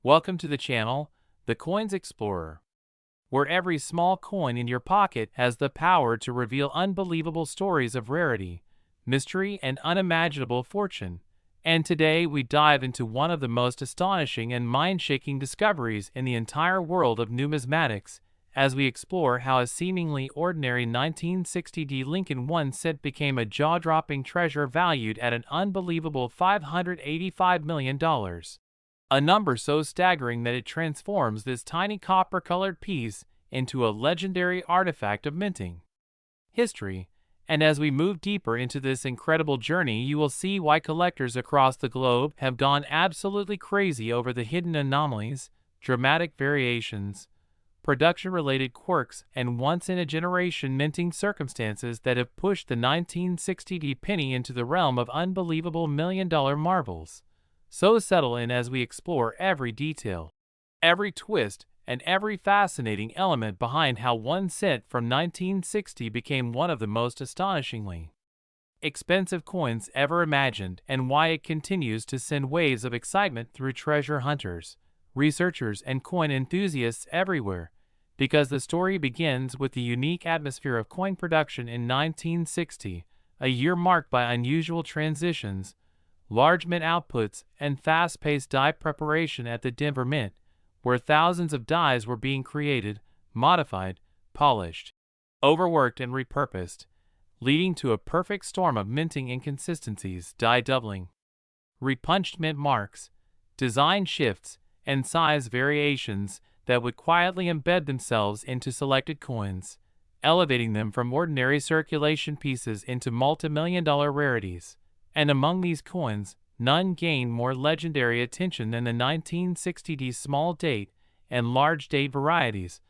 Welcome to the channel, The Coins Explorer, where every small coin in your pocket has the power to reveal unbelievable stories of rarity, mystery, and unimaginable fortune. And today we dive into one of the most astonishing and mind-shaking discoveries in the entire world of numismatics, as we explore how a seemingly ordinary 1960 Lincoln 1 cent became a jaw-dropping treasure valued at an unbelievable $585 million. A number so staggering that it transforms this tiny copper-colored piece into a legendary artifact of minting history. And as we move deeper into this incredible journey, you will see why collectors across the globe have gone absolutely crazy over the hidden anomalies, dramatic variations, production-related quirks, and once-in-a-generation minting circumstances that have pushed the 1960 penny into the realm of unbelievable million-dollar marvels. So settle in as we explore every detail, every twist, and every fascinating element behind how 1 cent from 1960 became one of the most astonishingly expensive coins ever imagined, and why it continues to send waves of excitement through treasure hunters, researchers, and coin enthusiasts everywhere. Because the story begins with the unique atmosphere of coin production in 1960, a year marked by unusual transitions, large mint outputs, and fast-paced die preparation at the Denver Mint, where thousands of dies were being created, modified, polished, overworked, and repurposed, leading to a perfect storm of minting inconsistencies, die doubling, repunched mint marks, design shifts, and size variations that would quietly embed themselves into selected coins, elevating them from ordinary circulation pieces into multi-million-dollar rarities. And among these coins, none gained more legendary attention than the 1960 small date and large date varieties,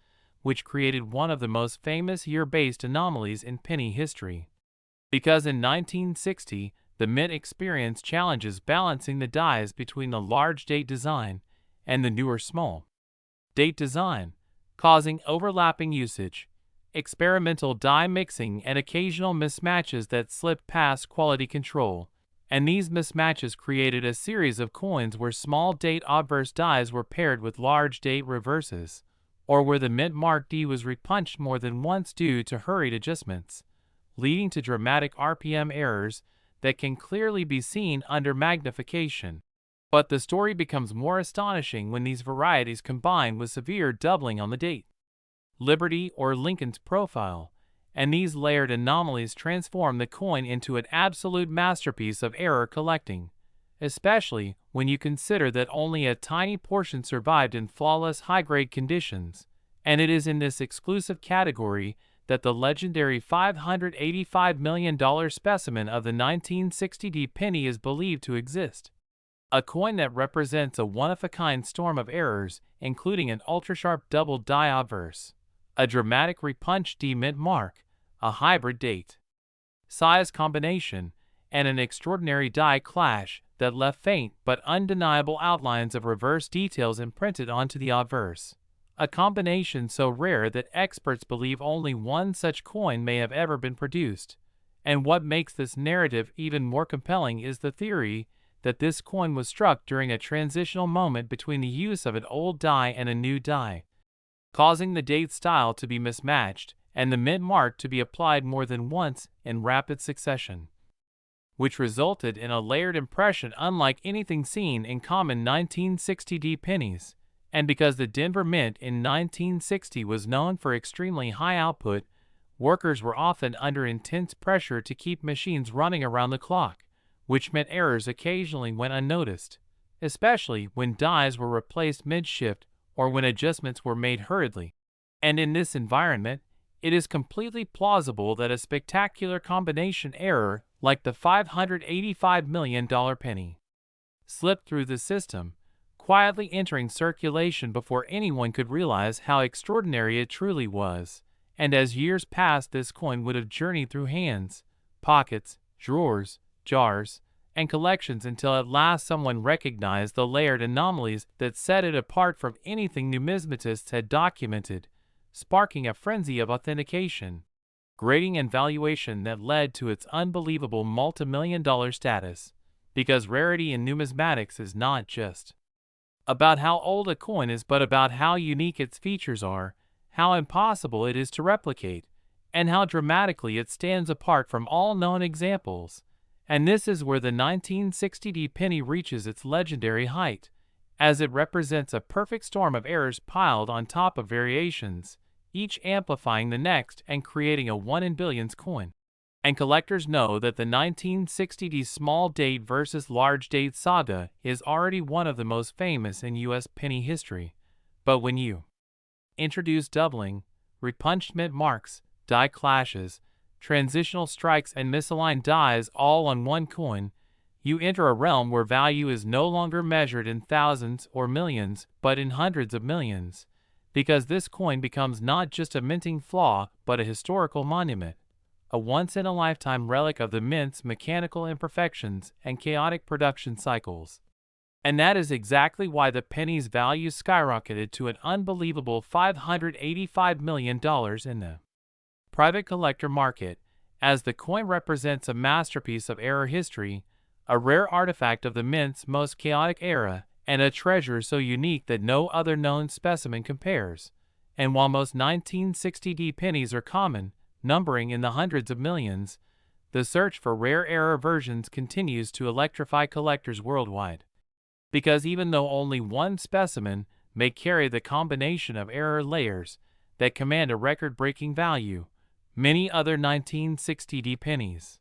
which created one of the most famous year-based anomalies in penny history. Because in 1960, the mint experienced challenges balancing the dies between the large date design and the newer small date design, causing overlapping usage, experimental die mixing, and occasional mismatches that slipped past quality control. And these mismatches created a series of coins where small date obverse dies were paired with large date reverses, or where the mint mark D was repunched more than once due to hurried adjustments, leading to dramatic RPM errors that can clearly be seen under magnification. But the story becomes more astonishing when these varieties combine with severe doubling on the date, Liberty, or Lincoln's profile, and these layered anomalies transform the coin into an absolute masterpiece of error collecting, especially when you consider that only a tiny portion survived in flawless high-grade conditions. And it is in this exclusive category that the legendary $585 million specimen of the 1960 penny is believed to exist. A coin that represents a one-of-a-kind storm of errors, including an ultra-sharp double die obverse, a dramatic repunched D mint mark, a hybrid date size combination, and an extraordinary die clash that left faint but undeniable outlines of reverse details imprinted onto the obverse, a combination so rare that experts believe only one such coin may have ever been produced. And what makes this narrative even more compelling is the theory that this coin was struck during a transitional moment between the use of an old die and a new die, causing the date style to be mismatched and the mint mark to be applied more than once in rapid succession, which resulted in a layered impression unlike anything seen in common 1960 pennies. And because the Denver Mint in 1960 was known for extremely high output, workers were often under intense pressure to keep machines running around the clock, which meant errors occasionally went unnoticed, especially when dies were replaced mid-shift or when adjustments were made hurriedly. And in this environment, it is completely plausible that a spectacular combination error like the $585 million penny slipped through the system, quietly entering circulation before anyone could realize how extraordinary it truly was. And as years passed, this coin would have journeyed through hands, pockets, drawers, jars, and collections until at last someone recognized the layered anomalies that set it apart from anything numismatists had documented, sparking a frenzy of authentication, grading, and valuation that led to its unbelievable multi-million-dollar status. Because rarity in numismatics is not just about how old a coin is, but about how unique its features are, how impossible it is to replicate, and how dramatically it stands apart from all known examples. And this is where the 1960 penny reaches its legendary height, as it represents a perfect storm of errors piled on top of variations, each amplifying the next and creating a 1 in billions coin. And collectors know that the 1960 small date versus large date saga is already one of the most famous in U.S. penny history. But when you introduce doubling, repunched mint marks, die clashes, transitional strikes, and misaligned dies all on one coin, you enter a realm where value is no longer measured in thousands or millions, but in hundreds of millions, because this coin becomes not just a minting flaw, but a historical monument, a once-in-a-lifetime relic of the mint's mechanical imperfections and chaotic production cycles. And that is exactly why the penny's value skyrocketed to an unbelievable $585 million in the private collector market, as the coin represents a masterpiece of error history, a rare artifact of the mint's most chaotic era, and a treasure so unique that no other known specimen compares. And while most 1960 pennies are common, numbering in the hundreds of millions, the search for rare error versions continues to electrify collectors worldwide. Because even though only one specimen may carry the combination of error layers that command a record-breaking value, many other 1960 pennies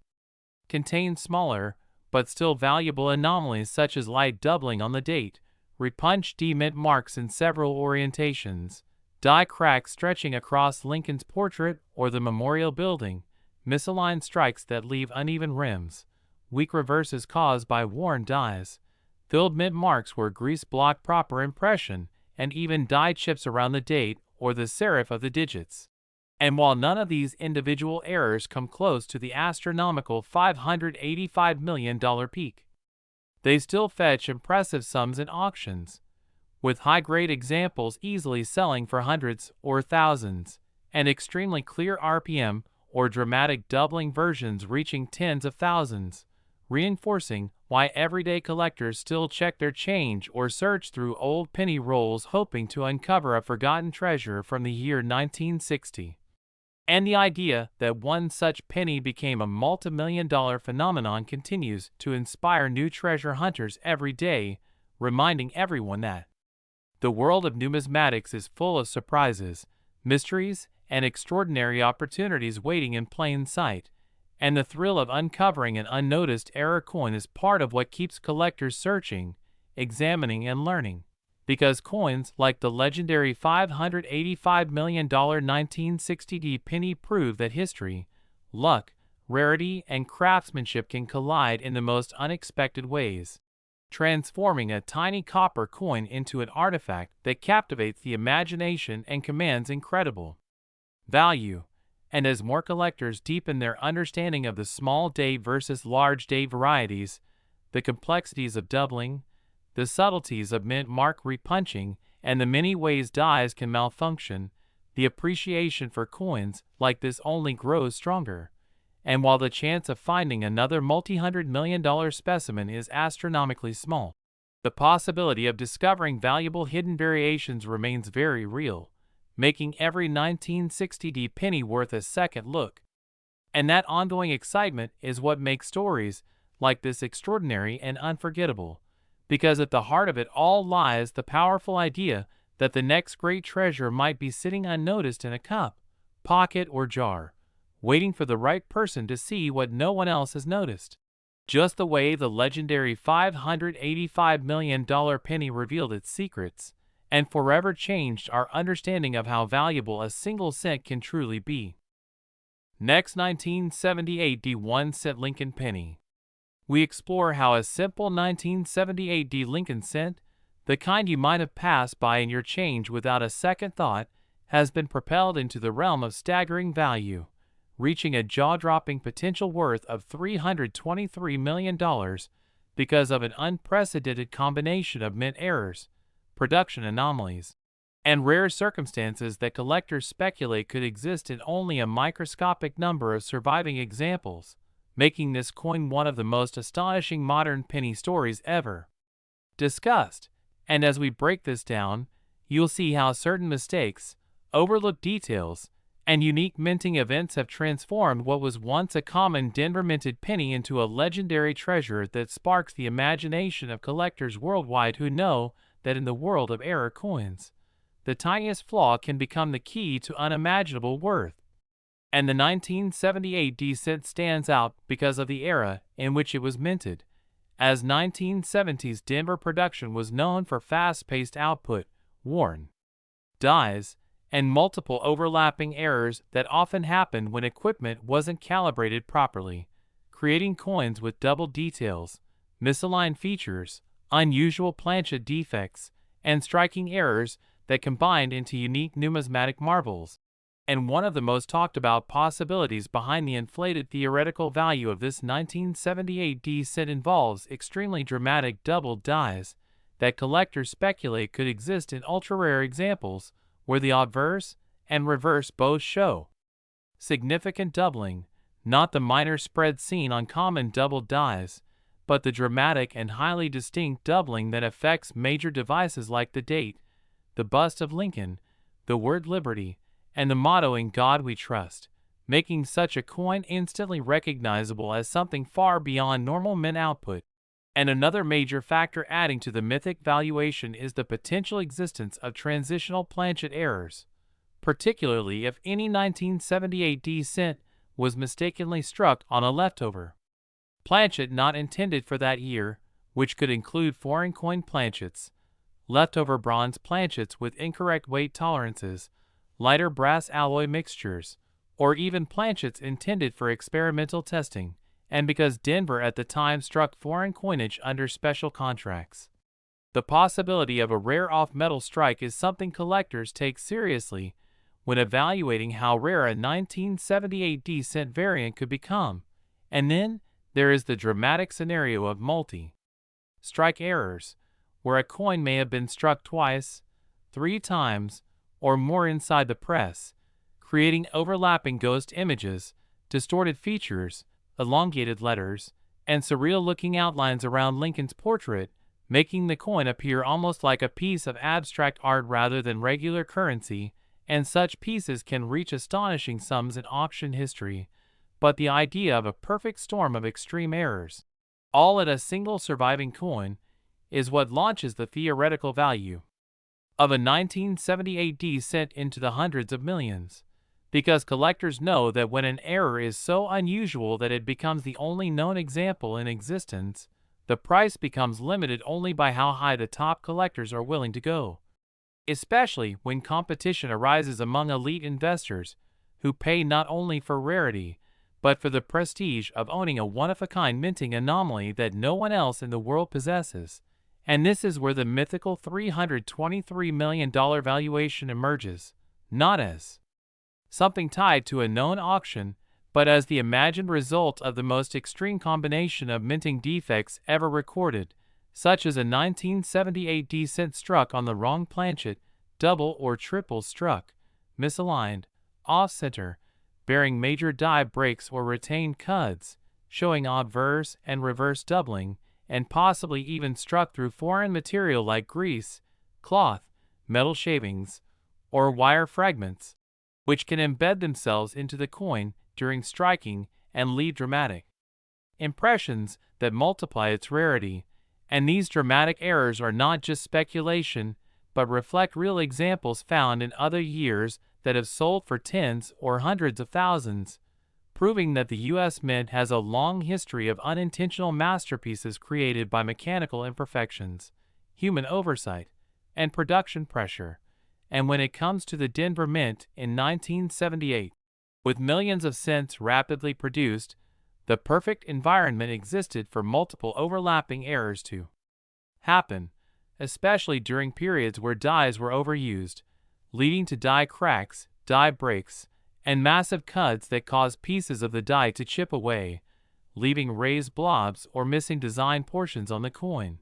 contain smaller, but still valuable anomalies such as light doubling on the date, repunched mint marks in several orientations, die cracks stretching across Lincoln's portrait or the memorial building, misaligned strikes that leave uneven rims, weak reverses caused by worn dies, filled mint marks where grease block proper impression, and even die chips around the date or the serif of the digits. And while none of these individual errors come close to the astronomical $585 million peak, they still fetch impressive sums in auctions, with high-grade examples easily selling for hundreds or thousands, and extremely clear RPM or dramatic doubling versions reaching tens of thousands, reinforcing why everyday collectors still check their change or search through old penny rolls hoping to uncover a forgotten treasure from the year 1960. And the idea that one such penny became a multi-million-dollar phenomenon continues to inspire new treasure hunters every day, reminding everyone that the world of numismatics is full of surprises, mysteries, and extraordinary opportunities waiting in plain sight, and the thrill of uncovering an unnoticed error coin is part of what keeps collectors searching, examining, and learning. Because coins like the legendary $585 million 1960 penny prove that history, luck, rarity, and craftsmanship can collide in the most unexpected ways, transforming a tiny copper coin into an artifact that captivates the imagination and commands incredible value. And as more collectors deepen their understanding of the small date versus large date varieties, the complexities of doubling, the subtleties of mint mark repunching, and the many ways dies can malfunction, the appreciation for coins like this only grows stronger. And while the chance of finding another multi-hundred-million-dollar specimen is astronomically small, the possibility of discovering valuable hidden variations remains very real, making every 1960 penny worth a second look. And that ongoing excitement is what makes stories like this extraordinary and unforgettable, because at the heart of it all lies the powerful idea that the next great treasure might be sitting unnoticed in a cup, pocket, or jar, waiting for the right person to see what no one else has noticed. Just the way the legendary $585 million penny revealed its secrets, and forever changed our understanding of how valuable a single cent can truly be. Next, 1978 1 cent Lincoln penny. We explore how a simple 1978 Lincoln cent, the kind you might have passed by in your change without a second thought, has been propelled into the realm of staggering value, reaching a jaw-dropping potential worth of $323 million because of an unprecedented combination of mint errors, production anomalies, and rare circumstances that collectors speculate could exist in only a microscopic number of surviving examples, making this coin one of the most astonishing modern penny stories ever discussed. And as we break this down, you'll see how certain mistakes, overlooked details, and unique minting events have transformed what was once a common Denver minted penny into a legendary treasure that sparks the imagination of collectors worldwide who know that in the world of error coins, the tiniest flaw can become the key to unimaginable worth. And the 1978 D cent stands out because of the era in which it was minted, as 1970s Denver production was known for fast-paced output, worn dies, and multiple overlapping errors that often happened when equipment wasn't calibrated properly, creating coins with double details, misaligned features, unusual planchet defects, and striking errors that combined into unique numismatic marvels. And one of the most talked about possibilities behind the inflated theoretical value of this 1978 D cent involves extremely dramatic double dies that collectors speculate could exist in ultra-rare examples where the obverse and reverse both show significant doubling, not the minor spread seen on common double dies, but the dramatic and highly distinct doubling that affects major devices like the date, the bust of Lincoln, the word liberty, and the motto "In God We Trust," making such a coin instantly recognizable as something far beyond normal mint output. And another major factor adding to the mythic valuation is the potential existence of transitional planchet errors, particularly if any 1978 D cent was mistakenly struck on a leftover planchet not intended for that year, which could include foreign coin planchets, leftover bronze planchets with incorrect weight tolerances, lighter brass alloy mixtures, or even planchets intended for experimental testing, and because Denver at the time struck foreign coinage under special contracts. The possibility of a rare off-metal strike is something collectors take seriously when evaluating how rare a 1978 D cent variant could become. And then there is the dramatic scenario of multi-strike errors, where a coin may have been struck twice, 3 times, or more inside the press, creating overlapping ghost images, distorted features, elongated letters, and surreal-looking outlines around Lincoln's portrait, making the coin appear almost like a piece of abstract art rather than regular currency, and such pieces can reach astonishing sums in auction history. But the idea of a perfect storm of extreme errors, all at a single surviving coin, is what launches the theoretical value of a 1978 D cent into the hundreds of millions. Because collectors know that when an error is so unusual that it becomes the only known example in existence, the price becomes limited only by how high the top collectors are willing to go. Especially when competition arises among elite investors, who pay not only for rarity, but for the prestige of owning a one-of-a-kind minting anomaly that no one else in the world possesses. And this is where the mythical $323 million valuation emerges, not as something tied to a known auction, but as the imagined result of the most extreme combination of minting defects ever recorded, such as a 1978 D cent struck on the wrong planchet, double or triple struck, misaligned, off-center, bearing major die breaks or retained cuds, showing obverse and reverse doubling, and possibly even struck through foreign material like grease, cloth, metal shavings, or wire fragments, which can embed themselves into the coin during striking and leave dramatic impressions that multiply its rarity. And these dramatic errors are not just speculation, but reflect real examples found in other years that have sold for tens or hundreds of thousands, proving that the U.S. Mint has a long history of unintentional masterpieces created by mechanical imperfections, human oversight, and production pressure. And when it comes to the Denver Mint in 1978, with millions of cents rapidly produced, the perfect environment existed for multiple overlapping errors to happen, especially during periods where dies were overused, leading to die cracks, die breaks, and massive cuts that cause pieces of the die to chip away, leaving raised blobs or missing design portions on the coin.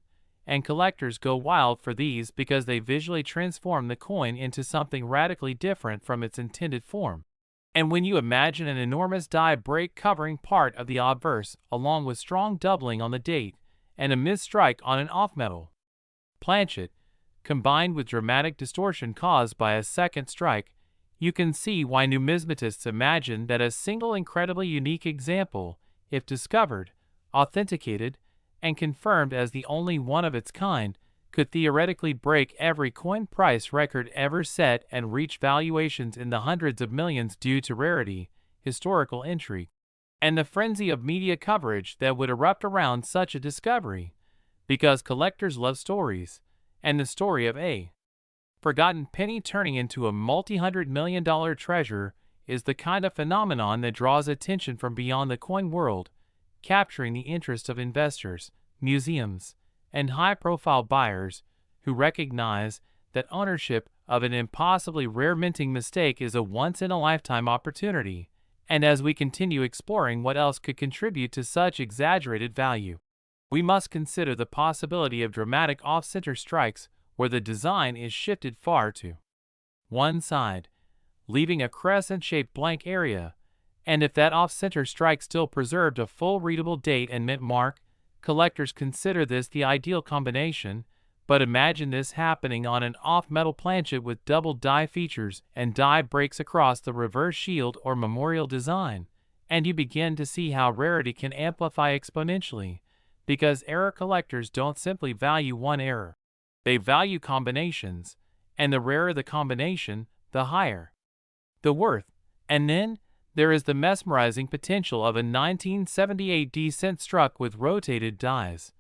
And collectors go wild for these because they visually transform the coin into something radically different from its intended form. And when you imagine an enormous die break covering part of the obverse along with strong doubling on the date and a misstrike on an off-metal planchet, combined with dramatic distortion caused by a second strike, you can see why numismatists imagine that a single incredibly unique example, if discovered, authenticated, and confirmed as the only one of its kind, could theoretically break every coin price record ever set and reach valuations in the hundreds of millions due to rarity, historical intrigue, and the frenzy of media coverage that would erupt around such a discovery. Because collectors love stories, and the story of a forgotten penny turning into a multi-hundred-million-dollar treasure is the kind of phenomenon that draws attention from beyond the coin world, capturing the interest of investors, museums, and high-profile buyers who recognize that ownership of an impossibly rare minting mistake is a once-in-a-lifetime opportunity. And as we continue exploring what else could contribute to such exaggerated value, we must consider the possibility of dramatic off-center strikes where the design is shifted far to one side, leaving a crescent-shaped blank area, and if that off-center strike still preserved a full readable date and mint mark, collectors consider this the ideal combination. But imagine this happening on an off-metal planchet with double die features and die breaks across the reverse shield or memorial design, and you begin to see how rarity can amplify exponentially, because error collectors don't simply value one error. They value combinations, and the rarer the combination, the higher the worth. And then there is the mesmerizing potential of a 1978 descent struck with rotated dies,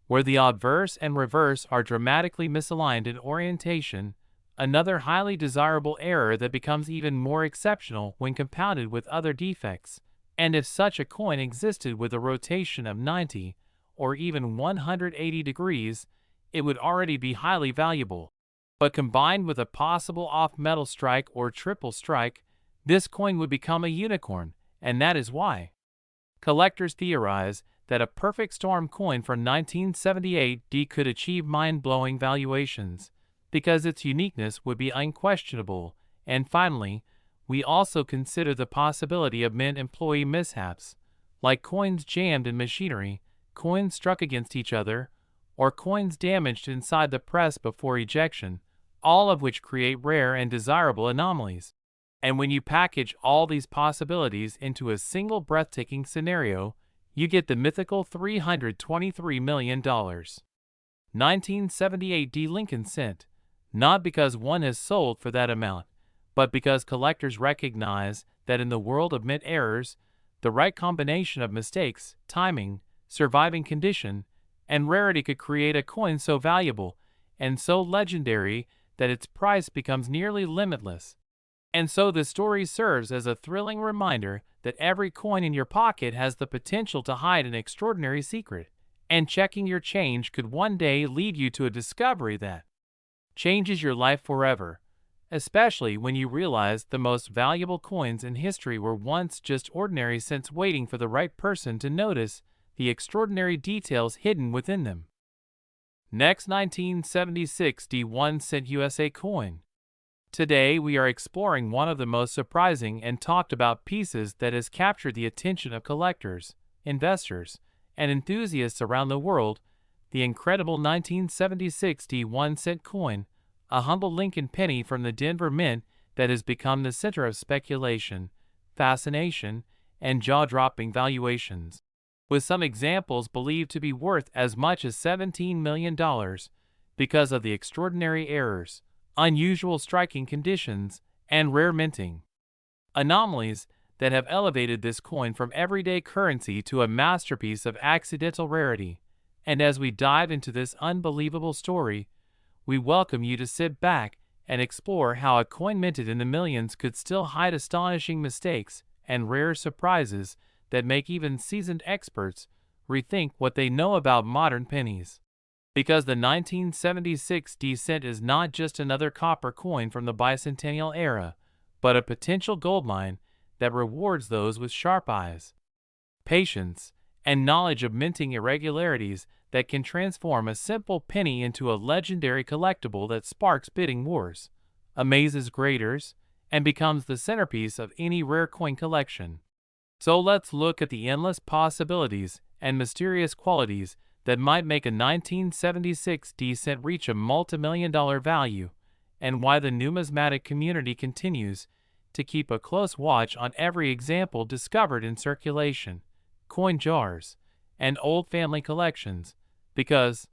where the obverse and reverse are dramatically misaligned in orientation, another highly desirable error that becomes even more exceptional when compounded with other defects. And if such a coin existed with a rotation of 90 or even 180 degrees, it would already be highly valuable. But combined with a possible off-metal strike or triple strike, this coin would become a unicorn, and that is why collectors theorize that a perfect storm coin from 1978 could achieve mind-blowing valuations, because its uniqueness would be unquestionable. And finally, we also consider the possibility of mint employee mishaps, like coins jammed in machinery, coins struck against each other, or coins damaged inside the press before ejection, all of which create rare and desirable anomalies. And when you package all these possibilities into a single breathtaking scenario, you get the mythical $323 million. 1978 Lincoln Cent, not because one has sold for that amount, but because collectors recognize that in the world of mint errors, the right combination of mistakes, timing, surviving condition, and rarity could create a coin so valuable and so legendary that its price becomes nearly limitless. And so the story serves as a thrilling reminder that every coin in your pocket has the potential to hide an extraordinary secret, and checking your change could one day lead you to a discovery that changes your life forever, especially when you realize the most valuable coins in history were once just ordinary cents waiting for the right person to notice the extraordinary details hidden within them. Next, 1976 1 cent USA coin. Today we are exploring one of the most surprising and talked about pieces that has captured the attention of collectors, investors, and enthusiasts around the world, the incredible 1976 1 cent coin, a humble Lincoln penny from the Denver Mint that has become the center of speculation, fascination, and jaw-dropping valuations, with some examples believed to be worth as much as $17 million because of the extraordinary errors, unusual striking conditions, and rare minting anomalies that have elevated this coin from everyday currency to a masterpiece of accidental rarity. And as we dive into this unbelievable story, we welcome you to sit back and explore how a coin minted in the millions could still hide astonishing mistakes and rare surprises that make even seasoned experts rethink what they know about modern pennies. Because the 1976 cent is not just another copper coin from the bicentennial era, but a potential goldmine that rewards those with sharp eyes, patience, and knowledge of minting irregularities that can transform a simple penny into a legendary collectible that sparks bidding wars, amazes graders, and becomes the centerpiece of any rare coin collection. So let's look at the endless possibilities and mysterious qualities that might make a 1976 decent reach a multimillion-dollar value, and why the numismatic community continues to keep a close watch on every example discovered in circulation, coin jars, and old family collections, because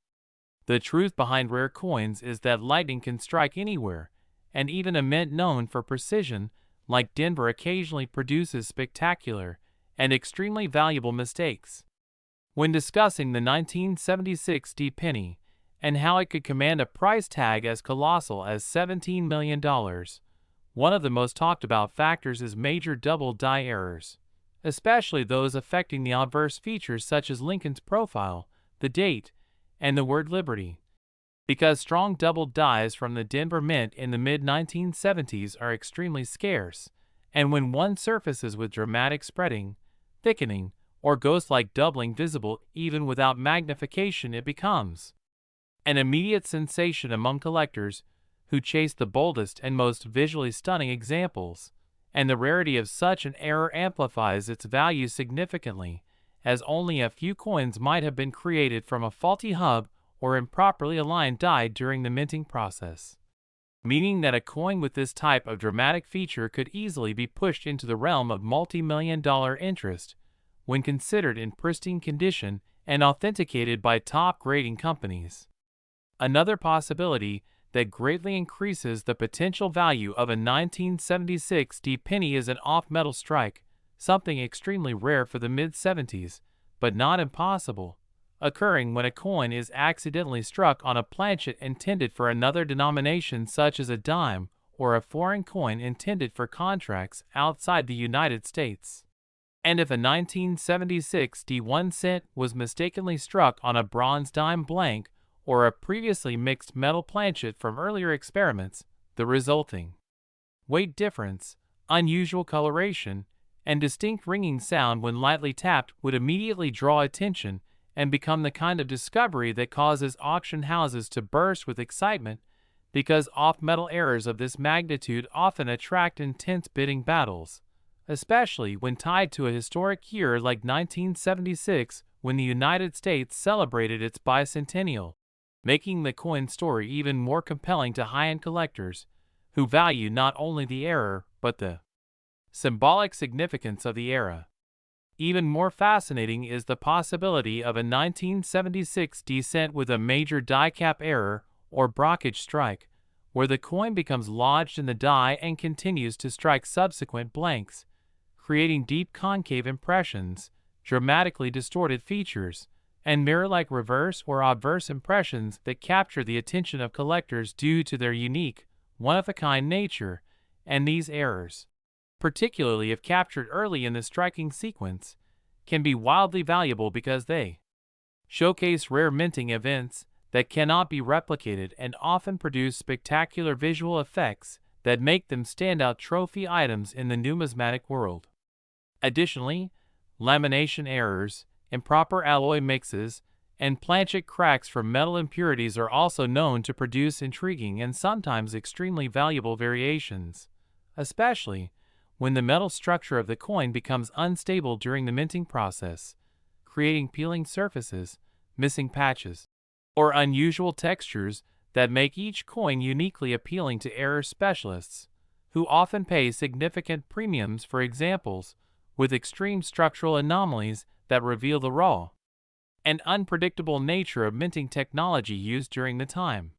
the truth behind rare coins is that lightning can strike anywhere, and even a mint known for precision, like Denver, occasionally produces spectacular and extremely valuable mistakes. When discussing the 1976 penny and how it could command a price tag as colossal as $17 million, one of the most talked about factors is major double die errors, especially those affecting the obverse features such as Lincoln's profile, the date, and the word liberty. Because strong double dies from the Denver Mint in the mid-1970s are extremely scarce, and when one surfaces with dramatic spreading, thickening, or ghost-like doubling visible even without magnification, it becomes an immediate sensation among collectors who chase the boldest and most visually stunning examples, and the rarity of such an error amplifies its value significantly, as only a few coins might have been created from a faulty hub or improperly aligned die during the minting process, meaning that a coin with this type of dramatic feature could easily be pushed into the realm of multi-million-dollar interest when considered in pristine condition and authenticated by top grading companies. Another possibility that greatly increases the potential value of a 1976 penny is an off-metal strike, something extremely rare for the mid-70s, but not impossible, occurring when a coin is accidentally struck on a planchet intended for another denomination such as a dime or a foreign coin intended for contracts outside the United States. And if a 1976 1 cent was mistakenly struck on a bronze dime blank or a previously mixed metal planchet from earlier experiments, the resulting weight difference, unusual coloration, and distinct ringing sound when lightly tapped would immediately draw attention and become the kind of discovery that causes auction houses to burst with excitement, because off-metal errors of this magnitude often attract intense bidding battles, especially when tied to a historic year like 1976 when the United States celebrated its bicentennial, making the coin story even more compelling to high-end collectors who value not only the error but the symbolic significance of the era. Even more fascinating is the possibility of a 1976 cent with a major die cap error or brockage strike, where the coin becomes lodged in the die and continues to strike subsequent blanks, creating deep concave impressions, dramatically distorted features, and mirror-like reverse or obverse impressions that capture the attention of collectors due to their unique, one-of-a-kind nature. And these errors, particularly if captured early in the striking sequence, can be wildly valuable because they showcase rare minting events that cannot be replicated and often produce spectacular visual effects that make them standout trophy items in the numismatic world. Additionally, lamination errors, improper alloy mixes, and planchet cracks from metal impurities are also known to produce intriguing and sometimes extremely valuable variations, especially when the metal structure of the coin becomes unstable during the minting process, creating peeling surfaces, missing patches, or unusual textures that make each coin uniquely appealing to error specialists, who often pay significant premiums for examples with extreme structural anomalies that reveal the raw and unpredictable nature of minting technology used during the time.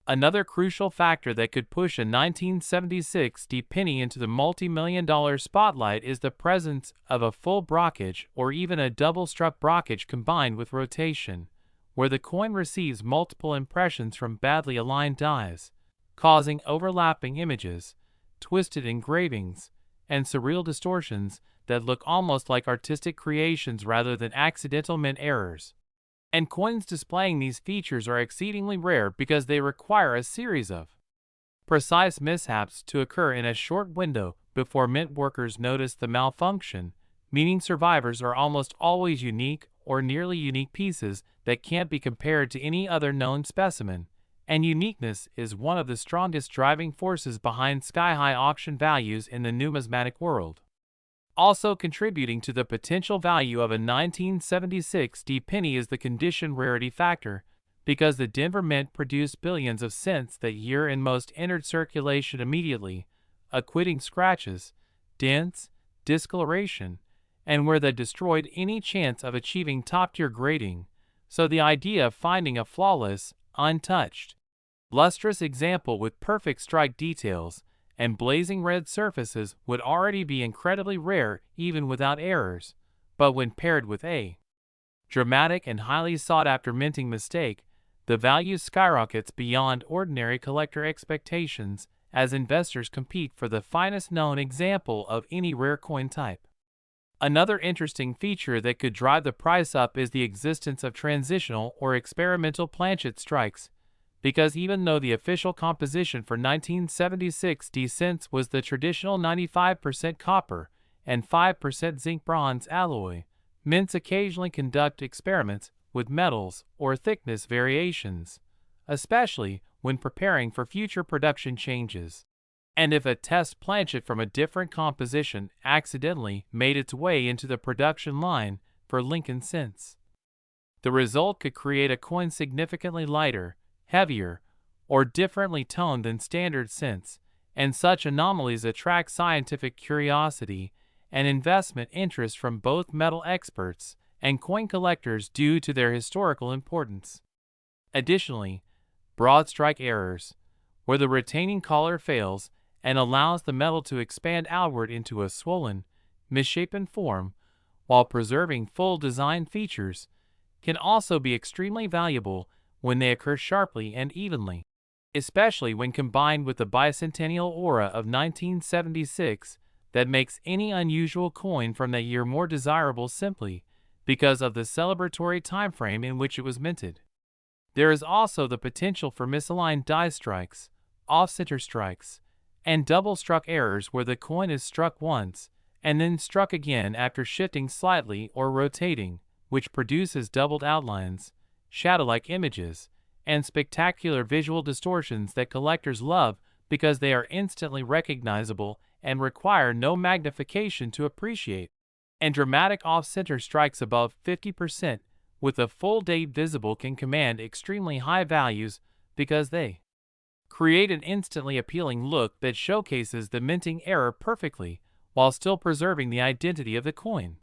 Another crucial factor that could push a 1976 penny into the multi-million-dollar spotlight is the presence of a full brockage or even a double-struck brockage combined with rotation, where the coin receives multiple impressions from badly aligned dies, causing overlapping images, twisted engravings, and surreal distortions that look almost like artistic creations rather than accidental mint errors. And coins displaying these features are exceedingly rare because they require a series of precise mishaps to occur in a short window before mint workers notice the malfunction, meaning survivors are almost always unique or nearly unique pieces that can't be compared to any other known specimen, and uniqueness is one of the strongest driving forces behind sky-high auction values in the numismatic world. Also contributing to the potential value of a 1976 D penny is the condition rarity factor, because the Denver Mint produced billions of cents that year and most entered circulation immediately, acquitting scratches, dents, discoloration, and where that destroyed any chance of achieving top-tier grading, so the idea of finding a flawless, untouched, lustrous example with perfect strike details and blazing red surfaces would already be incredibly rare even without errors, but when paired with a dramatic and highly sought-after minting mistake, the value skyrockets beyond ordinary collector expectations as investors compete for the finest known example of any rare coin type. Another interesting feature that could drive the price up is the existence of transitional or experimental planchet strikes, because even though the official composition for 1976 D cents was the traditional 95% copper and 5% zinc bronze alloy, mints occasionally conduct experiments with metals or thickness variations, especially when preparing for future production changes. And if a test planchet from a different composition accidentally made its way into the production line for Lincoln cents, the result could create a coin significantly lighter, heavier, or differently toned than standard cents, and such anomalies attract scientific curiosity and investment interest from both metal experts and coin collectors due to their historical importance. Additionally, broad strike errors, where the retaining collar fails and allows the metal to expand outward into a swollen, misshapen form while preserving full design features, can also be extremely valuable when they occur sharply and evenly, especially when combined with the bicentennial aura of 1976 that makes any unusual coin from that year more desirable simply because of the celebratory timeframe in which it was minted. There is also the potential for misaligned die strikes, off-center strikes, and double-struck errors where the coin is struck once and then struck again after shifting slightly or rotating, which produces doubled outlines, shadow-like images, and spectacular visual distortions that collectors love because they are instantly recognizable and require no magnification to appreciate. And dramatic off-center strikes above 50% with a full date visible can command extremely high values because they create an instantly appealing look that showcases the minting error perfectly while still preserving the identity of the coin.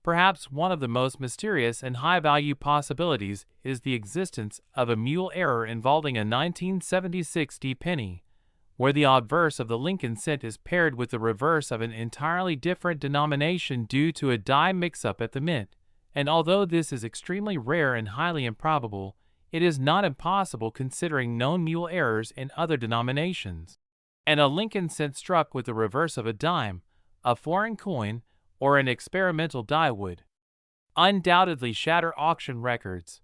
Perhaps one of the most mysterious and high-value possibilities is the existence of a mule error involving a 1976 D penny, where the obverse of the Lincoln cent is paired with the reverse of an entirely different denomination due to a die mix-up at the mint, and although this is extremely rare and highly improbable, it is not impossible considering known mule errors in other denominations. And a Lincoln cent struck with the reverse of a dime, a foreign coin, or an experimental die would undoubtedly shatter auction records,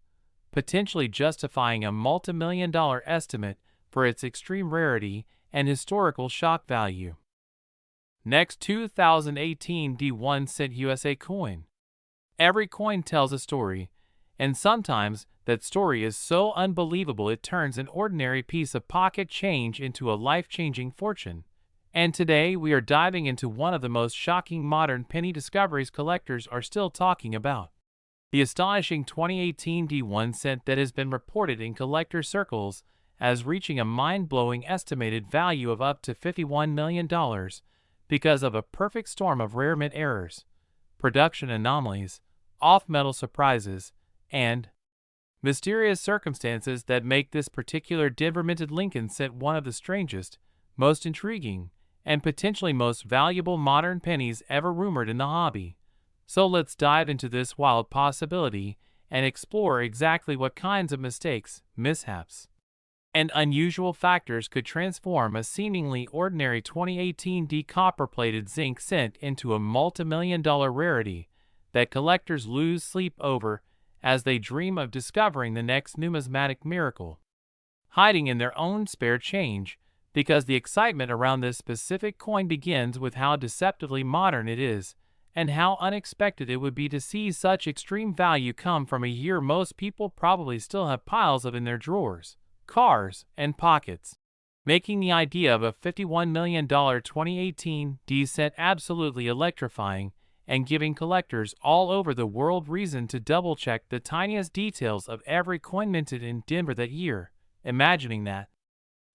potentially justifying a multi-million-dollar estimate for its extreme rarity and historical shock value. Next, 2018 D1 cent USA coin. Every coin tells a story, and sometimes that story is so unbelievable it turns an ordinary piece of pocket change into a life-changing fortune. And today we are diving into one of the most shocking modern penny discoveries collectors are still talking about. The astonishing 2018 D1 cent that has been reported in collector circles as reaching a mind-blowing estimated value of up to $51 million because of a perfect storm of rare mint errors, production anomalies, off-metal surprises, and mysterious circumstances that make this particular Denver-minted Lincoln cent one of the strangest, most intriguing, and potentially most valuable modern pennies ever rumored in the hobby. So let's dive into this wild possibility and explore exactly what kinds of mistakes, mishaps, and unusual factors could transform a seemingly ordinary 2018 D copper-plated zinc cent into a multi-million-dollar rarity that collectors lose sleep over as they dream of discovering the next numismatic miracle hiding in their own spare change, because the excitement around this specific coin begins with how deceptively modern it is, and how unexpected it would be to see such extreme value come from a year most people probably still have piles of in their drawers, cars, and pockets. making the idea of a $51 million 2018 D-cent absolutely electrifying and giving collectors all over the world reason to double-check the tiniest details of every coin minted in Denver that year, imagining that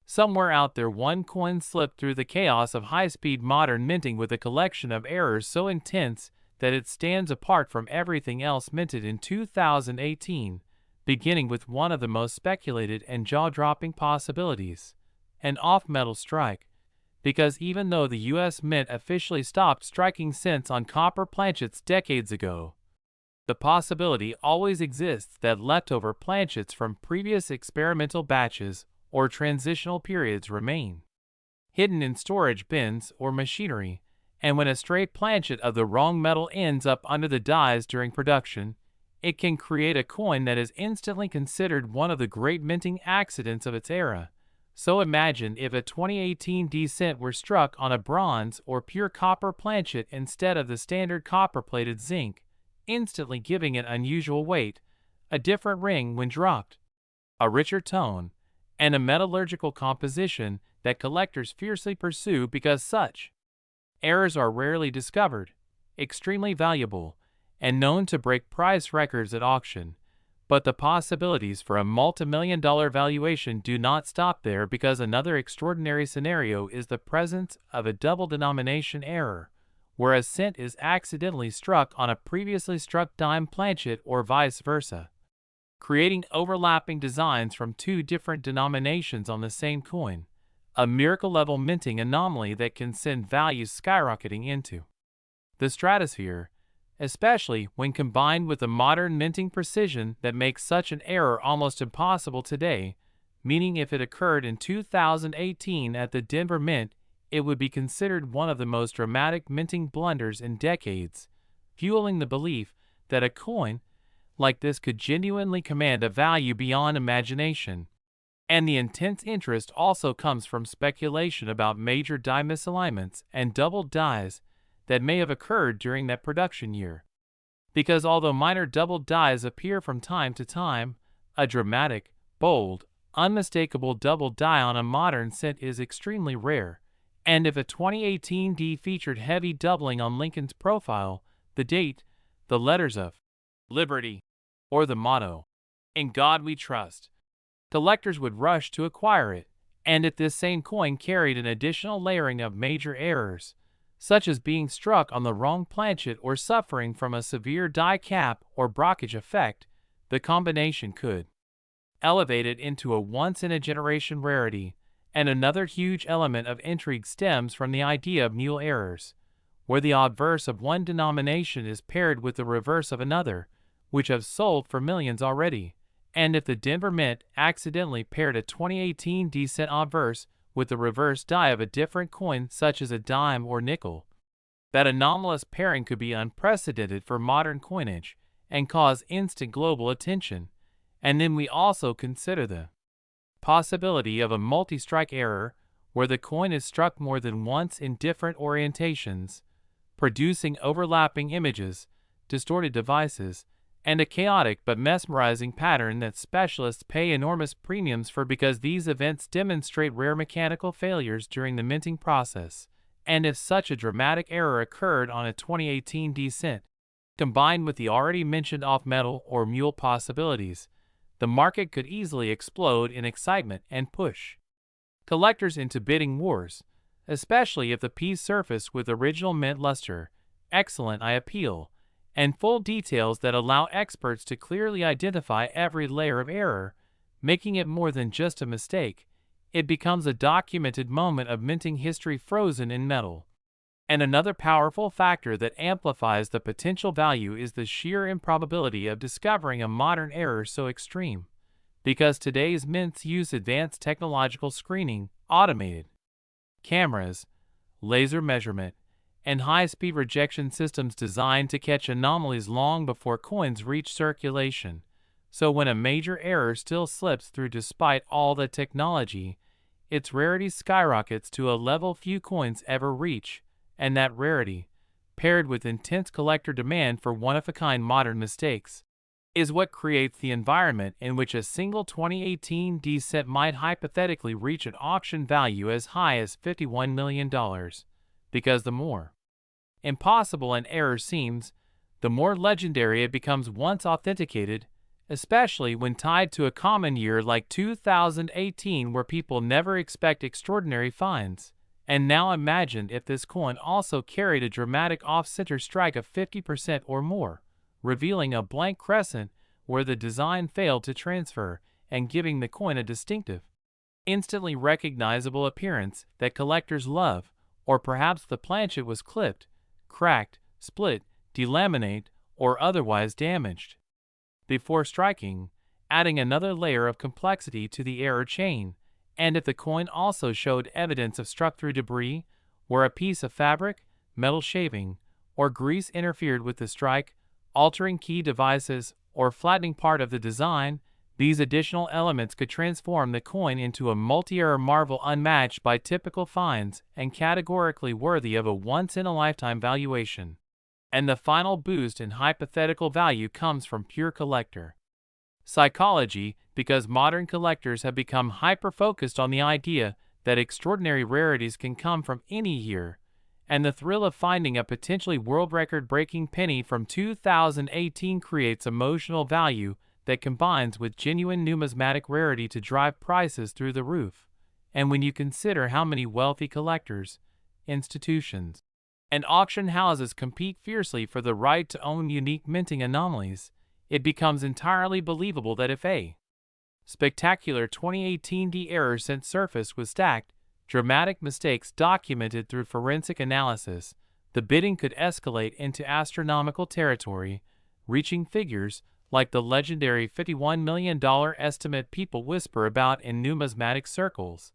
somewhere out there one coin slipped through the chaos of high-speed modern minting with a collection of errors so intense that it stands apart from everything else minted in 2018, beginning with one of the most speculated and jaw-dropping possibilities, an off-metal strike. Because even though the U.S. Mint officially stopped striking cents on copper planchets decades ago, the possibility always exists that leftover planchets from previous experimental batches or transitional periods remain hidden in storage bins or machinery, and when a stray planchet of the wrong metal ends up under the dies during production, it can create a coin that is instantly considered one of the great minting accidents of its era. So imagine if a 2018 D-cent were struck on a bronze or pure copper planchet instead of the standard copper-plated zinc, instantly giving it unusual weight, a different ring when dropped, a richer tone, and a metallurgical composition that collectors fiercely pursue because such errors are rarely discovered, extremely valuable, and known to break price records at auction. But the possibilities for a multi-million-dollar valuation do not stop there, because another extraordinary scenario is the presence of a double denomination error, where a cent is accidentally struck on a previously struck dime planchet or vice versa, creating overlapping designs from two different denominations on the same coin, a miracle-level minting anomaly that can send values skyrocketing into the stratosphere, especially when combined with the modern minting precision that makes such an error almost impossible today, meaning if it occurred in 2018 at the Denver Mint, it would be considered one of the most dramatic minting blunders in decades, fueling the belief that a coin like this could genuinely command a value beyond imagination. And the intense interest also comes from speculation about major die misalignments and doubled dies that may have occurred during that production year. Because although minor doubled dies appear from time to time, a dramatic, bold, unmistakable double die on a modern cent is extremely rare. And if a 2018 D featured heavy doubling on Lincoln's profile, the date, the letters of Liberty, or the motto, "In God We Trust," collectors would rush to acquire it. And if this same coin carried an additional layering of major errors, such as being struck on the wrong planchet or suffering from a severe die cap or blockage effect, the combination could elevate it into a once-in-a-generation rarity. And another huge element of intrigue stems from the idea of mule errors, where the obverse of one denomination is paired with the reverse of another, which have sold for millions already. And if the Denver Mint accidentally paired a 2018 D-cent obverse with the reverse die of a different coin such as a dime or nickel, that anomalous pairing could be unprecedented for modern coinage and cause instant global attention. And then we also consider the possibility of a multi-strike error, where the coin is struck more than once in different orientations, producing overlapping images, distorted devices, and a chaotic but mesmerizing pattern that specialists pay enormous premiums for, because these events demonstrate rare mechanical failures during the minting process. And if such a dramatic error occurred on a 2018 D-cent, combined with the already mentioned off-metal or mule possibilities, the market could easily explode in excitement and push collectors into bidding wars, especially if the piece surfaced with original mint luster, excellent eye appeal, and full details that allow experts to clearly identify every layer of error, making it more than just a mistake. It becomes a documented moment of minting history frozen in metal. And another powerful factor that amplifies the potential value is the sheer improbability of discovering a modern error so extreme, because today's mints use advanced technological screening, automated cameras, laser measurement, and high-speed rejection systems designed to catch anomalies long before coins reach circulation. So when a major error still slips through despite all the technology, its rarity skyrockets to a level few coins ever reach. And that rarity, paired with intense collector demand for one-of-a-kind modern mistakes, is what creates the environment in which a single 2018 D cent might hypothetically reach an auction value as high as $51 million. Because the more impossible an error seems, the more legendary it becomes once authenticated, especially when tied to a common year like 2018 where people never expect extraordinary finds. And now imagine if this coin also carried a dramatic off-center strike of 50% or more, revealing a blank crescent where the design failed to transfer and giving the coin a distinctive, instantly recognizable appearance that collectors love, or perhaps the planchet was clipped, cracked, split, delaminated, or otherwise damaged before striking, adding another layer of complexity to the error chain. And if the coin also showed evidence of struck-through debris, where a piece of fabric, metal shaving, or grease interfered with the strike, altering key devices, or flattening part of the design, these additional elements could transform the coin into a multi-error marvel unmatched by typical finds and categorically worthy of a once-in-a-lifetime valuation. And the final boost in hypothetical value comes from pure collector psychology, because modern collectors have become hyper-focused on the idea that extraordinary rarities can come from any year, and the thrill of finding a potentially world record-breaking penny from 2018 creates emotional value that combines with genuine numismatic rarity to drive prices through the roof. And when you consider how many wealthy collectors, institutions, and auction houses compete fiercely for the right to own unique minting anomalies, it becomes entirely believable that if a spectacular 2018 D error cent surfaced with stacked, dramatic mistakes documented through forensic analysis, the bidding could escalate into astronomical territory, reaching figures like the legendary $51 million estimate people whisper about in numismatic circles,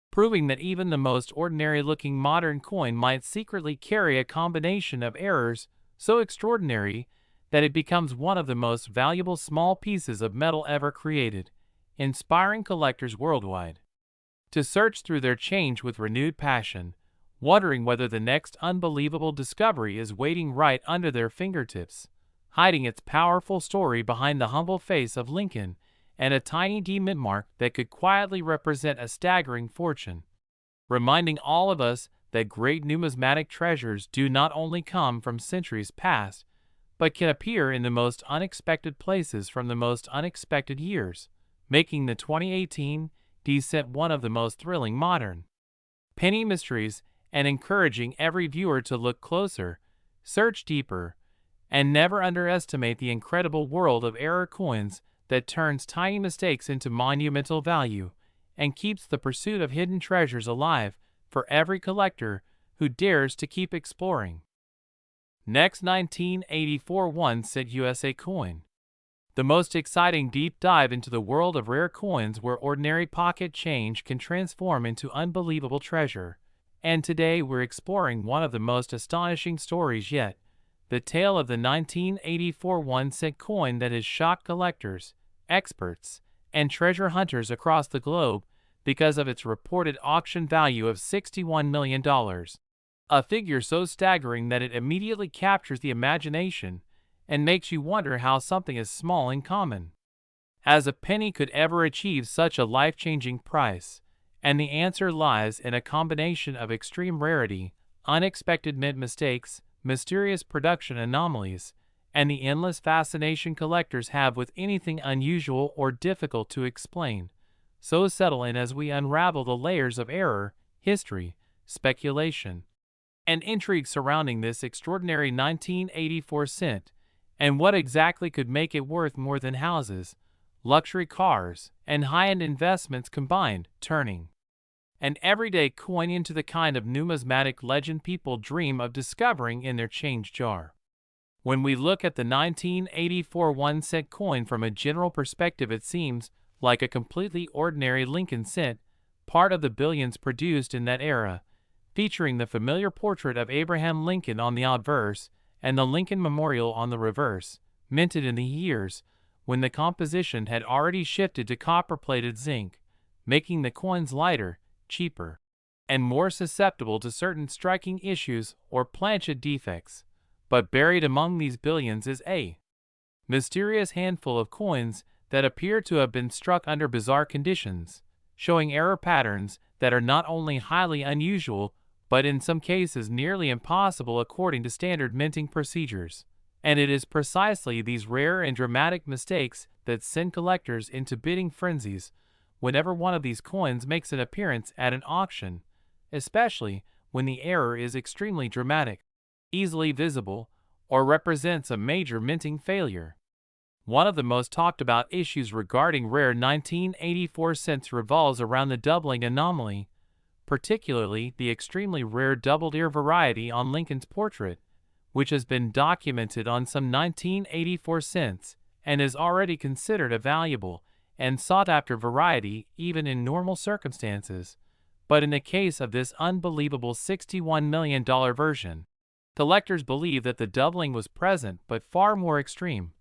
proving that even the most ordinary-looking modern coin might secretly carry a combination of errors so extraordinary that it becomes one of the most valuable small pieces of metal ever created, inspiring collectors worldwide to search through their change with renewed passion, wondering whether the next unbelievable discovery is waiting right under their fingertips, hiding its powerful story behind the humble face of Lincoln and a tiny D mint mark that could quietly represent a staggering fortune, reminding all of us that great numismatic treasures do not only come from centuries past, but can appear in the most unexpected places from the most unexpected years, making the 2018 D cent one of the most thrilling modern penny mysteries and encouraging every viewer to look closer, search deeper, and never underestimate the incredible world of error coins that turns tiny mistakes into monumental value and keeps the pursuit of hidden treasures alive for every collector who dares to keep exploring. Next, 1984 1-cent USA coin. The most exciting deep dive into the world of rare coins where ordinary pocket change can transform into unbelievable treasure. And today we're exploring one of the most astonishing stories yet, the tale of the 1984 1-cent coin that has shocked collectors, experts, and treasure hunters across the globe because of its reported auction value of $61 million. A figure so staggering that it immediately captures the imagination and makes you wonder how something as small and common as a penny could ever achieve such a life-changing price. And the answer lies in a combination of extreme rarity, unexpected mint mistakes, mysterious production anomalies, and the endless fascination collectors have with anything unusual or difficult to explain. So settle in as we unravel the layers of error, history, speculation, and intrigue surrounding this extraordinary 1984 cent, and what exactly could make it worth more than houses, luxury cars, and high-end investments combined, turning an everyday coin into the kind of numismatic legend people dream of discovering in their change jar. When we look at the 1984 1-cent coin from a general perspective, it seems like a completely ordinary Lincoln cent, part of the billions produced in that era, featuring the familiar portrait of Abraham Lincoln on the obverse and the Lincoln Memorial on the reverse, minted in the years when the composition had already shifted to copper-plated zinc, making the coins lighter, cheaper, and more susceptible to certain striking issues or planchet defects. But buried among these billions is a mysterious handful of coins that appear to have been struck under bizarre conditions, showing error patterns that are not only highly unusual but in some cases nearly impossible according to standard minting procedures. And it is precisely these rare and dramatic mistakes that send collectors into bidding frenzies whenever one of these coins makes an appearance at an auction, especially when the error is extremely dramatic, easily visible, or represents a major minting failure. One of the most talked about issues regarding rare 1984 cents revolves around the doubling anomaly, particularly the extremely rare doubled ear variety on Lincoln's portrait, which has been documented on some 1984 cents and is already considered a valuable and sought-after variety even in normal circumstances. But in the case of this unbelievable $61 million version, collectors believe that the doubling was present but far more extreme,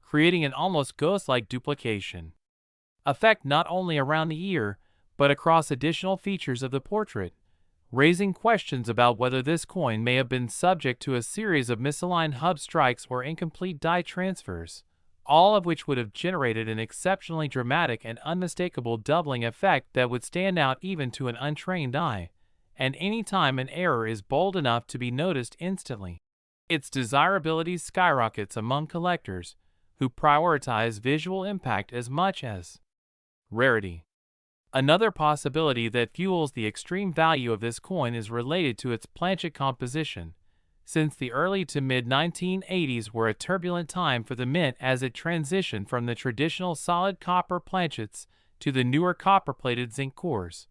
creating an almost ghost-like duplication effect not only around the ear but across additional features of the portrait, raising questions about whether this coin may have been subject to a series of misaligned hub strikes or incomplete die transfers, all of which would have generated an exceptionally dramatic and unmistakable doubling effect that would stand out even to an untrained eye, and any time an error is bold enough to be noticed instantly, its desirability skyrockets among collectors who prioritize visual impact as much as rarity. Another possibility that fuels the extreme value of this coin is related to its planchet composition, since the early to mid-1980s were a turbulent time for the mint as it transitioned from the traditional solid copper planchets to the newer copper-plated zinc cores.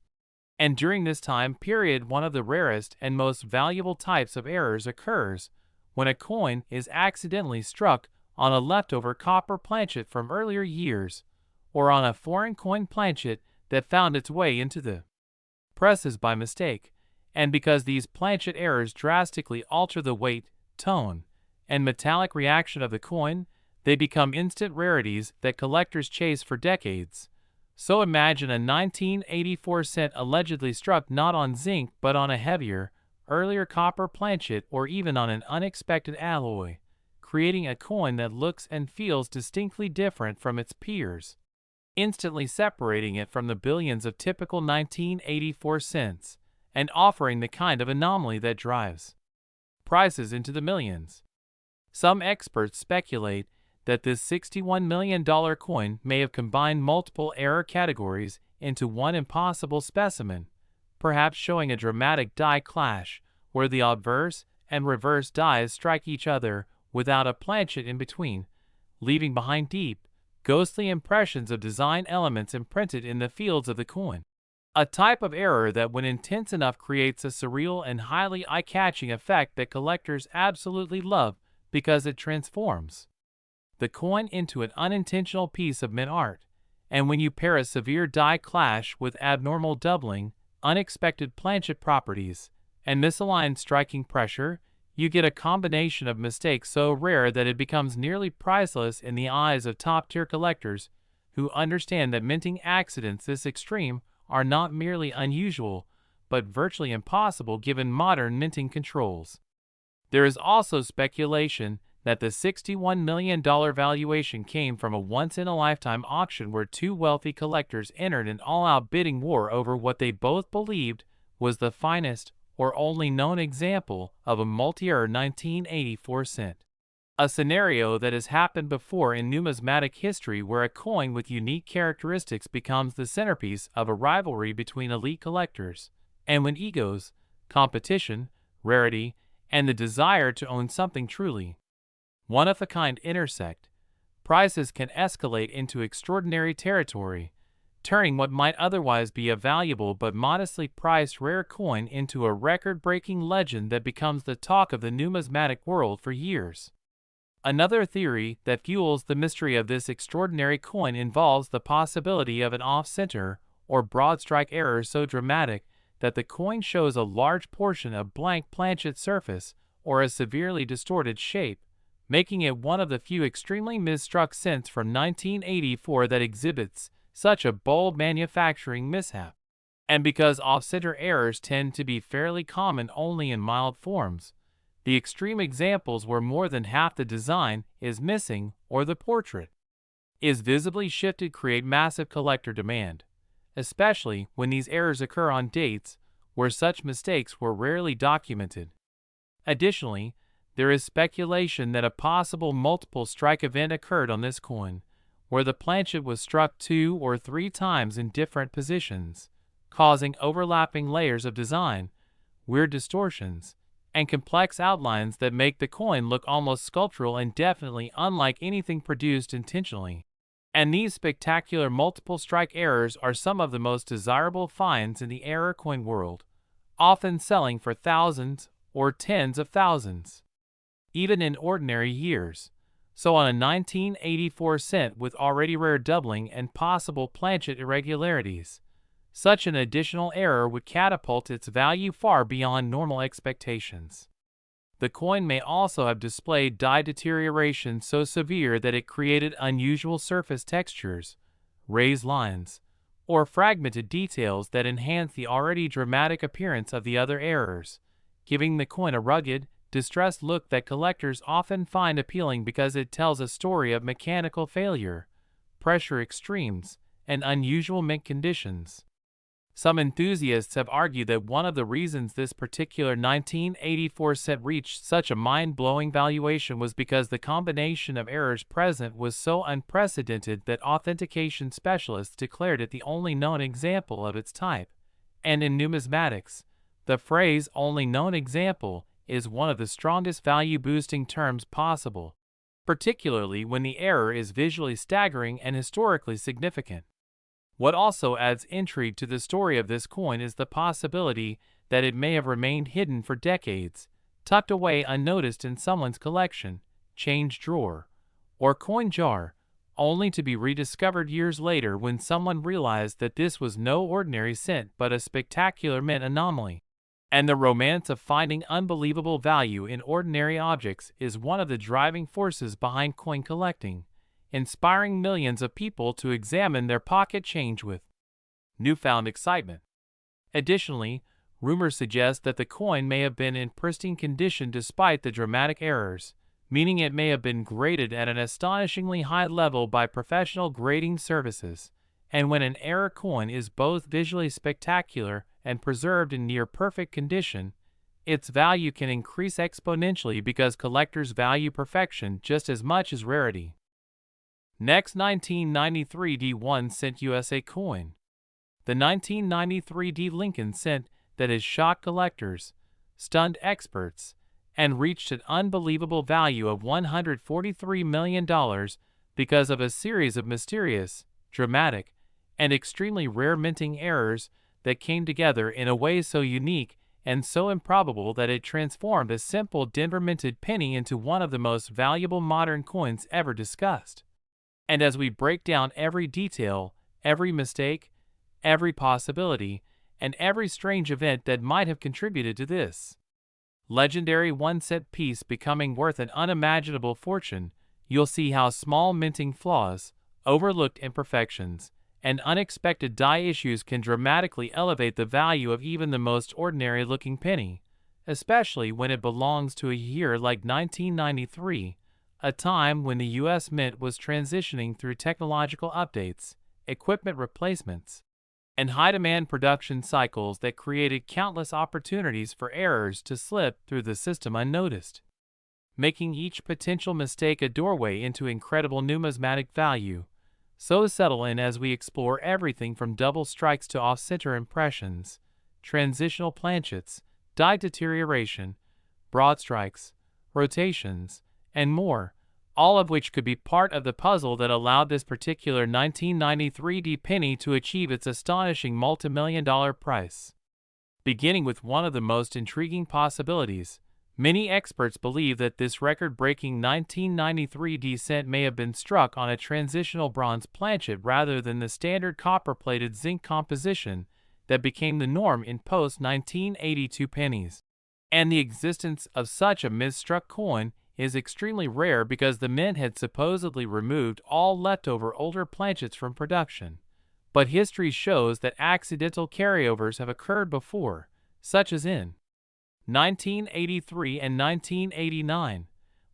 And during this time period, one of the rarest and most valuable types of errors occurs when a coin is accidentally struck on a leftover copper planchet from earlier years, or on a foreign coin planchet that found its way into the presses by mistake, and because these planchet errors drastically alter the weight, tone, and metallic reaction of the coin, they become instant rarities that collectors chase for decades. So imagine a 1984 cent allegedly struck not on zinc but on a heavier, earlier copper planchet or even on an unexpected alloy, creating a coin that looks and feels distinctly different from its peers, instantly separating it from the billions of typical 1984 cents, and offering the kind of anomaly that drives prices into the millions. Some experts speculate that this $61 million coin may have combined multiple error categories into one impossible specimen, perhaps showing a dramatic die clash where the obverse and reverse dies strike each other without a planchet in between, leaving behind deep, ghostly impressions of design elements imprinted in the fields of the coin. A type of error that when intense enough creates a surreal and highly eye-catching effect that collectors absolutely love because it transforms the coin into an unintentional piece of mint art. And when you pair a severe die clash with abnormal doubling, unexpected planchet properties, and misaligned striking pressure, you get a combination of mistakes so rare that it becomes nearly priceless in the eyes of top-tier collectors who understand that minting accidents this extreme are not merely unusual, but virtually impossible given modern minting controls. There is also speculation that the $61 million valuation came from a once-in-a-lifetime auction where two wealthy collectors entered an all-out bidding war over what they both believed was the finest or only known example of a multi-error 1984 cent. A scenario that has happened before in numismatic history where a coin with unique characteristics becomes the centerpiece of a rivalry between elite collectors, and when egos, competition, rarity, and the desire to own something truly one-of-a-kind intersect, prices can escalate into extraordinary territory, turning what might otherwise be a valuable but modestly priced rare coin into a record-breaking legend that becomes the talk of the numismatic world for years. Another theory that fuels the mystery of this extraordinary coin involves the possibility of an off-center or broad strike error so dramatic that the coin shows a large portion of blank planchet surface or a severely distorted shape, making it one of the few extremely misstruck cents from 1984 that exhibits such a bold manufacturing mishap. And because off-center errors tend to be fairly common only in mild forms, The extreme examples where more than half the design is missing or the portrait is visibly shifted create massive collector demand, especially when these errors occur on dates where such mistakes were rarely documented. Additionally, there is speculation that a possible multiple strike event occurred on this coin, where the planchet was struck 2 or 3 times in different positions, causing overlapping layers of design, weird distortions, and complex outlines that make the coin look almost sculptural and definitely unlike anything produced intentionally. And these spectacular multiple strike errors are some of the most desirable finds in the error coin world, often selling for thousands or tens of thousands, even in ordinary years. So on a 1984 cent with already rare doubling and possible planchet irregularities, such an additional error would catapult its value far beyond normal expectations. The coin may also have displayed die deterioration so severe that it created unusual surface textures, raised lines, or fragmented details that enhance the already dramatic appearance of the other errors, giving the coin a rugged, distressed look that collectors often find appealing because it tells a story of mechanical failure, pressure extremes, and unusual mint conditions. Some enthusiasts have argued that one of the reasons this particular 1984 set reached such a mind-blowing valuation was because the combination of errors present was so unprecedented that authentication specialists declared it the only known example of its type. And in numismatics, the phrase "only known example" is one of the strongest value-boosting terms possible, particularly when the error is visually staggering and historically significant. What also adds intrigue to the story of this coin is the possibility that it may have remained hidden for decades, tucked away unnoticed in someone's collection, change drawer, or coin jar, only to be rediscovered years later when someone realized that this was no ordinary cent but a spectacular mint anomaly. And the romance of finding unbelievable value in ordinary objects is one of the driving forces behind coin collecting, inspiring millions of people to examine their pocket change with newfound excitement. Additionally, rumors suggest that the coin may have been in pristine condition despite the dramatic errors, meaning it may have been graded at an astonishingly high level by professional grading services. And when an error coin is both visually spectacular and preserved in near-perfect condition, its value can increase exponentially because collectors value perfection just as much as rarity. Next, 1993 D1 cent USA coin. The 1993 D Lincoln cent that has shocked collectors, stunned experts, and reached an unbelievable value of $143 million because of a series of mysterious, dramatic, and extremely rare minting errors that came together in a way so unique and so improbable that it transformed a simple Denver minted penny into one of the most valuable modern coins ever discussed. And as we break down every detail, every mistake, every possibility, and every strange event that might have contributed to this legendary one-cent piece becoming worth an unimaginable fortune, you'll see how small minting flaws, overlooked imperfections, and unexpected die issues can dramatically elevate the value of even the most ordinary-looking penny, especially when it belongs to a year like 1993, a time when the U.S. Mint was transitioning through technological updates, equipment replacements, and high-demand production cycles that created countless opportunities for errors to slip through the system unnoticed, making each potential mistake a doorway into incredible numismatic value. So settle in as we explore everything from double strikes to off-center impressions, transitional planchets, die deterioration, broad strikes, rotations, and more, all of which could be part of the puzzle that allowed this particular 1993 D penny to achieve its astonishing multi-million-dollar price. Beginning with one of the most intriguing possibilities, many experts believe that this record-breaking 1993 D cent may have been struck on a transitional bronze planchet rather than the standard copper-plated zinc composition that became the norm in post-1982 pennies. And the existence of such a misstruck coin is extremely rare because the mint had supposedly removed all leftover older planchets from production. But history shows that accidental carryovers have occurred before, such as in 1983 and 1989,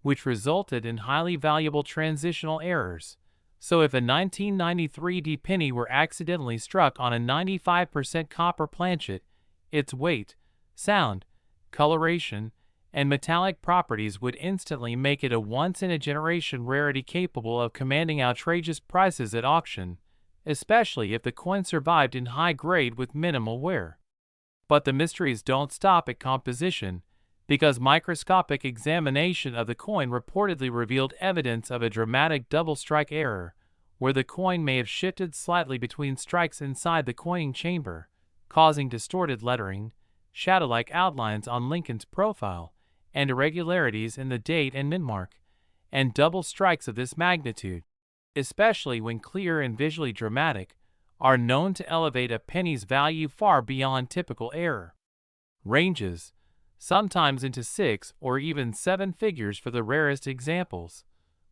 which resulted in highly valuable transitional errors. So if a 1993 D penny were accidentally struck on a 95% copper planchet, its weight, sound, coloration, and metallic properties would instantly make it a once-in-a-generation rarity capable of commanding outrageous prices at auction, especially if the coin survived in high grade with minimal wear. But the mysteries don't stop at composition, because microscopic examination of the coin reportedly revealed evidence of a dramatic double strike error, where the coin may have shifted slightly between strikes inside the coining chamber, causing distorted lettering, shadow-like outlines on Lincoln's profile, and irregularities in the date and mint mark, and double strikes of this magnitude, especially when clear and visually dramatic, are known to elevate a penny's value far beyond typical error ranges, sometimes into 6 or even 7 figures for the rarest examples,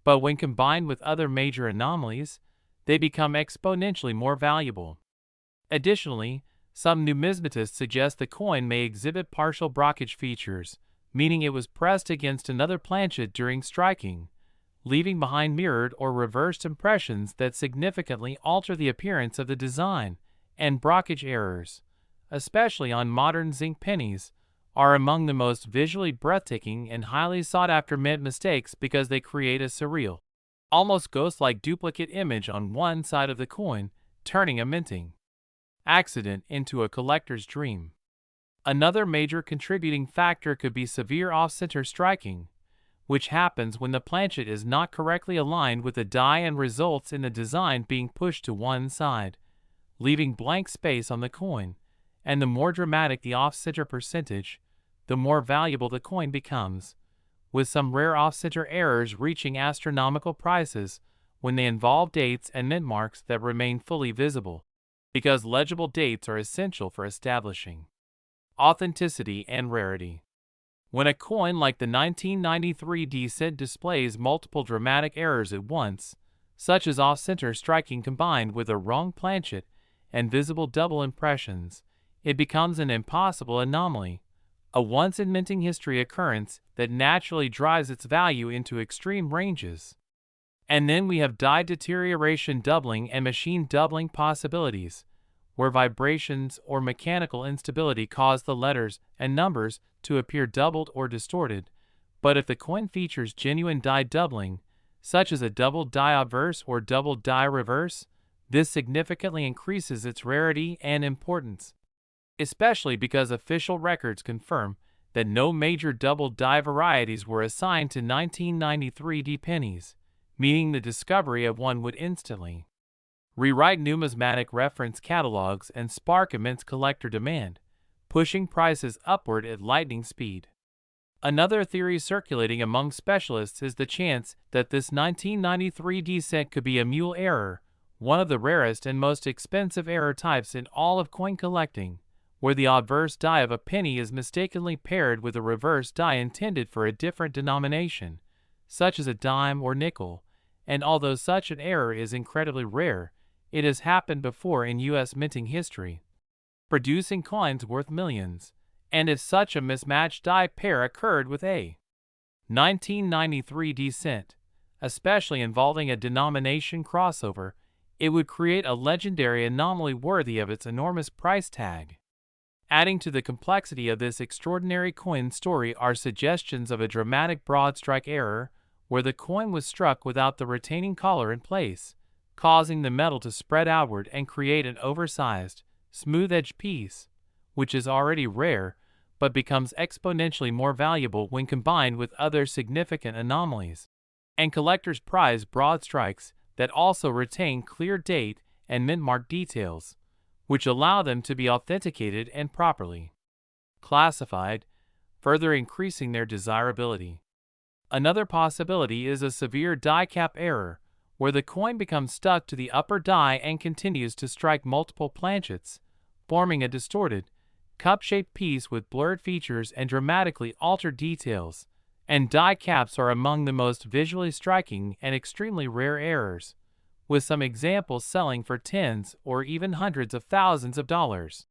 but when combined with other major anomalies, they become exponentially more valuable. Additionally, some numismatists suggest the coin may exhibit partial brockage features, meaning it was pressed against another planchet during striking, leaving behind mirrored or reversed impressions that significantly alter the appearance of the design, and brockage errors, especially on modern zinc pennies, are among the most visually breathtaking and highly sought-after mint mistakes because they create a surreal, almost ghost-like duplicate image on one side of the coin, turning a minting accident into a collector's dream. Another major contributing factor could be severe off-center striking, which happens when the planchet is not correctly aligned with the die and results in the design being pushed to one side, leaving blank space on the coin, and the more dramatic the off-center percentage, the more valuable the coin becomes, with some rare off-center errors reaching astronomical prices when they involve dates and mint marks that remain fully visible, because legible dates are essential for establishing authenticity and rarity. When a coin like the 1993 D-cent displays multiple dramatic errors at once, such as off-center striking combined with a wrong planchet and visible double impressions, it becomes an impossible anomaly, a once-in-minting history occurrence that naturally drives its value into extreme ranges. And then we have die deterioration doubling and machine doubling possibilities, where vibrations or mechanical instability cause the letters and numbers to appear doubled or distorted, but if the coin features genuine die doubling, such as a double die obverse or double die reverse, this significantly increases its rarity and importance, especially because official records confirm that no major double die varieties were assigned to 1993 D pennies, meaning the discovery of one would instantly rewrite numismatic reference catalogs and spark immense collector demand, pushing prices upward at lightning speed. Another theory circulating among specialists is the chance that this 1993 D-cent could be a mule error, one of the rarest and most expensive error types in all of coin collecting, where the obverse die of a penny is mistakenly paired with a reverse die intended for a different denomination, such as a dime or nickel, and although such an error is incredibly rare, it has happened before in U.S. minting history, producing coins worth millions. And if such a mismatched die pair occurred with a 1993 D-cent, especially involving a denomination crossover, it would create a legendary anomaly worthy of its enormous price tag. Adding to the complexity of this extraordinary coin story are suggestions of a dramatic broad strike error, where the coin was struck without the retaining collar in place, causing the metal to spread outward and create an oversized, smooth-edged piece, which is already rare, but becomes exponentially more valuable when combined with other significant anomalies. And collectors prize broad strikes that also retain clear date and mint mark details, which allow them to be authenticated and properly classified, further increasing their desirability. Another possibility is a severe die cap error, where the coin becomes stuck to the upper die and continues to strike multiple planchets, forming a distorted, cup-shaped piece with blurred features and dramatically altered details, and die caps are among the most visually striking and extremely rare errors, with some examples selling for tens or even hundreds of thousands of dollars.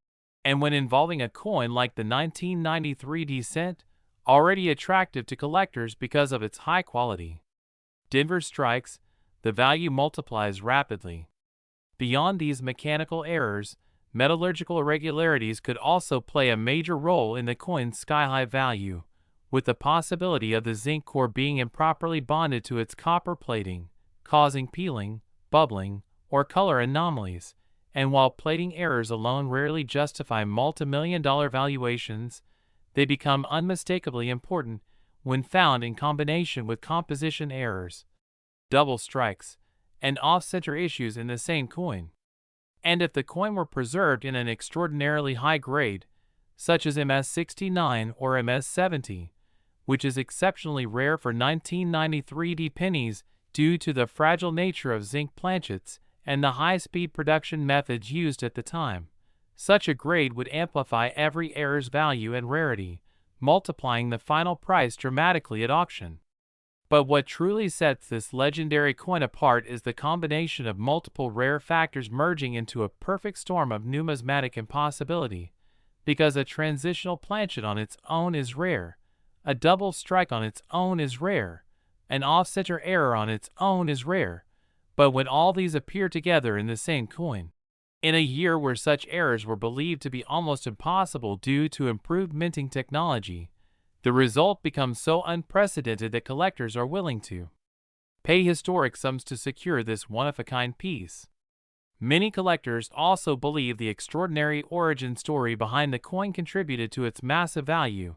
And when involving a coin like the 1993 cent, already attractive to collectors because of its high quality, Denver strikes, the value multiplies rapidly. Beyond these mechanical errors, metallurgical irregularities could also play a major role in the coin's sky-high value, with the possibility of the zinc core being improperly bonded to its copper plating, causing peeling, bubbling, or color anomalies. And while plating errors alone rarely justify multi-million-dollar valuations, they become unmistakably important when found in combination with composition errors, double strikes, and off-center issues in the same coin. And if the coin were preserved in an extraordinarily high grade, such as MS69 or MS70, which is exceptionally rare for 1993 pennies due to the fragile nature of zinc planchets and the high-speed production methods used at the time, such a grade would amplify every error's value and rarity, multiplying the final price dramatically at auction. But what truly sets this legendary coin apart is the combination of multiple rare factors merging into a perfect storm of numismatic impossibility, because a transitional planchet on its own is rare, a double strike on its own is rare, an off-center error on its own is rare, but when all these appear together in the same coin, in a year where such errors were believed to be almost impossible due to improved minting technology, the result becomes so unprecedented that collectors are willing to pay historic sums to secure this one-of-a-kind piece. Many collectors also believe the extraordinary origin story behind the coin contributed to its massive value,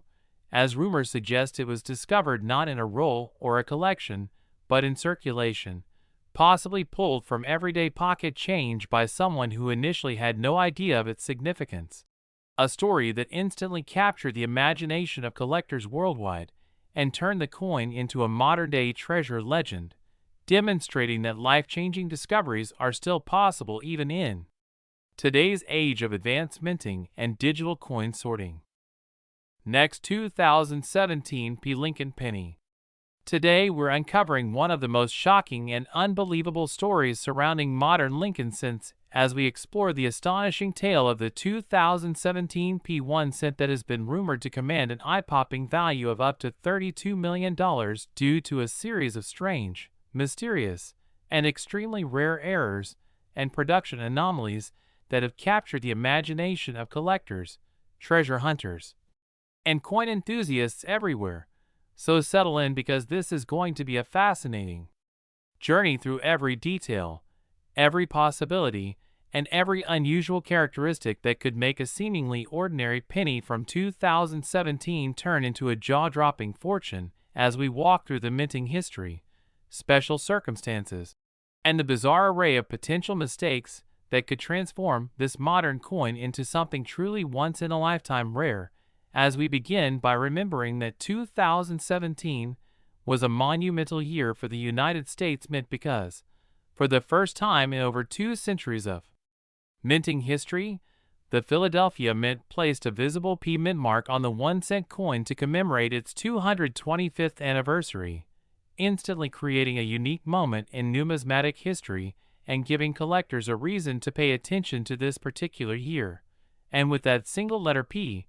as rumors suggest it was discovered not in a roll or a collection, but in circulation, possibly pulled from everyday pocket change by someone who initially had no idea of its significance. A story that instantly captured the imagination of collectors worldwide and turned the coin into a modern-day treasure legend, demonstrating that life-changing discoveries are still possible even in today's age of advanced minting and digital coin sorting. Next, 2017 Lincoln penny. Today we're uncovering one of the most shocking and unbelievable stories surrounding modern Lincoln cents as we explore the astonishing tale of the 2017 1 cent that has been rumored to command an eye-popping value of up to $32 million due to a series of strange, mysterious, and extremely rare errors and production anomalies that have captured the imagination of collectors, treasure hunters, and coin enthusiasts everywhere. So settle in, because this is going to be a fascinating journey through every detail, every possibility, and every unusual characteristic that could make a seemingly ordinary penny from 2017 turn into a jaw-dropping fortune as we walk through the minting history, special circumstances, and the bizarre array of potential mistakes that could transform this modern coin into something truly once-in-a-lifetime rare, as we begin by remembering that 2017 was a monumental year for the United States Mint because, for the first time in over 2 centuries of minting history, the Philadelphia Mint placed a visible P mint mark on the 1-cent coin to commemorate its 225th anniversary, instantly creating a unique moment in numismatic history and giving collectors a reason to pay attention to this particular year. And with that single letter P,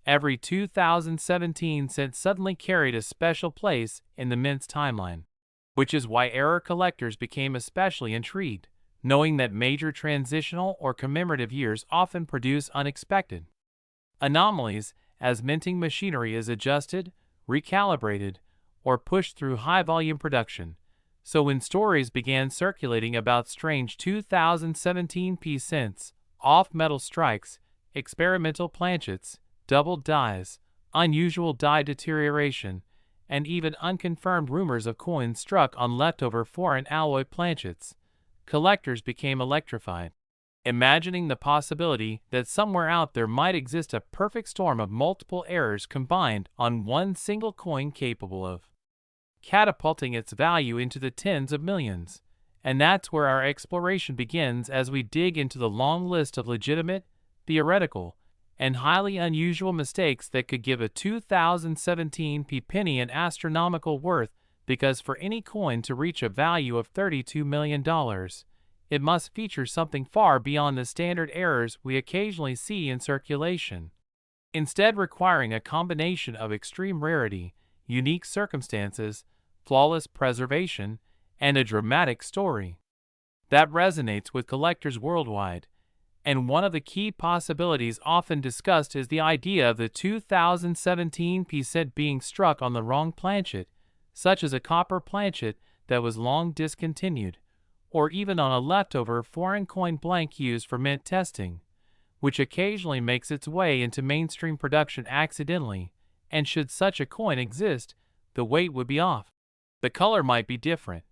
every 2017 cent suddenly carried a special place in the Mint's timeline, which is why error collectors became especially intrigued, knowing that major transitional or commemorative years often produce unexpected anomalies as minting machinery is adjusted, recalibrated, or pushed through high-volume production. So when stories began circulating about strange 2017 cents, off-metal strikes, experimental planchets, doubled dies, unusual die deterioration, and even unconfirmed rumors of coins struck on leftover foreign alloy planchets, collectors became electrified, imagining the possibility that somewhere out there might exist a perfect storm of multiple errors combined on one single coin capable of catapulting its value into the tens of millions. And that's where our exploration begins as we dig into the long list of legitimate, theoretical, and highly unusual mistakes that could give a 2017 penny an astronomical worth, because for any coin to reach a value of $32 million, it must feature something far beyond the standard errors we occasionally see in circulation, instead requiring a combination of extreme rarity, unique circumstances, flawless preservation, and a dramatic story that resonates with collectors worldwide. And one of the key possibilities often discussed is the idea of the 2017 piece set being struck on the wrong planchet, such as a copper planchet that was long discontinued, or even on a leftover foreign coin blank used for mint testing, which occasionally makes its way into mainstream production accidentally, and should such a coin exist, the weight would be off. The color might be different,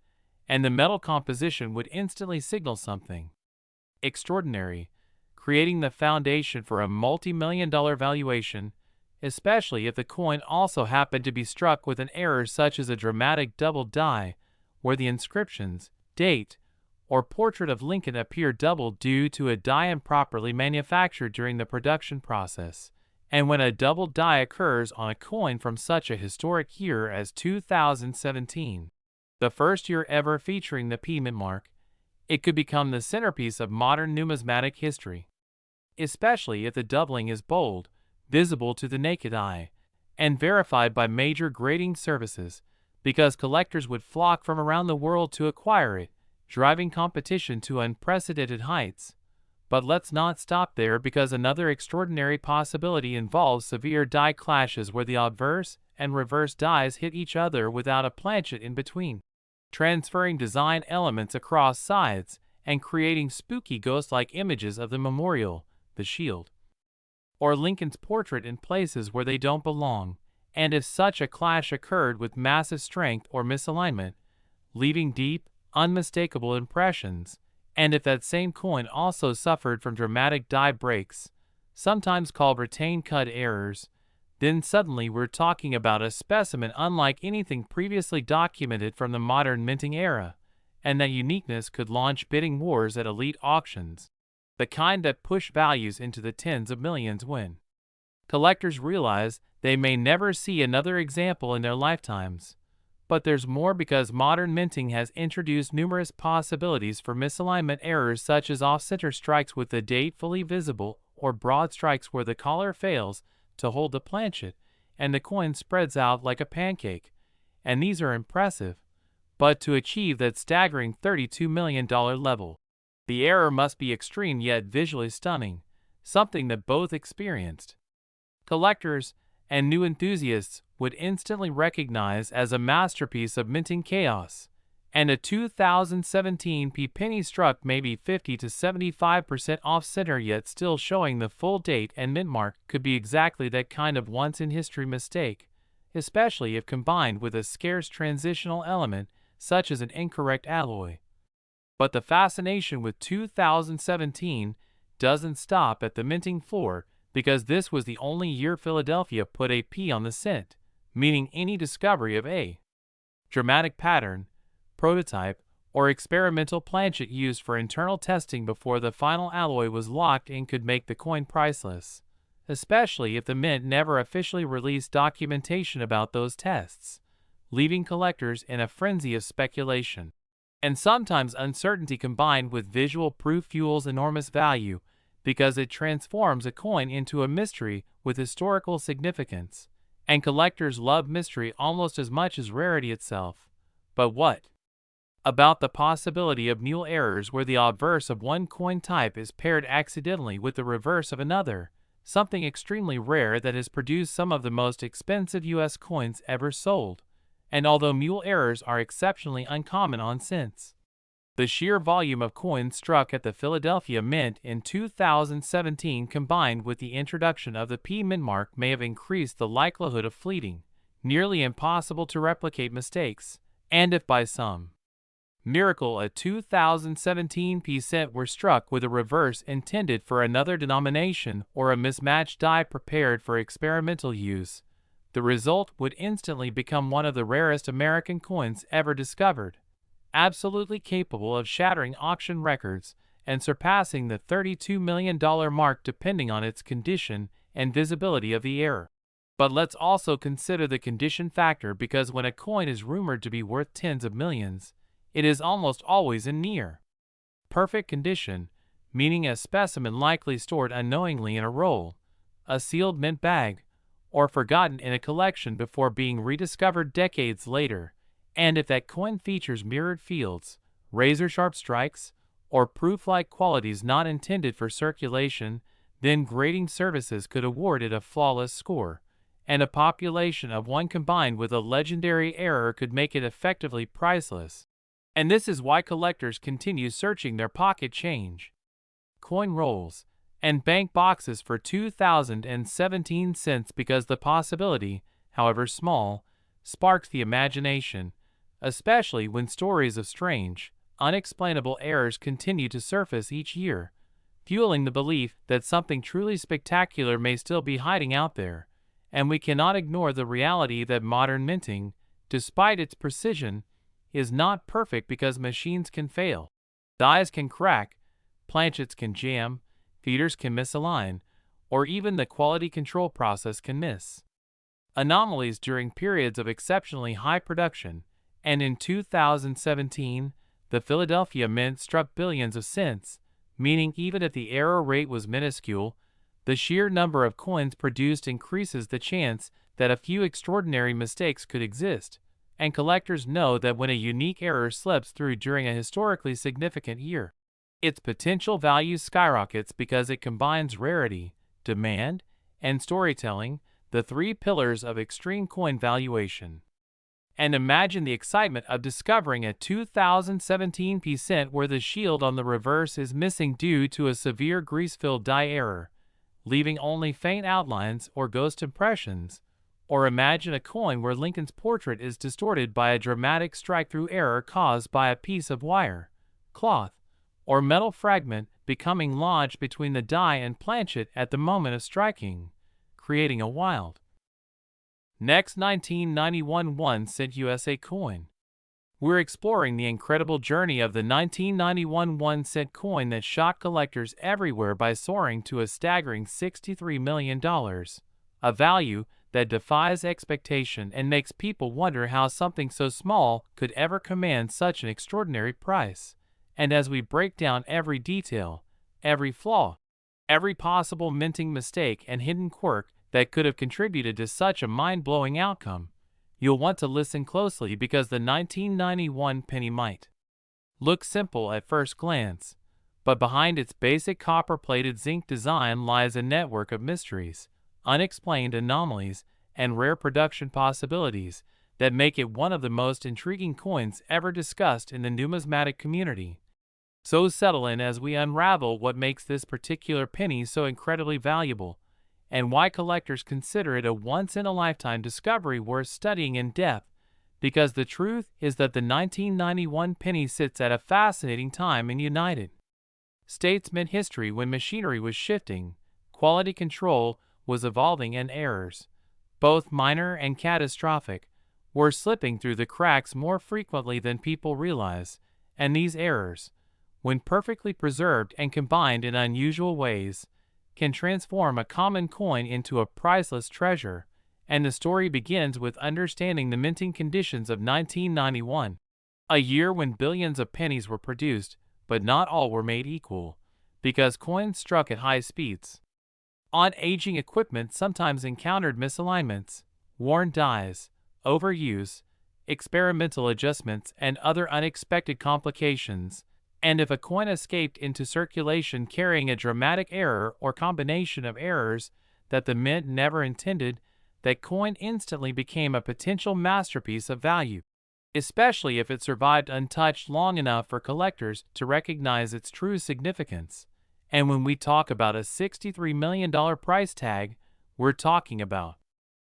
and the metal composition would instantly signal something extraordinary, creating the foundation for a multi-million-dollar valuation, especially if the coin also happened to be struck with an error such as a dramatic double die, where the inscriptions, date, or portrait of Lincoln appear double due to a die improperly manufactured during the production process. And when a double die occurs on a coin from such a historic year as 2017, the first year ever featuring the P mint mark, it could become the centerpiece of modern numismatic history, especially if the doubling is bold, visible to the naked eye, and verified by major grading services, because collectors would flock from around the world to acquire it, driving competition to unprecedented heights. But let's not stop there, because another extraordinary possibility involves severe die clashes where the obverse and reverse dies hit each other without a planchet in between, transferring design elements across sides and creating spooky ghost-like images of the memorial, the shield, or Lincoln's portrait in places where they don't belong. And if such a clash occurred with massive strength or misalignment, leaving deep, unmistakable impressions, and if that same coin also suffered from dramatic die breaks, sometimes called retained cut errors, then suddenly we're talking about a specimen unlike anything previously documented from the modern minting era, and that uniqueness could launch bidding wars at elite auctions, the kind that push values into the tens of millions when collectors realize they may never see another example in their lifetimes. But there's more, because modern minting has introduced numerous possibilities for misalignment errors, such as off-center strikes with the date fully visible, or broad strikes where the collar fails to hold the planchet and the coin spreads out like a pancake. And these are impressive, but to achieve that staggering $32 million level, the error must be extreme yet visually stunning, something that both experienced collectors and new enthusiasts would instantly recognize as a masterpiece of minting chaos. And a 2017 penny struck maybe 50 to 75% off-center yet still showing the full date and mint mark could be exactly that kind of once-in-history mistake, especially if combined with a scarce transitional element such as an incorrect alloy. But the fascination with 2017 doesn't stop at the minting floor, because this was the only year Philadelphia put a P on the cent, meaning any discovery of a dramatic pattern, prototype, or experimental planchet used for internal testing before the final alloy was locked in could make the coin priceless, especially if the mint never officially released documentation about those tests, leaving collectors in a frenzy of speculation. And sometimes uncertainty combined with visual proof fuels enormous value, because it transforms a coin into a mystery with historical significance. And collectors love mystery almost as much as rarity itself. But what about the possibility of mule errors where the obverse of one coin type is paired accidentally with the reverse of another, something extremely rare that has produced some of the most expensive U.S. coins ever sold? And although mule errors are exceptionally uncommon on cents, the sheer volume of coins struck at the Philadelphia Mint in 2017 combined with the introduction of the P mint mark may have increased the likelihood of fleeting, nearly impossible to replicate mistakes. And if by some miracle a 2017 P cent were struck with a reverse intended for another denomination or a mismatched die prepared for experimental use, the result would instantly become one of the rarest American coins ever discovered, absolutely capable of shattering auction records and surpassing the $32 million mark depending on its condition and visibility of the error. But let's also consider the condition factor, because when a coin is rumored to be worth tens of millions, it is almost always in near Perfect condition, meaning a specimen likely stored unknowingly in a roll, a sealed mint bag, or forgotten in a collection before being rediscovered decades later. And if that coin features mirrored fields, razor-sharp strikes, or proof-like qualities not intended for circulation, then grading services could award it a flawless score, and a population of one combined with a legendary error could make it effectively priceless. And this is why collectors continue searching their pocket change, coin rolls, and bank boxes for 2017 cents, because the possibility, however small, sparks the imagination, especially when stories of strange, unexplainable errors continue to surface each year, fueling the belief that something truly spectacular may still be hiding out there. And we cannot ignore the reality that modern minting, despite its precision, is not perfect because machines can fail. Dies can crack, planchets can jam, feeders can misalign, or even the quality control process can miss. Anomalies during periods of exceptionally high production, and in 2017, the Philadelphia Mint struck billions of cents, meaning even if the error rate was minuscule, the sheer number of coins produced increases the chance that a few extraordinary mistakes could exist, and collectors know that when a unique error slips through during a historically significant year, its potential value skyrockets because it combines rarity, demand, and storytelling, the three pillars of extreme coin valuation. And imagine the excitement of discovering a 2017 cent where the shield on the reverse is missing due to a severe grease-filled die error, leaving only faint outlines or ghost impressions. Or imagine a coin where Lincoln's portrait is distorted by a dramatic strike-through error caused by a piece of wire, cloth, or metal fragment becoming lodged between the die and planchet at the moment of striking, creating a wild. Next, 1991 1-cent USA coin. We're exploring the incredible journey of the 1991 1-cent coin that shocked collectors everywhere by soaring to a staggering $63 million, a value that defies expectation and makes people wonder how something so small could ever command such an extraordinary price. And as we break down every detail, every flaw, every possible minting mistake and hidden quirk that could have contributed to such a mind-blowing outcome, you'll want to listen closely, because the 1991 penny might look simple at first glance, but behind its basic copper-plated zinc design lies a network of mysteries, unexplained anomalies, and rare production possibilities that make it one of the most intriguing coins ever discussed in the numismatic community. So settle in as we unravel what makes this particular penny so incredibly valuable, and why collectors consider it a once-in-a-lifetime discovery worth studying in depth, because the truth is that the 1991 penny sits at a fascinating time in United States mint history, when machinery was shifting, quality control was evolving, and errors, both minor and catastrophic, were slipping through the cracks more frequently than people realize. And these errors, when perfectly preserved and combined in unusual ways, can transform a common coin into a priceless treasure. And the story begins with understanding the minting conditions of 1991, a year when billions of pennies were produced, but not all were made equal, because coins struck at high speeds. On aging equipment sometimes encountered misalignments, worn dies, overuse, experimental adjustments, and other unexpected complications. And if a coin escaped into circulation carrying a dramatic error or combination of errors that the mint never intended, that coin instantly became a potential masterpiece of value, especially if it survived untouched long enough for collectors to recognize its true significance. And when we talk about a $63 million price tag, we're talking about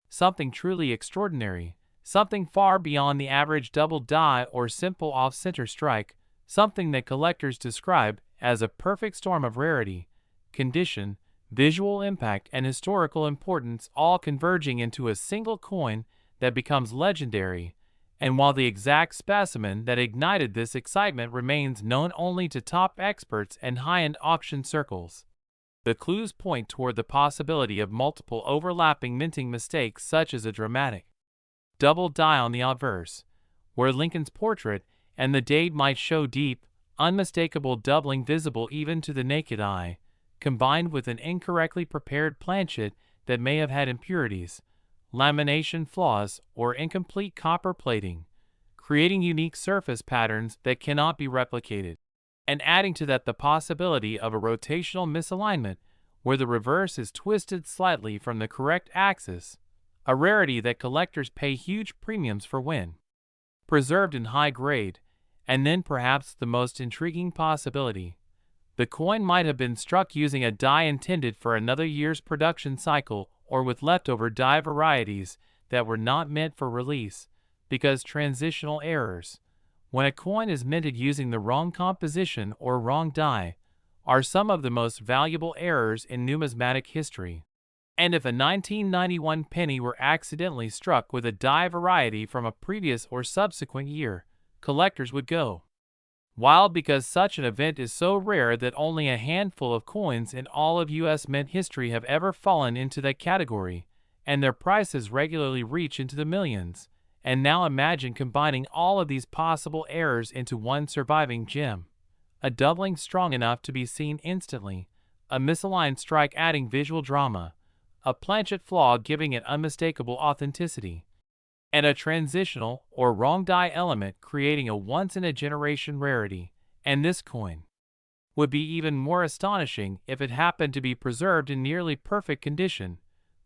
something truly extraordinary, something far beyond the average double die or simple off-center strike, something that collectors describe as a perfect storm of rarity, condition, visual impact, and historical importance, all converging into a single coin that becomes legendary. And while the exact specimen that ignited this excitement remains known only to top experts and high-end auction circles, the clues point toward the possibility of multiple overlapping minting mistakes, such as a dramatic double die on the obverse, where Lincoln's portrait and the date might show deep, unmistakable doubling visible even to the naked eye, combined with an incorrectly prepared planchet that may have had impurities, lamination flaws, or incomplete copper plating, creating unique surface patterns that cannot be replicated, and adding to that the possibility of a rotational misalignment where the reverse is twisted slightly from the correct axis, a rarity that collectors pay huge premiums for when preserved in high grade. And then perhaps the most intriguing possibility: the coin might have been struck using a die intended for another year's production cycle, or with leftover die varieties that were not meant for release, because transitional errors, when a coin is minted using the wrong composition or wrong die, are some of the most valuable errors in numismatic history. And if a 1991 penny were accidentally struck with a die variety from a previous or subsequent year, collectors would go wild, because such an event is so rare that only a handful of coins in all of U.S. mint history have ever fallen into that category, and their prices regularly reach into the millions. And now imagine combining all of these possible errors into one surviving gem: a doubling strong enough to be seen instantly, a misaligned strike adding visual drama, a planchet flaw giving it unmistakable authenticity, and a transitional or wrong die element creating a once-in-a-generation rarity. And this coin would be even more astonishing if it happened to be preserved in nearly perfect condition,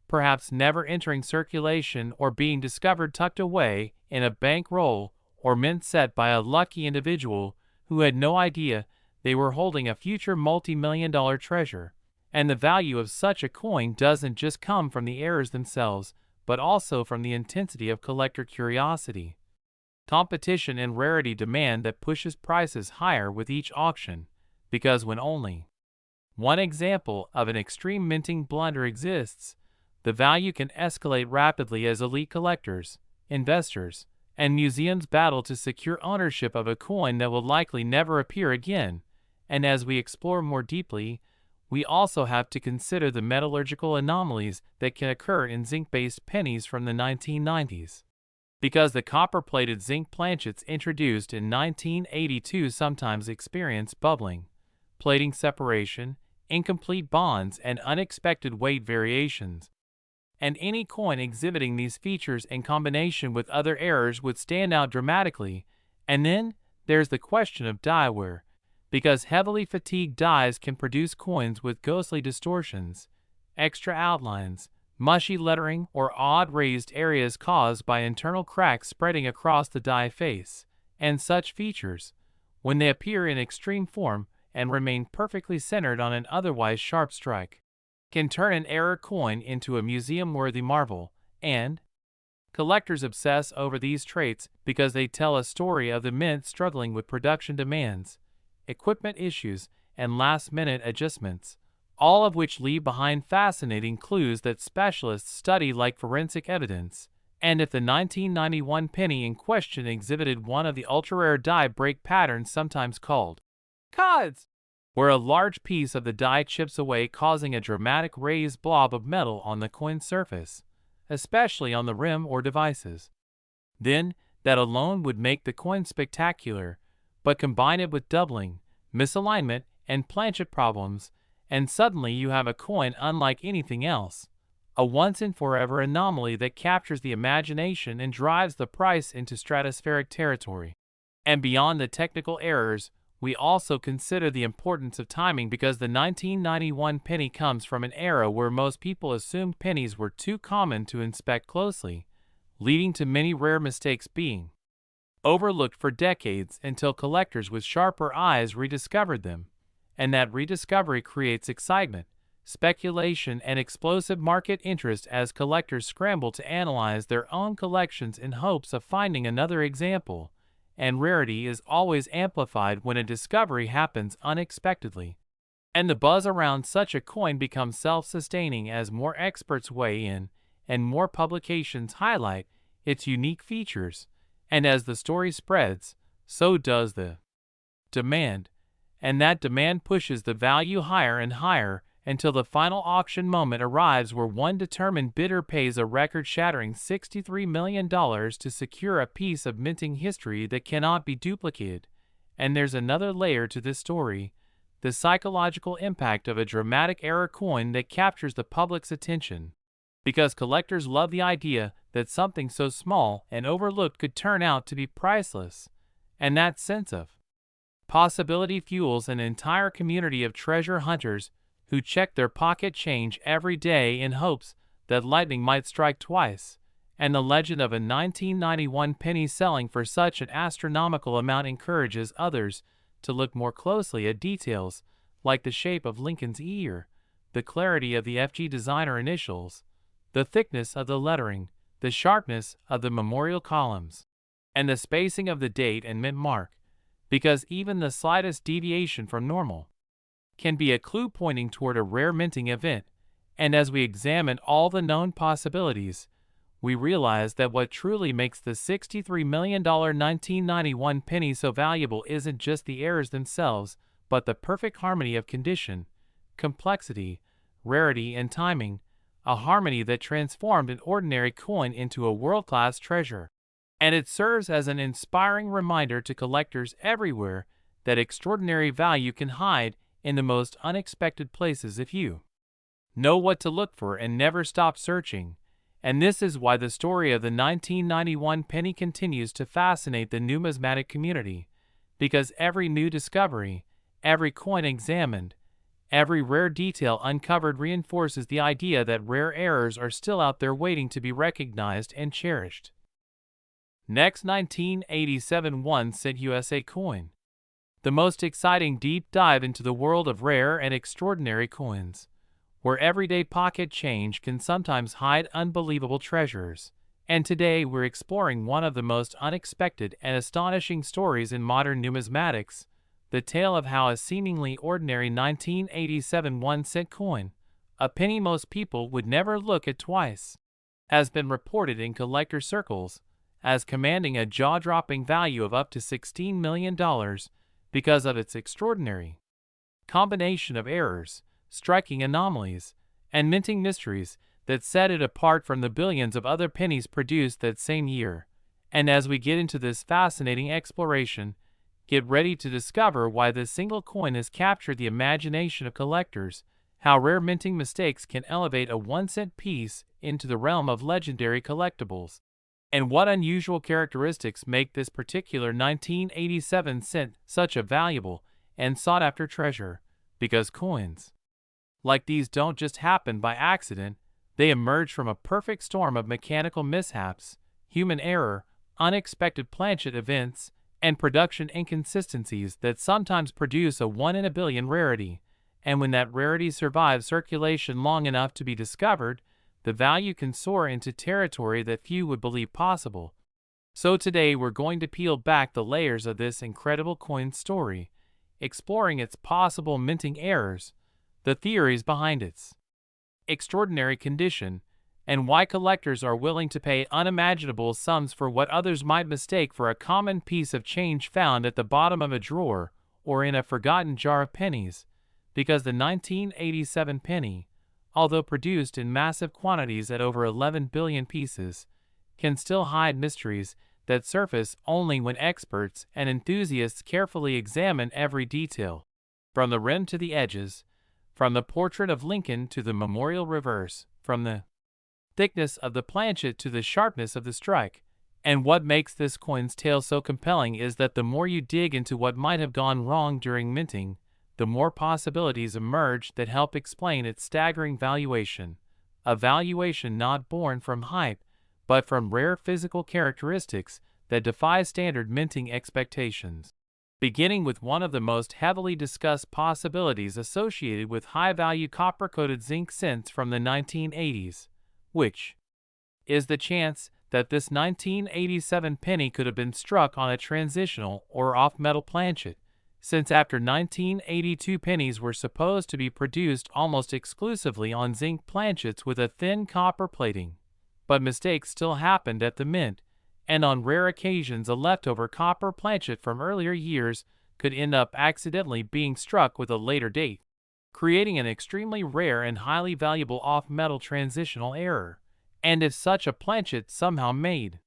perhaps never entering circulation or being discovered tucked away in a bank roll or mint set by a lucky individual who had no idea they were holding a future multi-million-dollar treasure. And the value of such a coin doesn't just come from the errors themselves, but also from the intensity of collector curiosity, competition, and rarity demand that pushes prices higher with each auction, because when only one example of an extreme minting blunder exists, the value can escalate rapidly as elite collectors, investors, and museums battle to secure ownership of a coin that will likely never appear again. And as we explore more deeply, we also have to consider the metallurgical anomalies that can occur in zinc-based pennies from the 1990s. Because the copper-plated zinc planchets introduced in 1982 sometimes experience bubbling, plating separation, incomplete bonds, and unexpected weight variations. And any coin exhibiting these features in combination with other errors would stand out dramatically. And then there's the question of die wear, because heavily fatigued dies can produce coins with ghostly distortions, extra outlines, mushy lettering, or odd raised areas caused by internal cracks spreading across the die face. And such features, when they appear in extreme form and remain perfectly centered on an otherwise sharp strike, can turn an error coin into a museum-worthy marvel. And collectors obsess over these traits because they tell a story of the mint struggling with production demands, equipment issues, and last-minute adjustments, all of which leave behind fascinating clues that specialists study like forensic evidence. And if the 1991 penny in question exhibited one of the ultra-rare die break patterns sometimes called cods, where a large piece of the die chips away causing a dramatic raised blob of metal on the coin's surface, especially on the rim or devices, then that alone would make the coin spectacular. But combine it with doubling, misalignment, and planchet problems, and suddenly you have a coin unlike anything else, a once-and-forever anomaly that captures the imagination and drives the price into stratospheric territory. And beyond the technical errors, we also consider the importance of timing, because the 1991 penny comes from an era where most people assumed pennies were too common to inspect closely, leading to many rare mistakes being overlooked for decades until collectors with sharper eyes rediscovered them. And that rediscovery creates excitement, speculation, and explosive market interest as collectors scramble to analyze their own collections in hopes of finding another example. And rarity is always amplified when a discovery happens unexpectedly. And the buzz around such a coin becomes self-sustaining as more experts weigh in and more publications highlight its unique features. And as the story spreads, so does the demand, and that demand pushes the value higher and higher until the final auction moment arrives, where one determined bidder pays a record-shattering $63 million to secure a piece of minting history that cannot be duplicated. And there's another layer to this story, the psychological impact of a dramatic error coin that captures the public's attention. Because collectors love the idea that something so small and overlooked could turn out to be priceless. And that sense of possibility fuels an entire community of treasure hunters who check their pocket change every day in hopes that lightning might strike twice. And the legend of a 1991 penny selling for such an astronomical amount encourages others to look more closely at details like the shape of Lincoln's ear, the clarity of the FG designer initials, the thickness of the lettering, the sharpness of the memorial columns, and the spacing of the date and mint mark, because even the slightest deviation from normal can be a clue pointing toward a rare minting event. And as we examine all the known possibilities, we realize that what truly makes the $63 million 1991 penny so valuable isn't just the errors themselves, but the perfect harmony of condition, complexity, rarity, and timing, a harmony that transformed an ordinary coin into a world-class treasure. And it serves as an inspiring reminder to collectors everywhere that extraordinary value can hide in the most unexpected places if you know what to look for and never stop searching. And this is why the story of the 1991 penny continues to fascinate the numismatic community, because every new discovery, every coin examined, every rare detail uncovered reinforces the idea that rare errors are still out there waiting to be recognized and cherished. Next, 1987 1-cent USA coin. The most exciting deep dive into the world of rare and extraordinary coins, where everyday pocket change can sometimes hide unbelievable treasures. And today we're exploring one of the most unexpected and astonishing stories in modern numismatics, the tale of how a seemingly ordinary 1987 1-cent coin, a penny most people would never look at twice, has been reported in collector circles as commanding a jaw-dropping value of up to $16 million because of its extraordinary combination of errors, striking anomalies, and minting mysteries that set it apart from the billions of other pennies produced that same year. And as we get into this fascinating exploration, get ready to discover why this single coin has captured the imagination of collectors, how rare minting mistakes can elevate a 1-cent piece into the realm of legendary collectibles, and what unusual characteristics make this particular 1987 cent such a valuable and sought-after treasure. Because coins like these don't just happen by accident, they emerge from a perfect storm of mechanical mishaps, human error, unexpected planchet events, and production inconsistencies that sometimes produce a 1 in a billion rarity. And when that rarity survives circulation long enough to be discovered, the value can soar into territory that few would believe possible. So today we're going to peel back the layers of this incredible coin story, exploring its possible minting errors, the theories behind its extraordinary condition, and why collectors are willing to pay unimaginable sums for what others might mistake for a common piece of change found at the bottom of a drawer or in a forgotten jar of pennies. Because the 1987 penny, although produced in massive quantities at over 11 billion pieces, can still hide mysteries that surface only when experts and enthusiasts carefully examine every detail, from the rim to the edges, from the portrait of Lincoln to the memorial reverse, from the thickness of the planchet to the sharpness of the strike. And what makes this coin's tale so compelling is that the more you dig into what might have gone wrong during minting, the more possibilities emerge that help explain its staggering valuation, a valuation not born from hype, but from rare physical characteristics that defy standard minting expectations. Beginning with one of the most heavily discussed possibilities associated with high-value copper-coated zinc cents from the 1980s, which is the chance that this 1987 penny could have been struck on a transitional or off-metal planchet, since after 1982 pennies were supposed to be produced almost exclusively on zinc planchets with a thin copper plating. But mistakes still happened at the mint, and on rare occasions a leftover copper planchet from earlier years could end up accidentally being struck with a later date, creating an extremely rare and highly valuable off-metal transitional error. And if such a planchet somehow made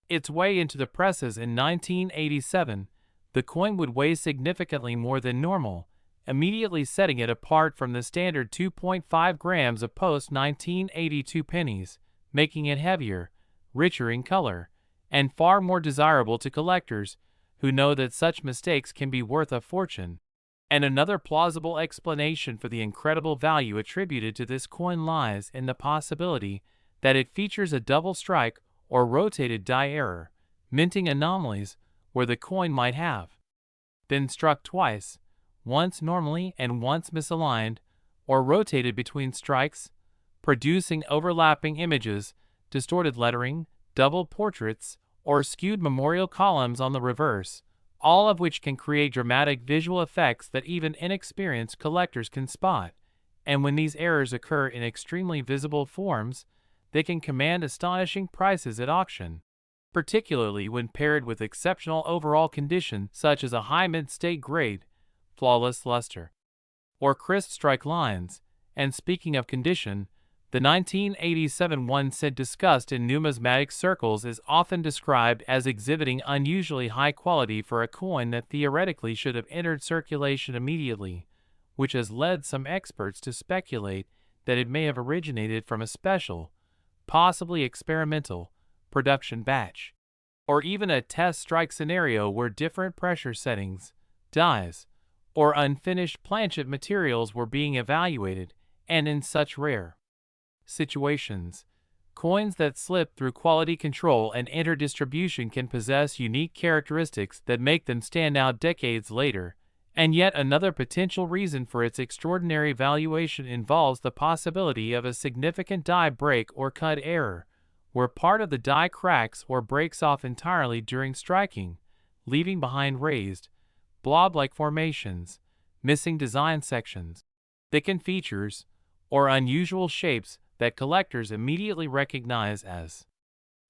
its way into the presses in 1987, the coin would weigh significantly more than normal, immediately setting it apart from the standard 2.5 grams of post-1982 pennies, making it heavier, richer in color, and far more desirable to collectors who know that such mistakes can be worth a fortune. And another plausible explanation for the incredible value attributed to this coin lies in the possibility that it features a double strike or rotated die error, minting anomalies where the coin might have been struck twice, once normally and once misaligned, or rotated between strikes, producing overlapping images, distorted lettering, double portraits, or skewed memorial columns on the reverse, all of which can create dramatic visual effects that even inexperienced collectors can spot. And when these errors occur in extremely visible forms, they can command astonishing prices at auction, particularly when paired with exceptional overall condition such as a high mid-state grade, flawless luster, or crisp strike lines. And speaking of condition, the 1987 1 cent discussed in numismatic circles is often described as exhibiting unusually high quality for a coin that theoretically should have entered circulation immediately, which has led some experts to speculate that it may have originated from a special, possibly experimental, production batch, or even a test strike scenario where different pressure settings, dies, or unfinished planchet materials were being evaluated. And in such rare situations, coins that slip through quality control and enter distribution can possess unique characteristics that make them stand out decades later. And yet another potential reason for its extraordinary valuation involves the possibility of a significant die break or cut error, where part of the die cracks or breaks off entirely during striking, leaving behind raised, blob-like formations, missing design sections, thickened features, or unusual shapes that collectors immediately recognize as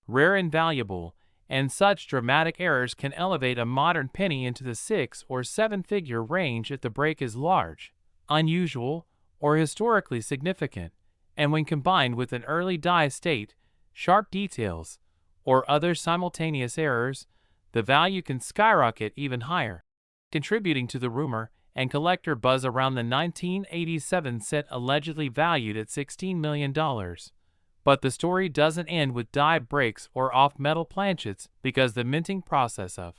rare and valuable. And such dramatic errors can elevate a modern penny into the 6- or 7-figure range if the break is large, unusual, or historically significant. And when combined with an early die state, sharp details, or other simultaneous errors, the value can skyrocket even higher, contributing to the rumor and collector buzz around the 1987 cent allegedly valued at $16 million. But the story doesn't end with die breaks or off-metal planchets, because the minting process of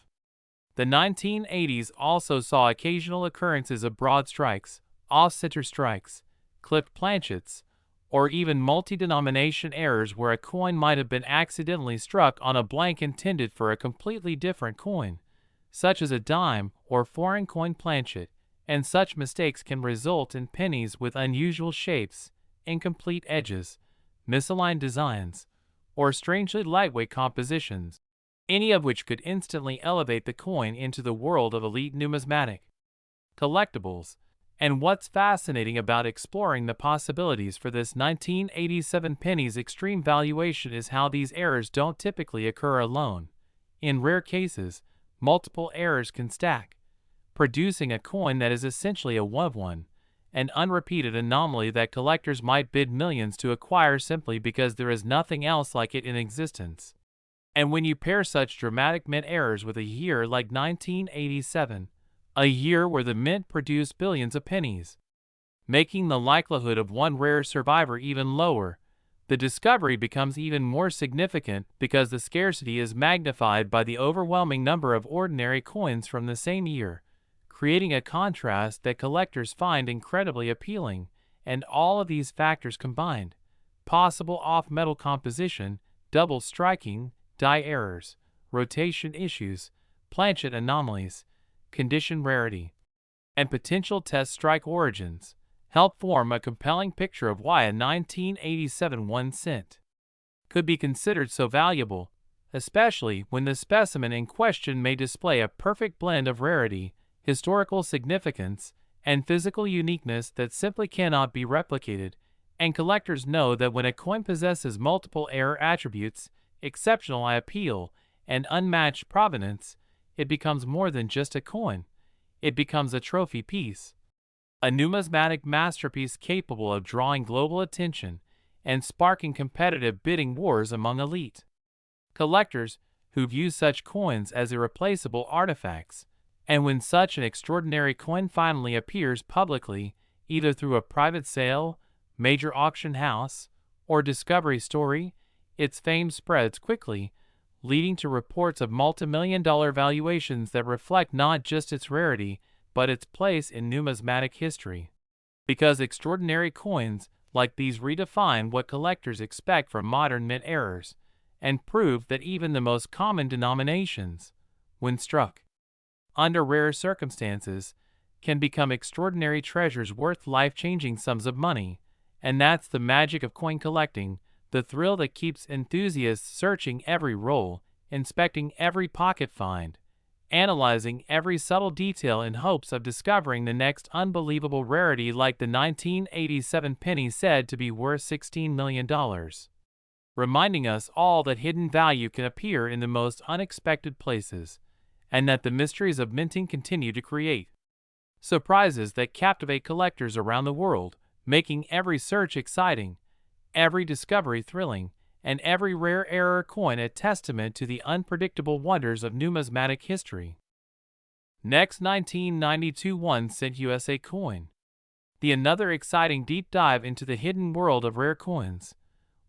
the 1980s also saw occasional occurrences of broad strikes, off-center strikes, clipped planchets, or even multi-denomination errors where a coin might have been accidentally struck on a blank intended for a completely different coin, such as a dime or foreign coin planchet. And such mistakes can result in pennies with unusual shapes, incomplete edges, misaligned designs, or strangely lightweight compositions, any of which could instantly elevate the coin into the world of elite numismatic collectibles. And what's fascinating about exploring the possibilities for this 1987 penny's extreme valuation is how these errors don't typically occur alone. In rare cases, multiple errors can stack, producing a coin that is essentially a one-of-one, an unrepeated anomaly that collectors might bid millions to acquire simply because there is nothing else like it in existence. And when you pair such dramatic mint errors with a year like 1987, a year where the mint produced billions of pennies, making the likelihood of one rare survivor even lower, the discovery becomes even more significant because the scarcity is magnified by the overwhelming number of ordinary coins from the same year, creating a contrast that collectors find incredibly appealing. And all of these factors combined, possible off-metal composition, double striking, die errors, rotation issues, planchet anomalies, condition rarity, and potential test strike origins, help form a compelling picture of why a 1987 1 cent could be considered so valuable, especially when the specimen in question may display a perfect blend of rarity, historical significance, and physical uniqueness that simply cannot be replicated. And collectors know that when a coin possesses multiple error attributes, exceptional eye appeal, and unmatched provenance, it becomes more than just a coin. It becomes a trophy piece, a numismatic masterpiece capable of drawing global attention and sparking competitive bidding wars among elite collectors who view such coins as irreplaceable artifacts. And when such an extraordinary coin finally appears publicly, either through a private sale, major auction house, or discovery story, its fame spreads quickly, leading to reports of multi-million-dollar valuations that reflect not just its rarity, but its place in numismatic history. Because extraordinary coins like these redefine what collectors expect from modern mint errors, and prove that even the most common denominations, when struck under rare circumstances, can become extraordinary treasures worth life-changing sums of money. And that's the magic of coin collecting, the thrill that keeps enthusiasts searching every roll, inspecting every pocket find, analyzing every subtle detail in hopes of discovering the next unbelievable rarity, like the 1987 penny said to be worth $16 million. Reminding us all that hidden value can appear in the most unexpected places, and that the mysteries of minting continue to create surprises that captivate collectors around the world, making every search exciting, every discovery thrilling, and every rare error coin a testament to the unpredictable wonders of numismatic history. Next, 1992 1-cent USA coin. Another exciting deep dive into the hidden world of rare coins,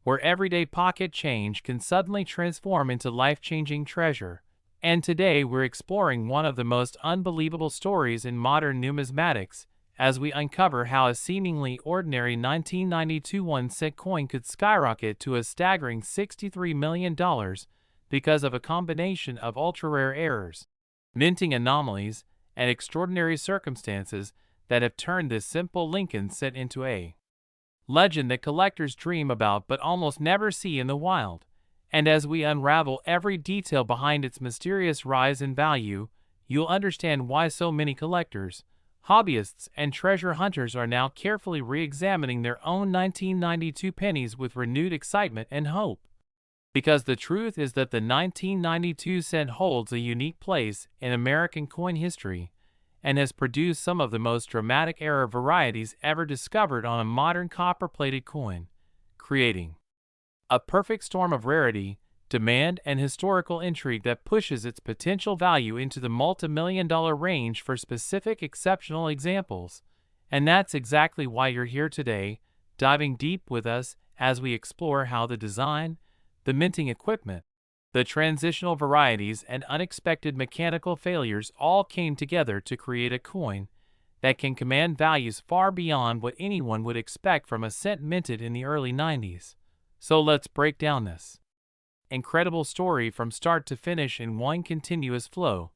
where everyday pocket change can suddenly transform into life-changing treasure. And today we're exploring one of the most unbelievable stories in modern numismatics, as we uncover how a seemingly ordinary 1992 1-cent coin could skyrocket to a staggering $63 million because of a combination of ultra-rare errors, minting anomalies, and extraordinary circumstances that have turned this simple Lincoln cent into a legend that collectors dream about but almost never see in the wild. And as we unravel every detail behind its mysterious rise in value, you'll understand why so many collectors, hobbyists, and treasure hunters are now carefully re-examining their own 1992 pennies with renewed excitement and hope. Because the truth is that the 1992 cent holds a unique place in American coin history, and has produced some of the most dramatic error varieties ever discovered on a modern copper-plated coin, creating a perfect storm of rarity, demand, and historical intrigue that pushes its potential value into the multi-million-dollar range for specific exceptional examples. And that's exactly why you're here today, diving deep with us as we explore how the design, the minting equipment, the transitional varieties, and unexpected mechanical failures all came together to create a coin that can command values far beyond what anyone would expect from a cent minted in the early 90s. So let's break down this incredible story from start to finish in one continuous flow,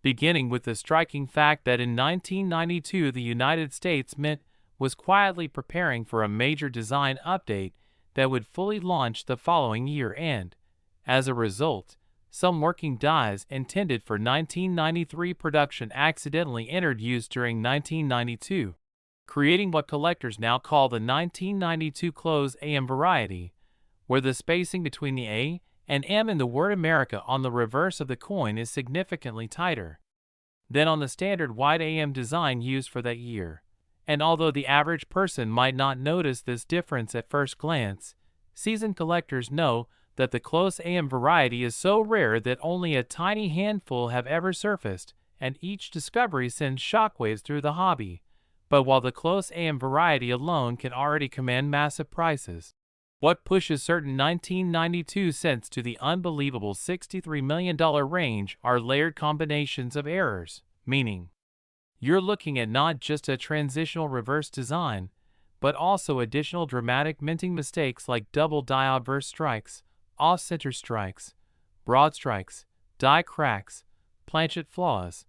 beginning with the striking fact that in 1992 the United States Mint was quietly preparing for a major design update that would fully launch the following year, and, as a result, some working dies intended for 1993 production accidentally entered use during 1992, creating what collectors now call the 1992 close AM variety, where the spacing between the A and M in the word America on the reverse of the coin is significantly tighter than on the standard wide AM design used for that year. And although the average person might not notice this difference at first glance, seasoned collectors know that the close AM variety is so rare that only a tiny handful have ever surfaced, and each discovery sends shockwaves through the hobby. But while the close AM variety alone can already command massive prices, what pushes certain 1992 cents to the unbelievable $63 million range are layered combinations of errors, meaning you're looking at not just a transitional reverse design, but also additional dramatic minting mistakes like double die obverse strikes, off-center strikes, broad strikes, die cracks, planchet flaws,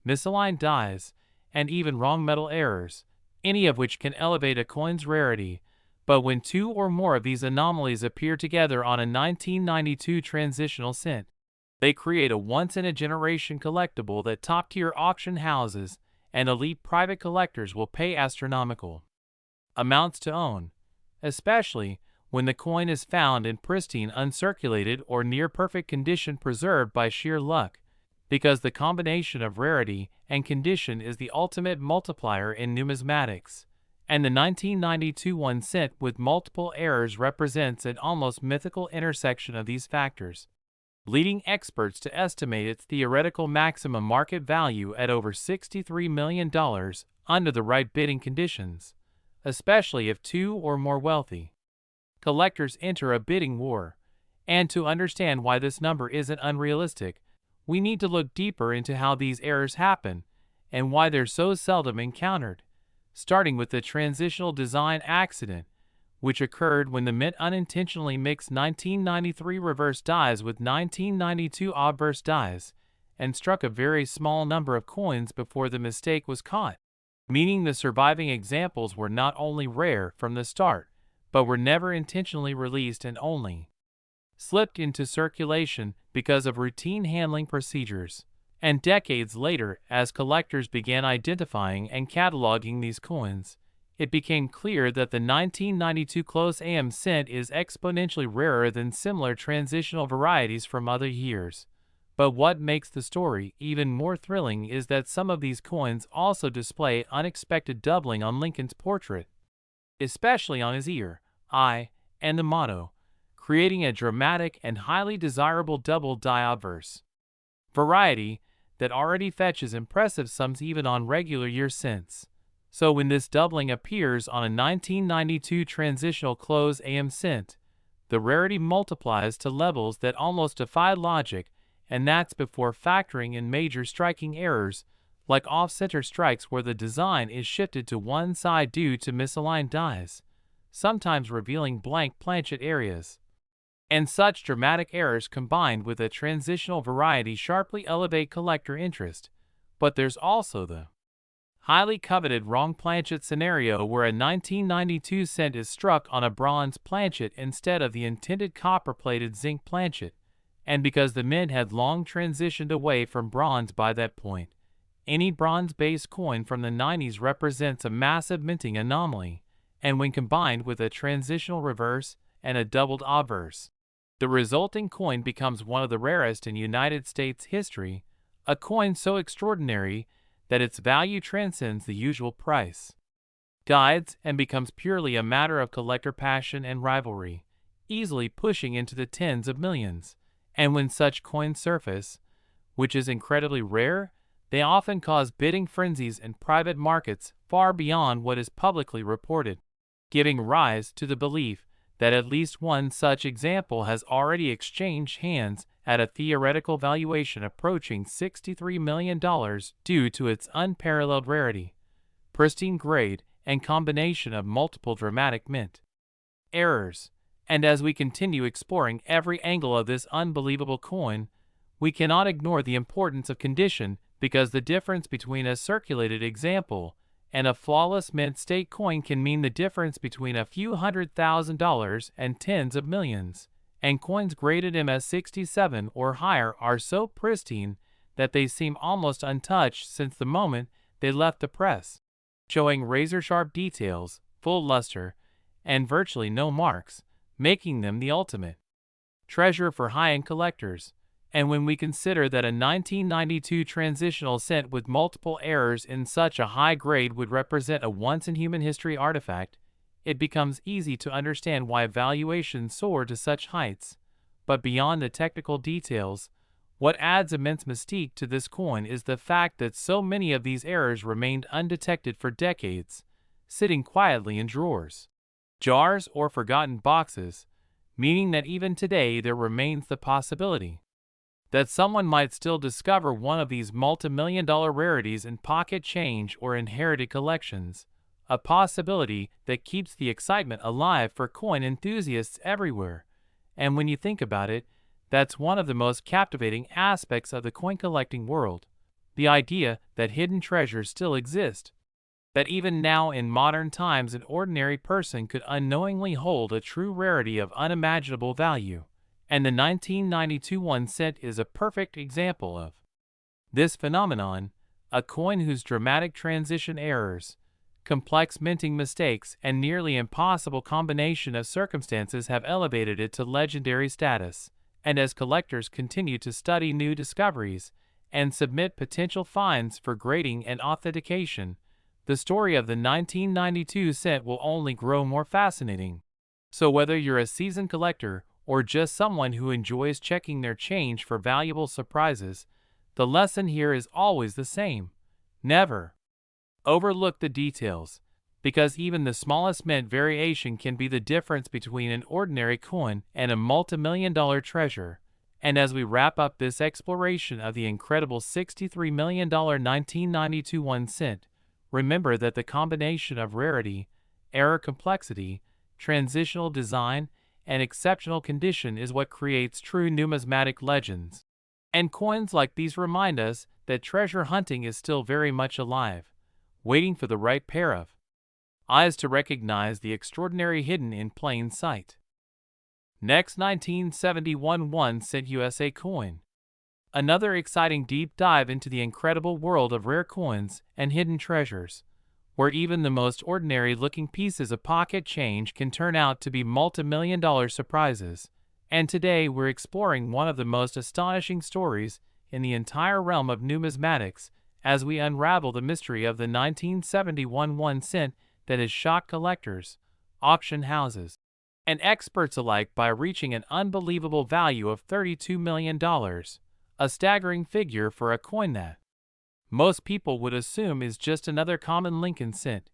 misaligned dies, and even wrong metal errors, any of which can elevate a coin's rarity. But when two or more of these anomalies appear together on a 1992 transitional cent, they create a once-in-a-generation collectible that top-tier auction houses and elite private collectors will pay astronomical amounts to own, especially when the coin is found in pristine, uncirculated, or near-perfect condition preserved by sheer luck, because the combination of rarity and condition is the ultimate multiplier in numismatics. And the 1992 1 cent with multiple errors represents an almost mythical intersection of these factors. leading experts to estimate its theoretical maximum market value at over $63 million under the right bidding conditions, especially if two or more wealthy collectors enter a bidding war. And to understand why this number isn't unrealistic, we need to look deeper into how these errors happen and why they're so seldom encountered, starting with the transitional design accident, which occurred when the mint unintentionally mixed 1993 reverse dies with 1992 obverse dies and struck a very small number of coins before the mistake was caught, meaning the surviving examples were not only rare from the start, but were never intentionally released and only slipped into circulation because of routine handling procedures. And decades later, as collectors began identifying and cataloging these coins, it became clear that the 1992 close AM cent is exponentially rarer than similar transitional varieties from other years. But what makes the story even more thrilling is that some of these coins also display unexpected doubling on Lincoln's portrait, especially on his ear, eye, and the motto, creating a dramatic and highly desirable double die obverse variety that already fetches impressive sums even on regular year cents. So when this doubling appears on a 1992 transitional close AM cent, the rarity multiplies to levels that almost defy logic, and that's before factoring in major striking errors like off-center strikes where the design is shifted to one side due to misaligned dies, sometimes revealing blank planchet areas. And such dramatic errors combined with a transitional variety sharply elevate collector interest. But there's also the highly coveted wrong planchet scenario where a 1992 cent is struck on a bronze planchet instead of the intended copper-plated zinc planchet, and because the mint had long transitioned away from bronze by that point, any bronze-based coin from the 90s represents a massive minting anomaly, and when combined with a transitional reverse and a doubled obverse, the resulting coin becomes one of the rarest in United States history, a coin so extraordinary that its value transcends the usual price guides and becomes purely a matter of collector passion and rivalry, easily pushing into the tens of millions. And when such coins surface, which is incredibly rare, they often cause bidding frenzies in private markets far beyond what is publicly reported, giving rise to the belief that at least one such example has already exchanged hands at a theoretical valuation approaching $63 million due to its unparalleled rarity, pristine grade, and combination of multiple dramatic mint errors. And as we continue exploring every angle of this unbelievable coin, we cannot ignore the importance of condition, because the difference between a circulated example and a flawless mint state coin can mean the difference between a few $100,000 and tens of millions. And coins graded MS67 or higher are so pristine that they seem almost untouched since the moment they left the press, showing razor-sharp details, full luster, and virtually no marks, making them the ultimate treasure for high-end collectors. And when we consider that a 1992 transitional cent with multiple errors in such a high grade would represent a once-in-human history artifact, it becomes easy to understand why valuations soar to such heights. But beyond the technical details, what adds immense mystique to this coin is the fact that so many of these errors remained undetected for decades, sitting quietly in drawers, jars, or forgotten boxes, meaning that even today there remains the possibility that someone might still discover one of these multi-million-dollar rarities in pocket change or inherited collections, a possibility that keeps the excitement alive for coin enthusiasts everywhere. And when you think about it, that's one of the most captivating aspects of the coin collecting world, the idea that hidden treasures still exist, that even now in modern times an ordinary person could unknowingly hold a true rarity of unimaginable value. And the 1992 1 cent is a perfect example of this phenomenon, a coin whose dramatic transition errors, complex minting mistakes, and nearly impossible combination of circumstances have elevated it to legendary status. And as collectors continue to study new discoveries and submit potential finds for grading and authentication, the story of the 1992 cent will only grow more fascinating. So whether you're a seasoned collector or just someone who enjoys checking their change for valuable surprises, the lesson here is always the same. Never overlook the details, because even the smallest mint variation can be the difference between an ordinary coin and a multi-million-dollar treasure. And as we wrap up this exploration of the incredible $63 million 1992 1 cent, remember that the combination of rarity, error complexity, transitional design, and exceptional condition is what creates true numismatic legends. And coins like these remind us that treasure hunting is still very much alive, waiting for the right pair of eyes to recognize the extraordinary hidden in plain sight. Next, 1971 1 cent USA coin. Another exciting deep dive into the incredible world of rare coins and hidden treasures, where even the most ordinary-looking pieces of pocket change can turn out to be multi-million-dollar surprises. And today we're exploring one of the most astonishing stories in the entire realm of numismatics as we unravel the mystery of the 1971 1 cent that has shocked collectors, auction houses, and experts alike by reaching an unbelievable value of $32 million, a staggering figure for a coin that most people would assume is just another common Lincoln cent.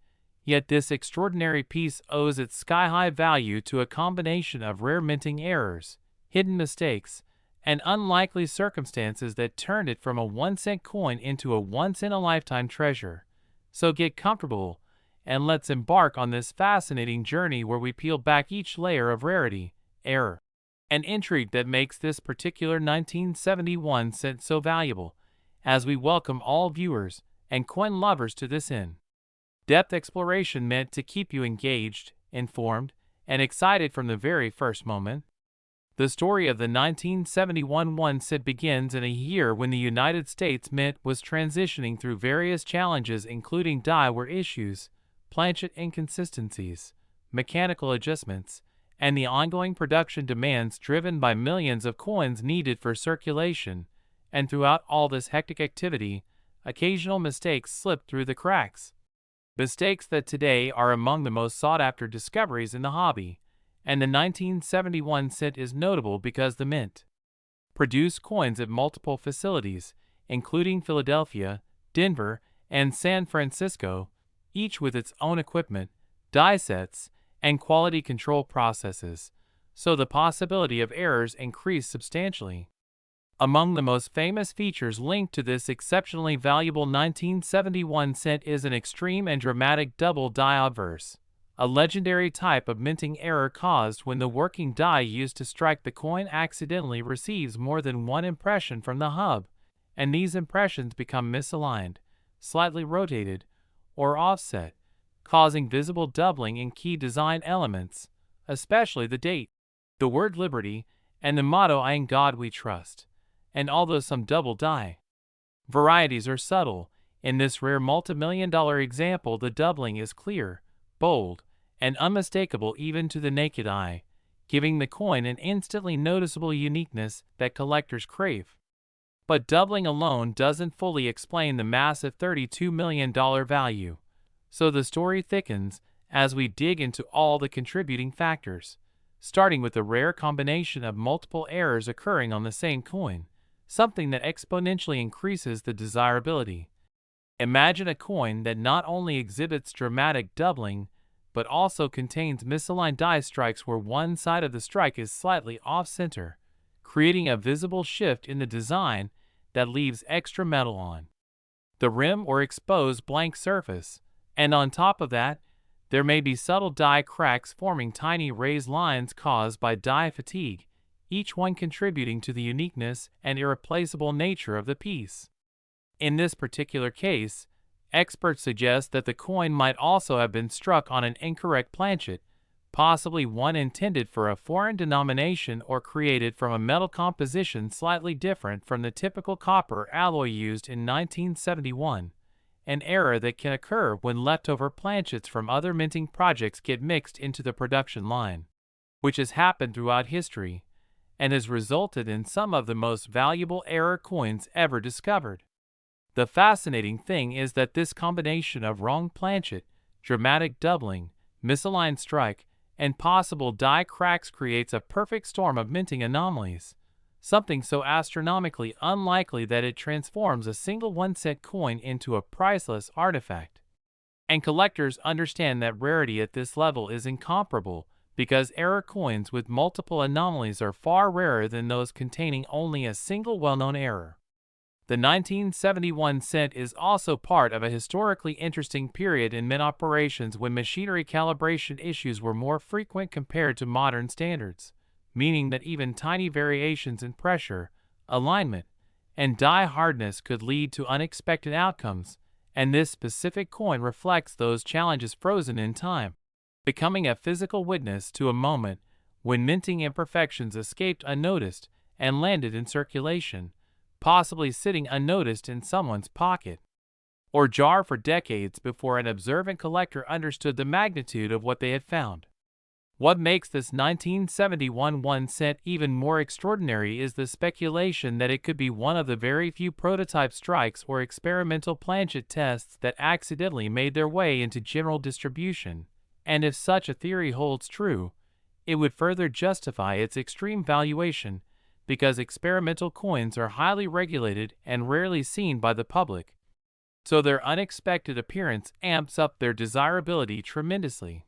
Yet this extraordinary piece owes its sky-high value to a combination of rare minting errors, hidden mistakes, and unlikely circumstances that turned it from a 1 cent coin into a once-in-a-lifetime treasure. So get comfortable, and let's embark on this fascinating journey where we peel back each layer of rarity, error, and intrigue that makes this particular 1971 cent so valuable, as we welcome all viewers and coin lovers to this in-depth exploration meant to keep you engaged, informed, and excited from the very first moment. The story of the 1971 1 cent begins in a year when the United States Mint was transitioning through various challenges including die-wear issues, planchet inconsistencies, mechanical adjustments, and the ongoing production demands driven by millions of coins needed for circulation. And throughout all this hectic activity, occasional mistakes slipped through the cracks. Mistakes that today are among the most sought-after discoveries in the hobby, and the 1971 cent is notable because the Mint produced coins at multiple facilities, including Philadelphia, Denver, and San Francisco, each with its own equipment, die sets, and quality control processes, so the possibility of errors increased substantially. Among the most famous features linked to this exceptionally valuable 1971 cent is an extreme and dramatic double die obverse, a legendary type of minting error caused when the working die used to strike the coin accidentally receives more than one impression from the hub, and these impressions become misaligned, slightly rotated, or offset, causing visible doubling in key design elements, especially the date, the word liberty, and the motto "In God We Trust." And although some double die varieties are subtle, in this rare multi-million-dollar example the doubling is clear, bold, and unmistakable even to the naked eye, giving the coin an instantly noticeable uniqueness that collectors crave. But doubling alone doesn't fully explain the massive $32 million value, so the story thickens as we dig into all the contributing factors, starting with the rare combination of multiple errors occurring on the same coin, something that exponentially increases the desirability. Imagine a coin that not only exhibits dramatic doubling, but also contains misaligned die strikes where one side of the strike is slightly off-center, creating a visible shift in the design that leaves extra metal on the rim or exposed blank surface, and on top of that, there may be subtle die cracks forming tiny raised lines caused by die fatigue, each one contributing to the uniqueness and irreplaceable nature of the piece. In this particular case, experts suggest that the coin might also have been struck on an incorrect planchet, possibly one intended for a foreign denomination or created from a metal composition slightly different from the typical copper alloy used in 1971, an error that can occur when leftover planchets from other minting projects get mixed into the production line, which has happened throughout history, and has resulted in some of the most valuable error coins ever discovered. The fascinating thing is that this combination of wrong planchet, dramatic doubling, misaligned strike, and possible die cracks creates a perfect storm of minting anomalies, something so astronomically unlikely that it transforms a single 1-cent coin into a priceless artifact. And collectors understand that rarity at this level is incomparable, because error coins with multiple anomalies are far rarer than those containing only a single well-known error. The 1971 cent is also part of a historically interesting period in mint operations when machinery calibration issues were more frequent compared to modern standards, meaning that even tiny variations in pressure, alignment, and die hardness could lead to unexpected outcomes, and this specific coin reflects those challenges frozen in time, becoming a physical witness to a moment when minting imperfections escaped unnoticed and landed in circulation, possibly sitting unnoticed in someone's pocket or jar for decades before an observant collector understood the magnitude of what they had found. What makes this 1971 1-cent even more extraordinary is the speculation that it could be one of the very few prototype strikes or experimental planchet tests that accidentally made their way into general distribution, and if such a theory holds true, it would further justify its extreme valuation, because experimental coins are highly regulated and rarely seen by the public, so their unexpected appearance amps up their desirability tremendously.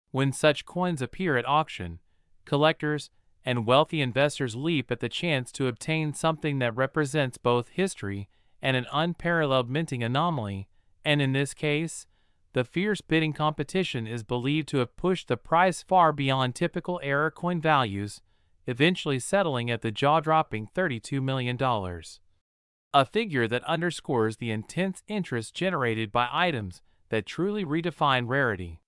When such coins appear at auction, collectors and wealthy investors leap at the chance to obtain something that represents both history and an unparalleled minting anomaly, and in this case, the fierce bidding competition is believed to have pushed the price far beyond typical error coin values, eventually settling at the jaw-dropping $32 million. A figure that underscores the intense interest generated by items that truly redefine rarity.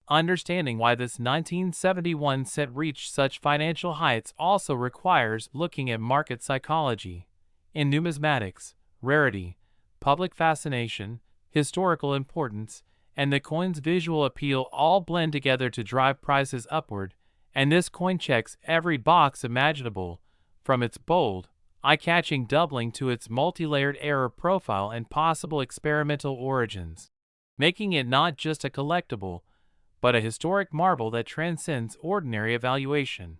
Understanding why this 1971 cent reached such financial heights also requires looking at market psychology. In numismatics, rarity, public fascination, historical importance, and the coin's visual appeal all blend together to drive prices upward, and this coin checks every box imaginable, from its bold, eye-catching doubling to its multi-layered error profile and possible experimental origins, making it not just a collectible, but a historic marvel that transcends ordinary evaluation.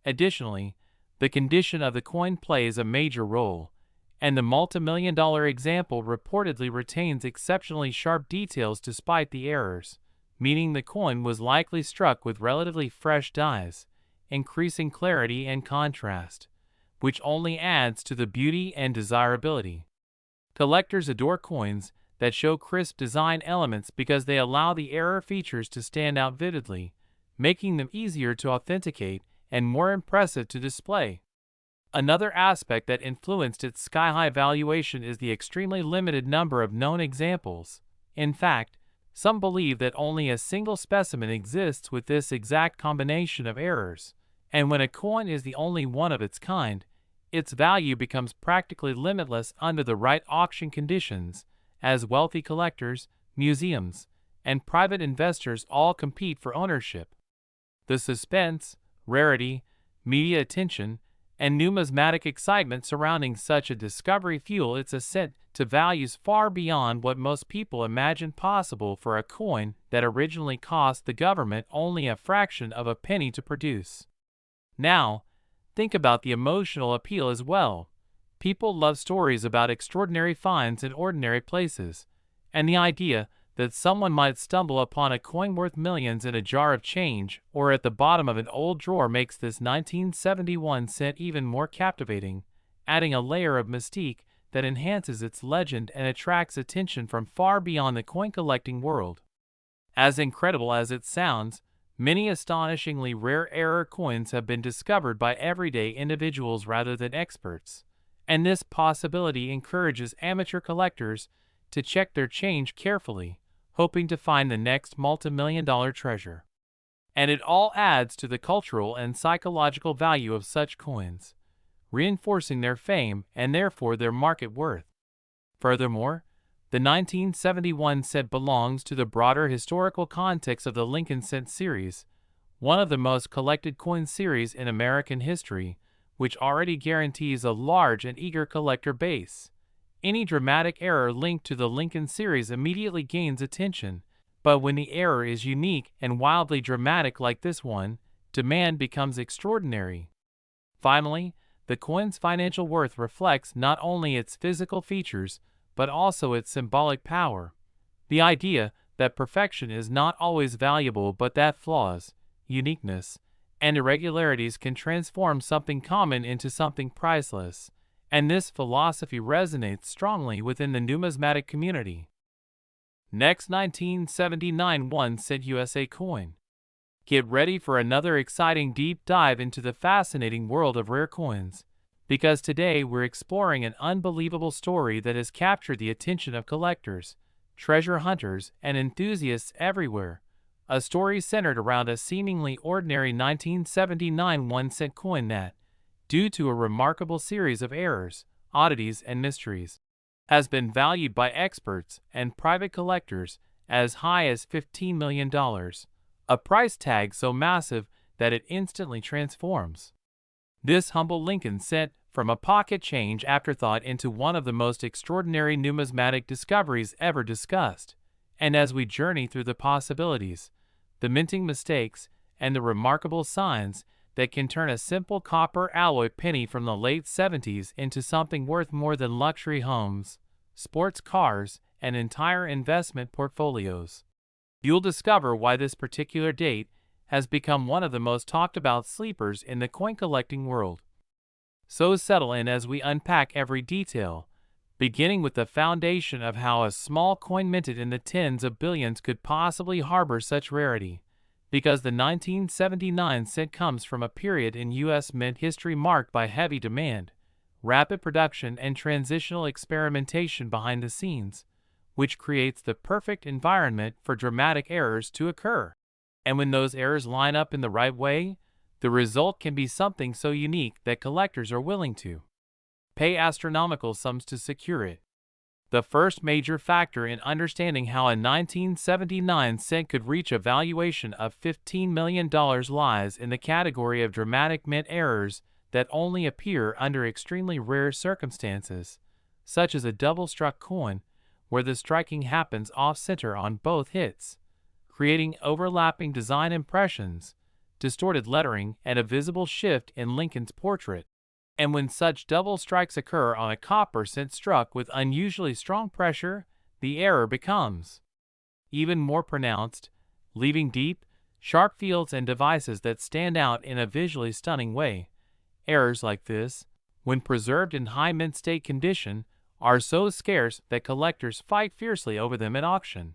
Additionally, the condition of the coin plays a major role, and the multi-million-dollar example reportedly retains exceptionally sharp details despite the errors, meaning the coin was likely struck with relatively fresh dies, increasing clarity and contrast, which only adds to the beauty and desirability. Collectors adore coins that show crisp design elements because they allow the error features to stand out vividly, making them easier to authenticate and more impressive to display. Another aspect that influenced its sky-high valuation is the extremely limited number of known examples. In fact, some believe that only a single specimen exists with this exact combination of errors, and when a coin is the only one of its kind, its value becomes practically limitless under the right auction conditions, as wealthy collectors, museums, and private investors all compete for ownership. The suspense, rarity, media attention, and numismatic excitement surrounding such a discovery fuel its ascent to values far beyond what most people imagined possible for a coin that originally cost the government only a fraction of a penny to produce. Now, think about the emotional appeal as well. People love stories about extraordinary finds in ordinary places, and the idea that someone might stumble upon a coin worth millions in a jar of change or at the bottom of an old drawer makes this 1971 cent even more captivating, adding a layer of mystique that enhances its legend and attracts attention from far beyond the coin collecting world. As incredible as it sounds, many astonishingly rare error coins have been discovered by everyday individuals rather than experts, and this possibility encourages amateur collectors to check their change carefully, hoping to find the next multi-million-dollar treasure. And it all adds to the cultural and psychological value of such coins, reinforcing their fame and therefore their market worth. Furthermore, the 1971 cent belongs to the broader historical context of the Lincoln cent series, one of the most collected coin series in American history, which already guarantees a large and eager collector base. Any dramatic error linked to the Lincoln series immediately gains attention, But when the error is unique and wildly dramatic like this one, demand becomes extraordinary. Finally, the coin's financial worth reflects not only its physical features, but also its symbolic power. The idea that perfection is not always valuable, but that flaws, uniqueness, and irregularities can transform something common into something priceless, and this philosophy resonates strongly within the numismatic community. Next, 1979 1-cent USA coin. Get ready for another exciting deep dive into the fascinating world of rare coins, because today we're exploring an unbelievable story that has captured the attention of collectors, treasure hunters, and enthusiasts everywhere. A story centered around a seemingly ordinary 1979 1-cent coin that, due to a remarkable series of errors, oddities, and mysteries, has been valued by experts and private collectors as high as $15 million, a price tag so massive that it instantly transforms this humble Lincoln cent from a pocket change afterthought into one of the most extraordinary numismatic discoveries ever discussed. And as we journey through the possibilities, the minting mistakes, and the remarkable signs that can turn a simple copper alloy penny from the late 70s into something worth more than luxury homes, sports cars, and entire investment portfolios, you'll discover why this particular date has become one of the most talked about sleepers in the coin collecting world. So settle in as we unpack every detail, beginning with the foundation of how a small coin minted in the tens of billions could possibly harbor such rarity, because the 1979 cent comes from a period in U.S. mint history marked by heavy demand, rapid production, and transitional experimentation behind the scenes, which creates the perfect environment for dramatic errors to occur. And when those errors line up in the right way, the result can be something so unique that collectors are willing to pay astronomical sums to secure it. The first major factor in understanding how a 1979 cent could reach a valuation of $15 million lies in the category of dramatic mint errors that only appear under extremely rare circumstances, such as a double-struck coin, where the striking happens off-center on both hits, creating overlapping design impressions, distorted lettering, and a visible shift in Lincoln's portrait. And when such double strikes occur on a copper cent struck with unusually strong pressure, the error becomes even more pronounced, leaving deep, sharp fields and devices that stand out in a visually stunning way. Errors like this, when preserved in high mint state condition, are so scarce that collectors fight fiercely over them at auction.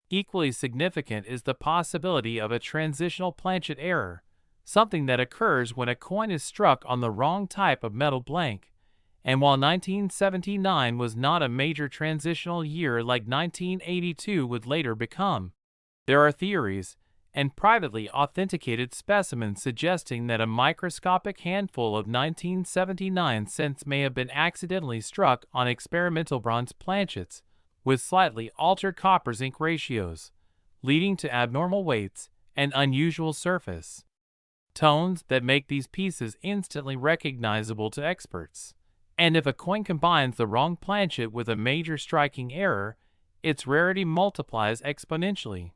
Equally significant is the possibility of a transitional planchet error, something that occurs when a coin is struck on the wrong type of metal blank. And while 1979 was not a major transitional year like 1982 would later become, there are theories and privately authenticated specimens suggesting that a microscopic handful of 1979 cents may have been accidentally struck on experimental bronze planchets with slightly altered copper zinc ratios, leading to abnormal weights and unusual surface tones that make these pieces instantly recognizable to experts. And if a coin combines the wrong planchet with a major striking error, its rarity multiplies exponentially.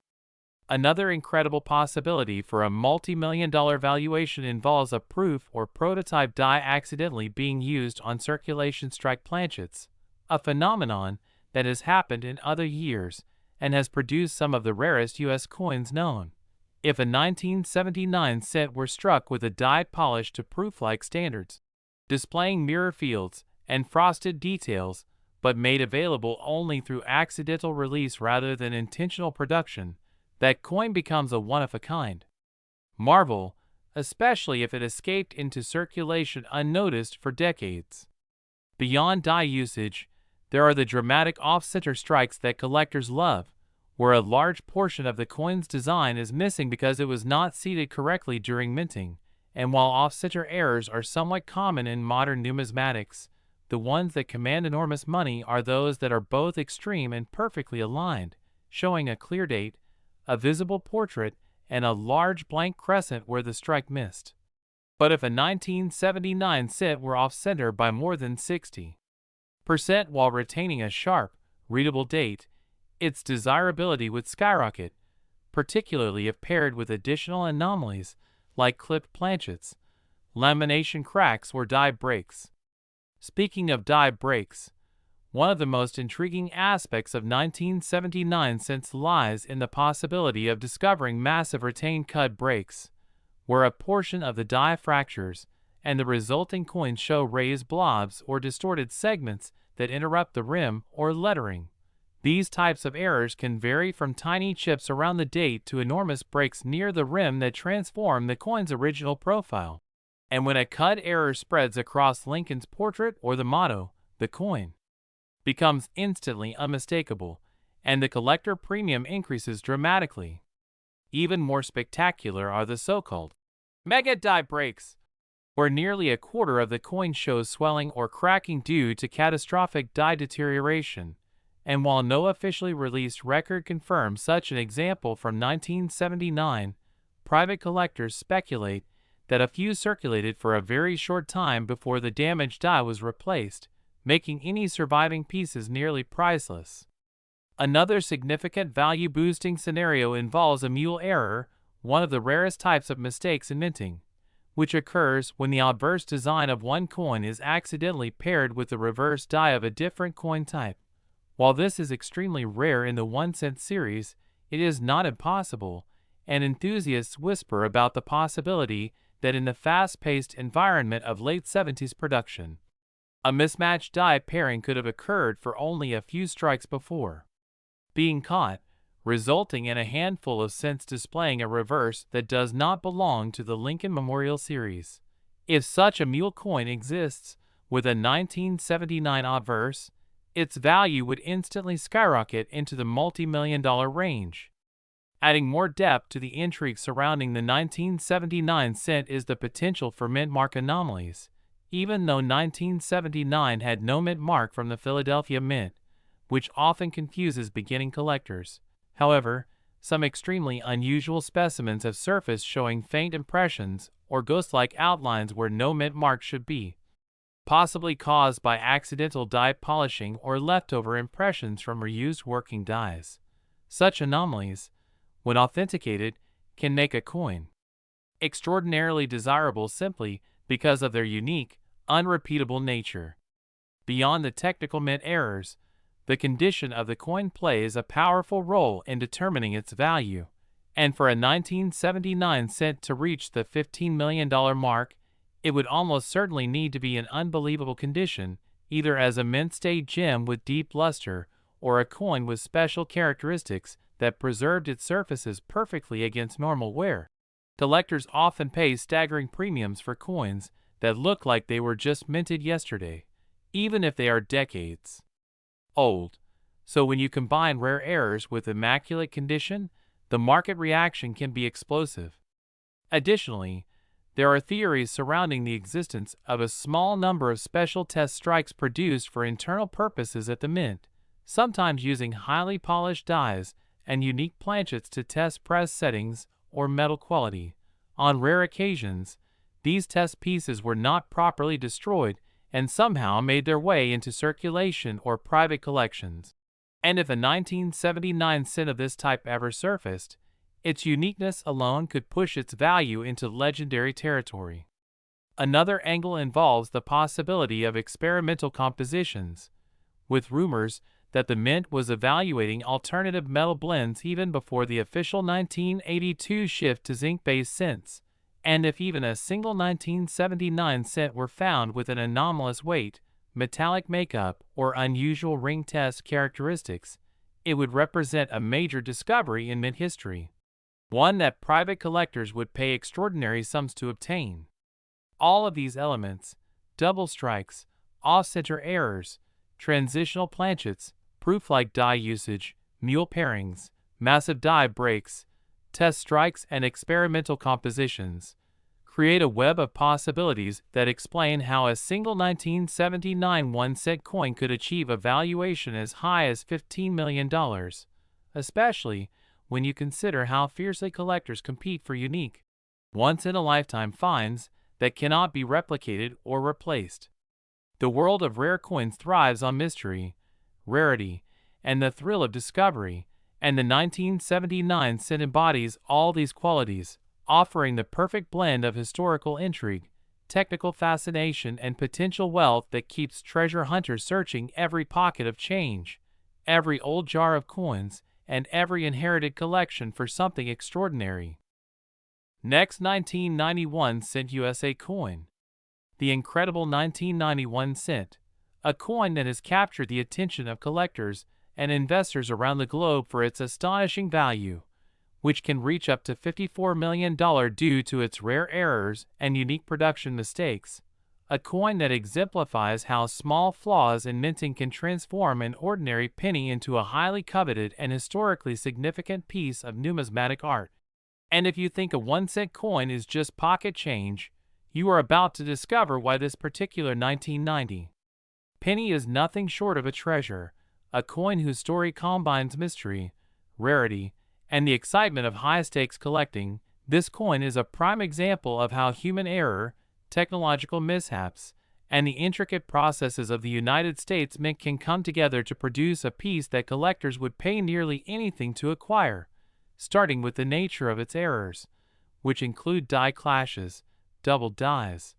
Another incredible possibility for a multi-million-dollar valuation involves a proof or prototype die accidentally being used on circulation strike planchets, a phenomenon that has happened in other years and has produced some of the rarest U.S. coins known. If a 1979 cent were struck with a die polished to proof-like standards, displaying mirror fields and frosted details, but made available only through accidental release rather than intentional production, that coin becomes a one-of-a-kind marvel, especially if it escaped into circulation unnoticed for decades. Beyond die usage, there are the dramatic off-center strikes that collectors love, where a large portion of the coin's design is missing because it was not seated correctly during minting. And while off-center errors are somewhat common in modern numismatics, the ones that command enormous money are those that are both extreme and perfectly aligned, showing a clear date, a visible portrait, and a large blank crescent where the strike missed. But if a 1979 cent were off-center by more than 60% while retaining a sharp, readable date, its desirability would skyrocket, particularly if paired with additional anomalies like clipped planchets, lamination cracks, or die breaks. Speaking of die breaks, one of the most intriguing aspects of 1979 cents lies in the possibility of discovering massive retained cut breaks, where a portion of the die fractures and the resulting coins show raised blobs or distorted segments that interrupt the rim or lettering. These types of errors can vary from tiny chips around the date to enormous breaks near the rim that transform the coin's original profile. And when a cut error spreads across Lincoln's portrait or the motto, the coin becomes instantly unmistakable, and the collector premium increases dramatically. Even more spectacular are the so-called mega die breaks, where nearly a quarter of the coin shows swelling or cracking due to catastrophic die deterioration. And while no officially released record confirms such an example from 1979, private collectors speculate that a few circulated for a very short time before the damaged die was replaced, making any surviving pieces nearly priceless. Another significant value-boosting scenario involves a mule error, one of the rarest types of mistakes in minting, which occurs when the obverse design of one coin is accidentally paired with the reverse die of a different coin type. While this is extremely rare in the 1-cent series, it is not impossible, and enthusiasts whisper about the possibility that in the fast-paced environment of late 70s production, a mismatched die pairing could have occurred for only a few strikes before being caught, resulting in a handful of cents displaying a reverse that does not belong to the Lincoln Memorial Series. If such a mule coin exists with a 1979 obverse, its value would instantly skyrocket into the multi-million-dollar range. Adding more depth to the intrigue surrounding the 1979 cent is the potential for mint mark anomalies. Even though 1979 had no mint mark from the Philadelphia Mint, which often confuses beginning collectors. However, some extremely unusual specimens have surfaced showing faint impressions or ghost-like outlines where no mint mark should be, possibly caused by accidental die polishing or leftover impressions from reused working dies. Such anomalies, when authenticated, can make a coin extraordinarily desirable simply because of their unique, unrepeatable nature. Beyond the technical mint errors, the condition of the coin plays a powerful role in determining its value, and for a 1979 cent to reach the $15 million mark, it would almost certainly need to be in unbelievable condition, either as a mint-state gem with deep luster or a coin with special characteristics that preserved its surfaces perfectly against normal wear. Collectors often pay staggering premiums for coins that look like they were just minted yesterday, even if they are decades old. So when you combine rare errors with immaculate condition, the market reaction can be explosive. Additionally, there are theories surrounding the existence of a small number of special test strikes produced for internal purposes at the mint, sometimes using highly polished dies and unique planchets to test press settings or metal quality. On rare occasions, these test pieces were not properly destroyed and somehow made their way into circulation or private collections. And if a 1979 cent of this type ever surfaced, its uniqueness alone could push its value into legendary territory. Another angle involves the possibility of experimental compositions, with rumors that the mint was evaluating alternative metal blends even before the official 1982 shift to zinc-based cents. And if even a single 1979 cent were found with an anomalous weight, metallic makeup, or unusual ring test characteristics, it would represent a major discovery in mint history, one that private collectors would pay extraordinary sums to obtain. All of these elements, double strikes, off-center errors, transitional planchets, proof-like die usage, mule pairings, massive die breaks, test strikes, and experimental compositions, create a web of possibilities that explain how a single 1979 1-cent coin could achieve a valuation as high as $15 million, especially when you consider how fiercely collectors compete for unique, once-in-a-lifetime finds that cannot be replicated or replaced. The world of rare coins thrives on mystery, rarity, and the thrill of discovery, and the 1979 cent embodies all these qualities, offering the perfect blend of historical intrigue, technical fascination, and potential wealth that keeps treasure hunters searching every pocket of change, every old jar of coins, and every inherited collection for something extraordinary. Next, 1991 cent USA coin. The incredible 1991 cent, a coin that has captured the attention of collectors and investors around the globe for its astonishing value, which can reach up to $54 million due to its rare errors and unique production mistakes. A coin that exemplifies how small flaws in minting can transform an ordinary penny into a highly coveted and historically significant piece of numismatic art. And if you think a 1-cent coin is just pocket change, you are about to discover why this particular 1990 penny is nothing short of a treasure, a coin whose story combines mystery, rarity, and the excitement of high-stakes collecting. This coin is a prime example of how human error, technological mishaps, and the intricate processes of the United States Mint can come together to produce a piece that collectors would pay nearly anything to acquire, starting with the nature of its errors, which include die clashes, double dies,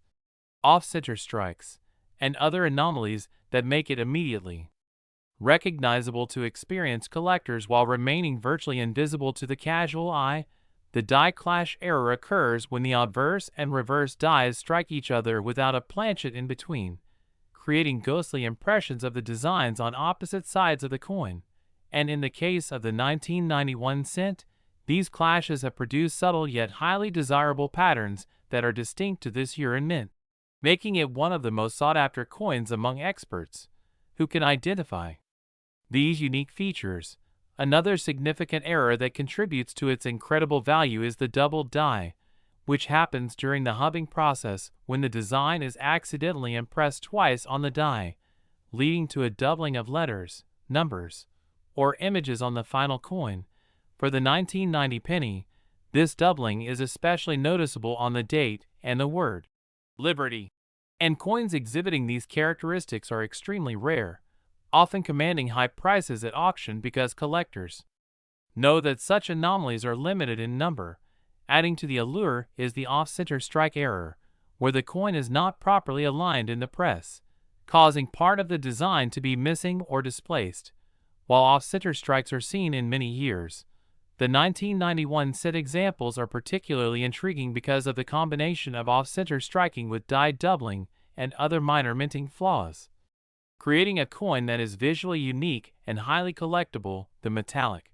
off-center strikes, and other anomalies that make it immediately recognizable to experienced collectors while remaining virtually invisible to the casual eye. The die clash error occurs when the obverse and reverse dies strike each other without a planchet in between, creating ghostly impressions of the designs on opposite sides of the coin. And in the case of the 1991 cent, these clashes have produced subtle yet highly desirable patterns that are distinct to this year in mint, making it one of the most sought-after coins among experts who can identify these unique features. Another significant error that contributes to its incredible value is the double die, which happens during the hubbing process when the design is accidentally impressed twice on the die, leading to a doubling of letters, numbers, or images on the final coin. For the 1990 penny, this doubling is especially noticeable on the date and the word Liberty, and coins exhibiting these characteristics are extremely rare, often commanding high prices at auction because collectors know that such anomalies are limited in number. Adding to the allure is the off-center strike error, where the coin is not properly aligned in the press, causing part of the design to be missing or displaced. While off-center strikes are seen in many years, the 1991 cent examples are particularly intriguing because of the combination of off-center striking with die doubling and other minor minting flaws, creating a coin that is visually unique and highly collectible. The metallic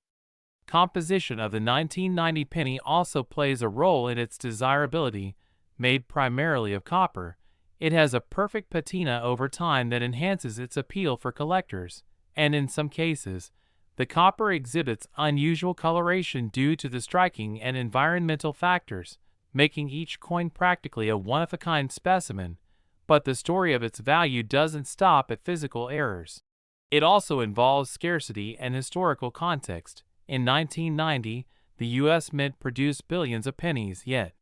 composition of the 1990 penny also plays a role in its desirability. Made primarily of copper, it has a perfect patina over time that enhances its appeal for collectors, and in some cases, the copper exhibits unusual coloration due to the striking and environmental factors, making each coin practically a one-of-a-kind specimen. But the story of its value doesn't stop at physical errors. It also involves scarcity and historical context. In 1990, the U.S. Mint produced billions of pennies, yet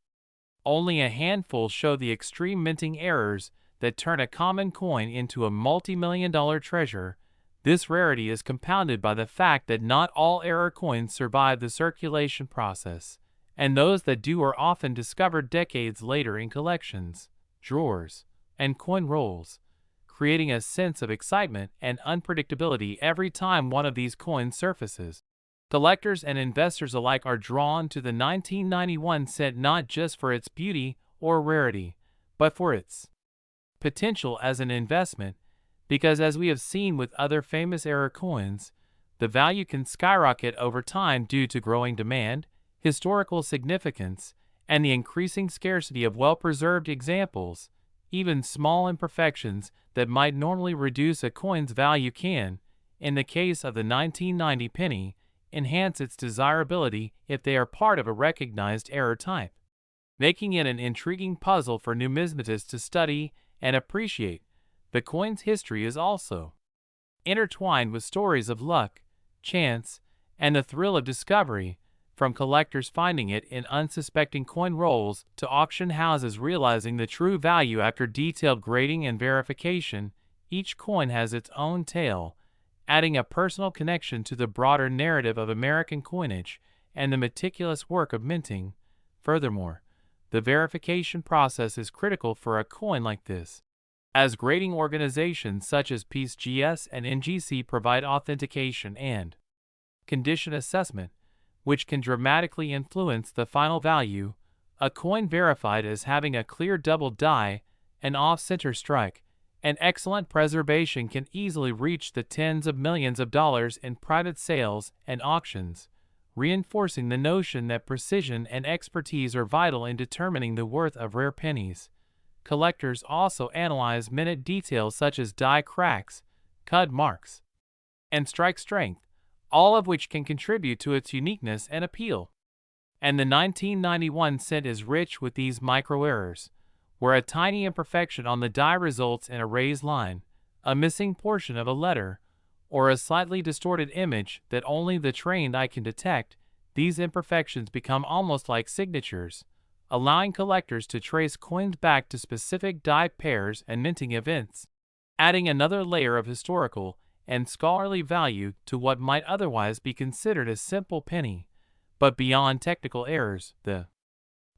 only a handful show the extreme minting errors that turn a common coin into a multi-million-dollar treasure. This rarity is compounded by the fact that not all error coins survive the circulation process, and those that do are often discovered decades later in collections, drawers, and coin rolls, creating a sense of excitement and unpredictability every time one of these coins surfaces. Collectors and investors alike are drawn to the 1991 cent not just for its beauty or rarity, but for its potential as an investment, because as we have seen with other famous error coins, the value can skyrocket over time due to growing demand, historical significance, and the increasing scarcity of well-preserved examples. Even small imperfections that might normally reduce a coin's value can, in the case of the 1990 penny, enhance its desirability if they are part of a recognized error type, making it an intriguing puzzle for numismatists to study and appreciate. The coin's history is also intertwined with stories of luck, chance, and the thrill of discovery, from collectors finding it in unsuspecting coin rolls to auction houses realizing the true value after detailed grading and verification. Each coin has its own tale, adding a personal connection to the broader narrative of American coinage and the meticulous work of minting. Furthermore, the verification process is critical for a coin like this, as grading organizations such as PSGS and NGC provide authentication and condition assessment, which can dramatically influence the final value. A coin verified as having a clear double die, an off-center strike, and excellent preservation can easily reach the tens of millions of dollars in private sales and auctions, reinforcing the notion that precision and expertise are vital in determining the worth of rare pennies. Collectors also analyze minute details such as die cracks, cut marks, and strike strength, all of which can contribute to its uniqueness and appeal. And the 1991 cent is rich with these micro-errors, where a tiny imperfection on the die results in a raised line, a missing portion of a letter, or a slightly distorted image that only the trained eye can detect. These imperfections become almost like signatures, allowing collectors to trace coins back to specific die pairs and minting events, adding another layer of historical and scholarly value to what might otherwise be considered a simple penny. But beyond technical errors, the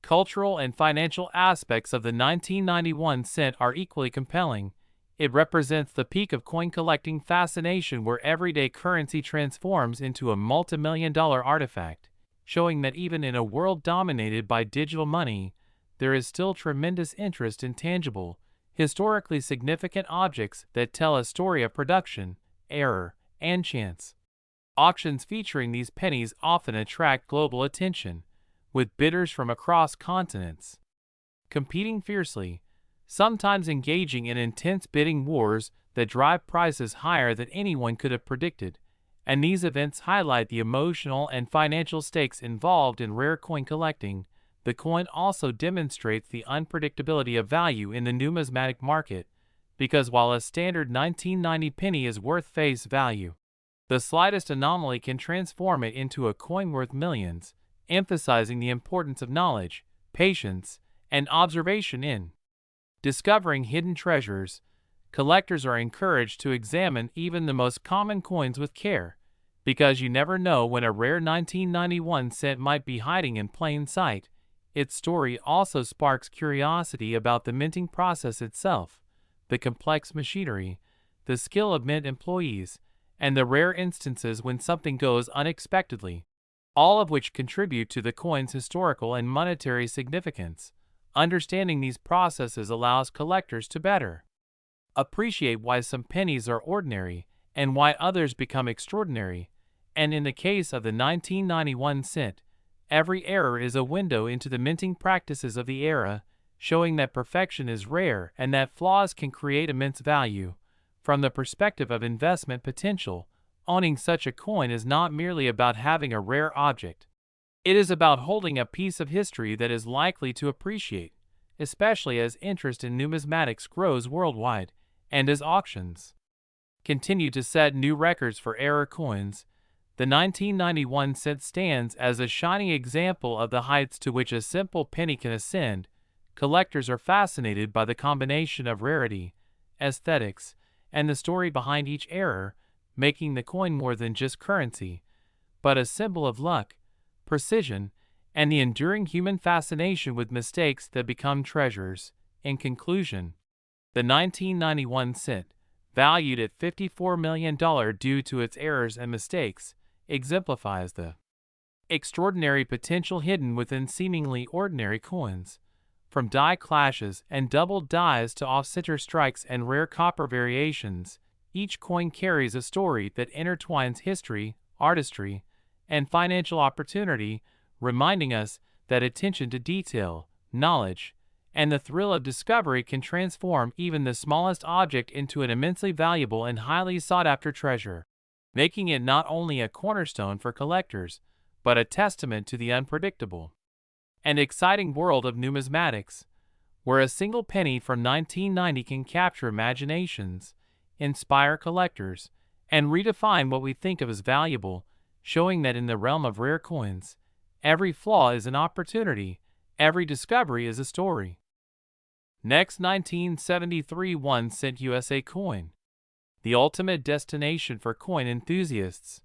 cultural and financial aspects of the 1991 cent are equally compelling. It represents the peak of coin collecting fascination, where everyday currency transforms into a multi-million-dollar artifact, showing that even in a world dominated by digital money, there is still tremendous interest in tangible, historically significant objects that tell a story of production, error, and chance. Auctions featuring these pennies often attract global attention, with bidders from across continents competing fiercely, sometimes engaging in intense bidding wars that drive prices higher than anyone could have predicted. And these events highlight the emotional and financial stakes involved in rare coin collecting. The coin also demonstrates the unpredictability of value in the numismatic market, because while a standard 1990 penny is worth face value, the slightest anomaly can transform it into a coin worth millions, emphasizing the importance of knowledge, patience, and observation in discovering hidden treasures. Collectors are encouraged to examine even the most common coins with care, because you never know when a rare 1991 cent might be hiding in plain sight. Its story also sparks curiosity about the minting process itself, the complex machinery, the skill of mint employees, and the rare instances when something goes unexpectedly, all of which contribute to the coin's historical and monetary significance. Understanding these processes allows collectors to better appreciate why some pennies are ordinary and why others become extraordinary. And in the case of the 1991 cent, every error is a window into the minting practices of the era, showing that perfection is rare and that flaws can create immense value. From the perspective of investment potential, owning such a coin is not merely about having a rare object. It is about holding a piece of history that is likely to appreciate, especially as interest in numismatics grows worldwide, and as auctions continue to set new records for error coins. The 1991 cent stands as a shining example of the heights to which a simple penny can ascend. Collectors are fascinated by the combination of rarity, aesthetics, and the story behind each error, making the coin more than just currency, but a symbol of luck, precision, and the enduring human fascination with mistakes that become treasures. In conclusion, the 1991 cent, valued at $54 million due to its errors and mistakes, exemplifies the extraordinary potential hidden within seemingly ordinary coins. From die clashes and double dies to off-center strikes and rare copper variations, each coin carries a story that intertwines history, artistry, and financial opportunity, reminding us that attention to detail, knowledge, and the thrill of discovery can transform even the smallest object into an immensely valuable and highly sought-after treasure, making it not only a cornerstone for collectors, but a testament to the unpredictable and exciting world of numismatics, where a single penny from 1990 can capture imaginations, inspire collectors, and redefine what we think of as valuable, showing that in the realm of rare coins, every flaw is an opportunity, every discovery is a story. Next, 1973 1 cent USA coin. the ultimate destination for coin enthusiasts,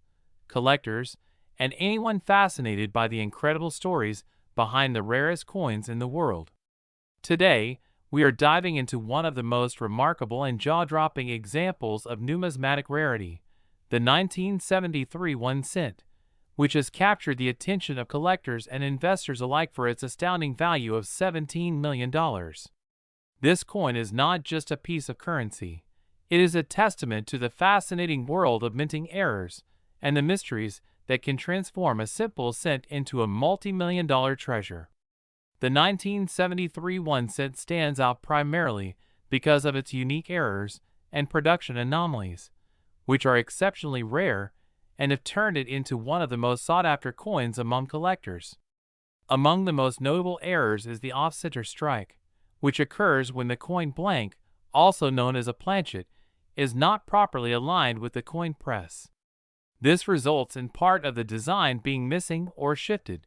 collectors, and anyone fascinated by the incredible stories behind the rarest coins in the world. Today, we are diving into one of the most remarkable and jaw-dropping examples of numismatic rarity, the 1973 1 cent, which has captured the attention of collectors and investors alike for its astounding value of $17 million. This coin is not just a piece of currency. It is a testament to the fascinating world of minting errors and the mysteries that can transform a simple cent into a multi-million-dollar treasure. The 1973 1 cent stands out primarily because of its unique errors and production anomalies, which are exceptionally rare and have turned it into one of the most sought-after coins among collectors. Among the most notable errors is the off-center strike, which occurs when the coin blank, also known as a planchet, is not properly aligned with the coin press. This results in part of the design being missing or shifted,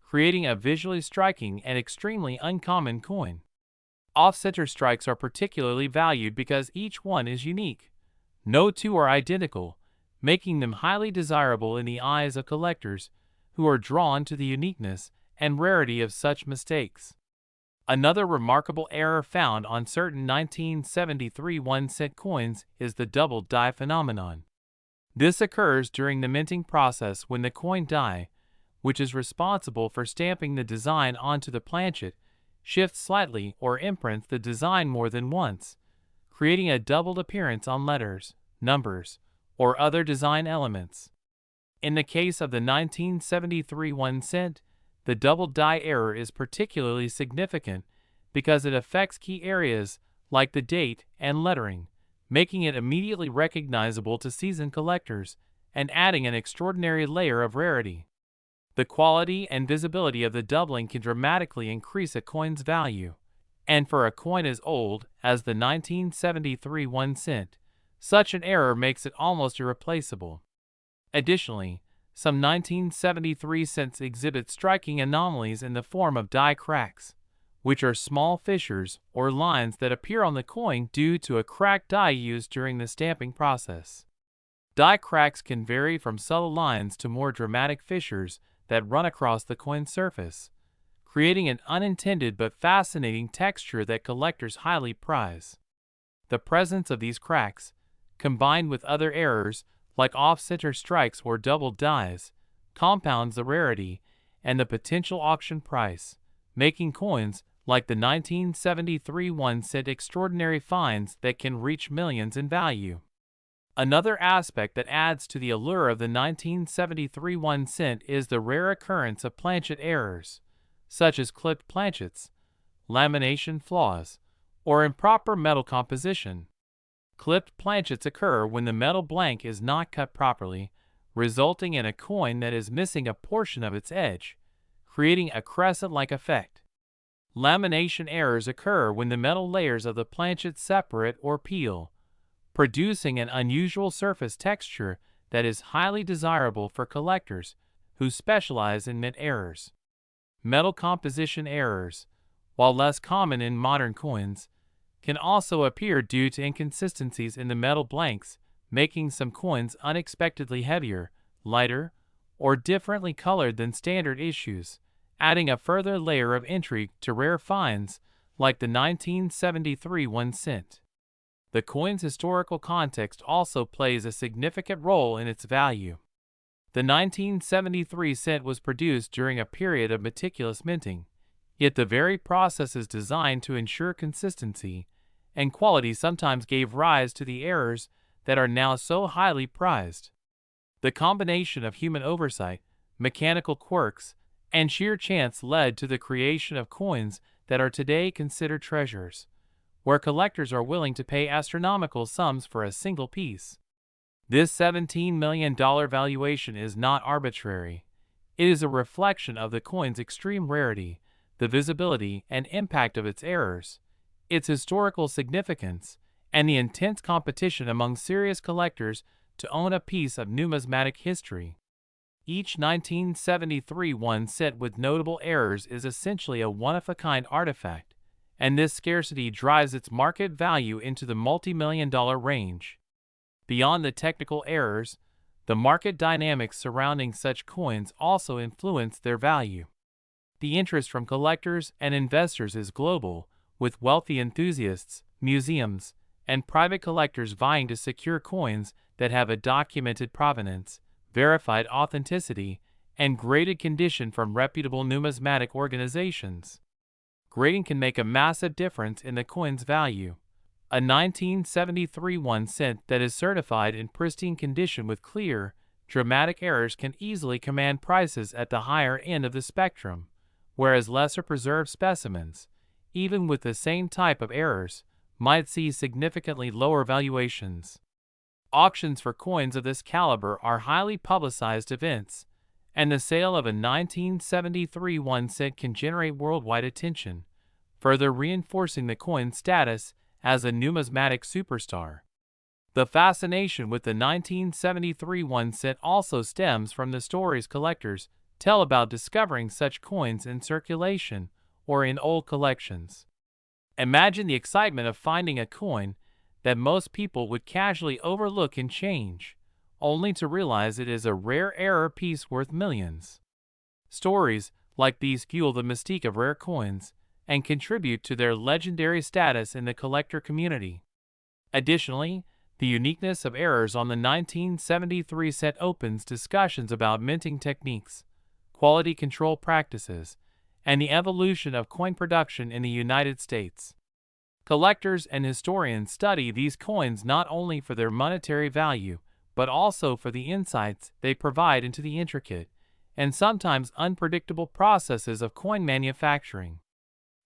creating a visually striking and extremely uncommon coin. Off-center strikes are particularly valued because each one is unique. No two are identical, making them highly desirable in the eyes of collectors who are drawn to the uniqueness and rarity of such mistakes. Another remarkable error found on certain 1973 1 cent coins is the double die phenomenon. This occurs during the minting process when the coin die, which is responsible for stamping the design onto the planchet, shifts slightly or imprints the design more than once, creating a doubled appearance on letters, numbers, or other design elements. In the case of the 1973 1 cent, the double die error is particularly significant because it affects key areas like the date and lettering, making it immediately recognizable to seasoned collectors and adding an extraordinary layer of rarity. The quality and visibility of the doubling can dramatically increase a coin's value, and for a coin as old as the 1973 1 cent, such an error makes it almost irreplaceable. Additionally, some 1973 cents exhibit striking anomalies in the form of die cracks, which are small fissures or lines that appear on the coin due to a cracked die used during the stamping process. Die cracks can vary from subtle lines to more dramatic fissures that run across the coin's surface, creating an unintended but fascinating texture that collectors highly prize. The presence of these cracks, combined with other errors like off-center strikes or double dies, compounds the rarity and the potential auction price, making coins like the 1973 1 cent extraordinary finds that can reach millions in value. Another aspect that adds to the allure of the 1973 1 cent is the rare occurrence of planchet errors, such as clipped planchets, lamination flaws, or improper metal composition. Clipped planchets occur when the metal blank is not cut properly, resulting in a coin that is missing a portion of its edge, creating a crescent-like effect. Lamination errors occur when the metal layers of the planchet separate or peel, producing an unusual surface texture that is highly desirable for collectors who specialize in mint errors. Metal composition errors, while less common in modern coins, can also appear due to inconsistencies in the metal blanks, making some coins unexpectedly heavier, lighter, or differently colored than standard issues, adding a further layer of intrigue to rare finds like the 1973 1 cent. The coin's historical context also plays a significant role in its value. The 1973 cent was produced during a period of meticulous minting, yet the very process is designed to ensure consistency and quality sometimes gave rise to the errors that are now so highly prized. The combination of human oversight, mechanical quirks, and sheer chance led to the creation of coins that are today considered treasures, where collectors are willing to pay astronomical sums for a single piece. This $17 million valuation is not arbitrary. It is a reflection of the coin's extreme rarity, the visibility and impact of its errors, its historical significance, and the intense competition among serious collectors to own a piece of numismatic history. Each 1973 1 cent with notable errors is essentially a one-of-a-kind artifact, and this scarcity drives its market value into the multi-million-dollar range. Beyond the technical errors, the market dynamics surrounding such coins also influence their value. The interest from collectors and investors is global, with wealthy enthusiasts, museums, and private collectors vying to secure coins that have a documented provenance, verified authenticity, and graded condition from reputable numismatic organizations. Grading can make a massive difference in the coin's value. A 1973 1 cent that is certified in pristine condition with clear, dramatic errors can easily command prices at the higher end of the spectrum, whereas lesser preserved specimens, even with the same type of errors, might see significantly lower valuations. Auctions for coins of this caliber are highly publicized events, and the sale of a 1973 1 cent can generate worldwide attention, further reinforcing the coin's status as a numismatic superstar. The fascination with the 1973 1 cent also stems from the stories collectors tell about discovering such coins in circulation or in old collections. Imagine the excitement of finding a coin that most people would casually overlook and change, only to realize it is a rare error piece worth millions. Stories like these fuel the mystique of rare coins and contribute to their legendary status in the collector community. Additionally, the uniqueness of errors on the 1973 set opens discussions about minting techniques, quality control practices, and the evolution of coin production in the United States. Collectors and historians study these coins not only for their monetary value, but also for the insights they provide into the intricate and sometimes unpredictable processes of coin manufacturing.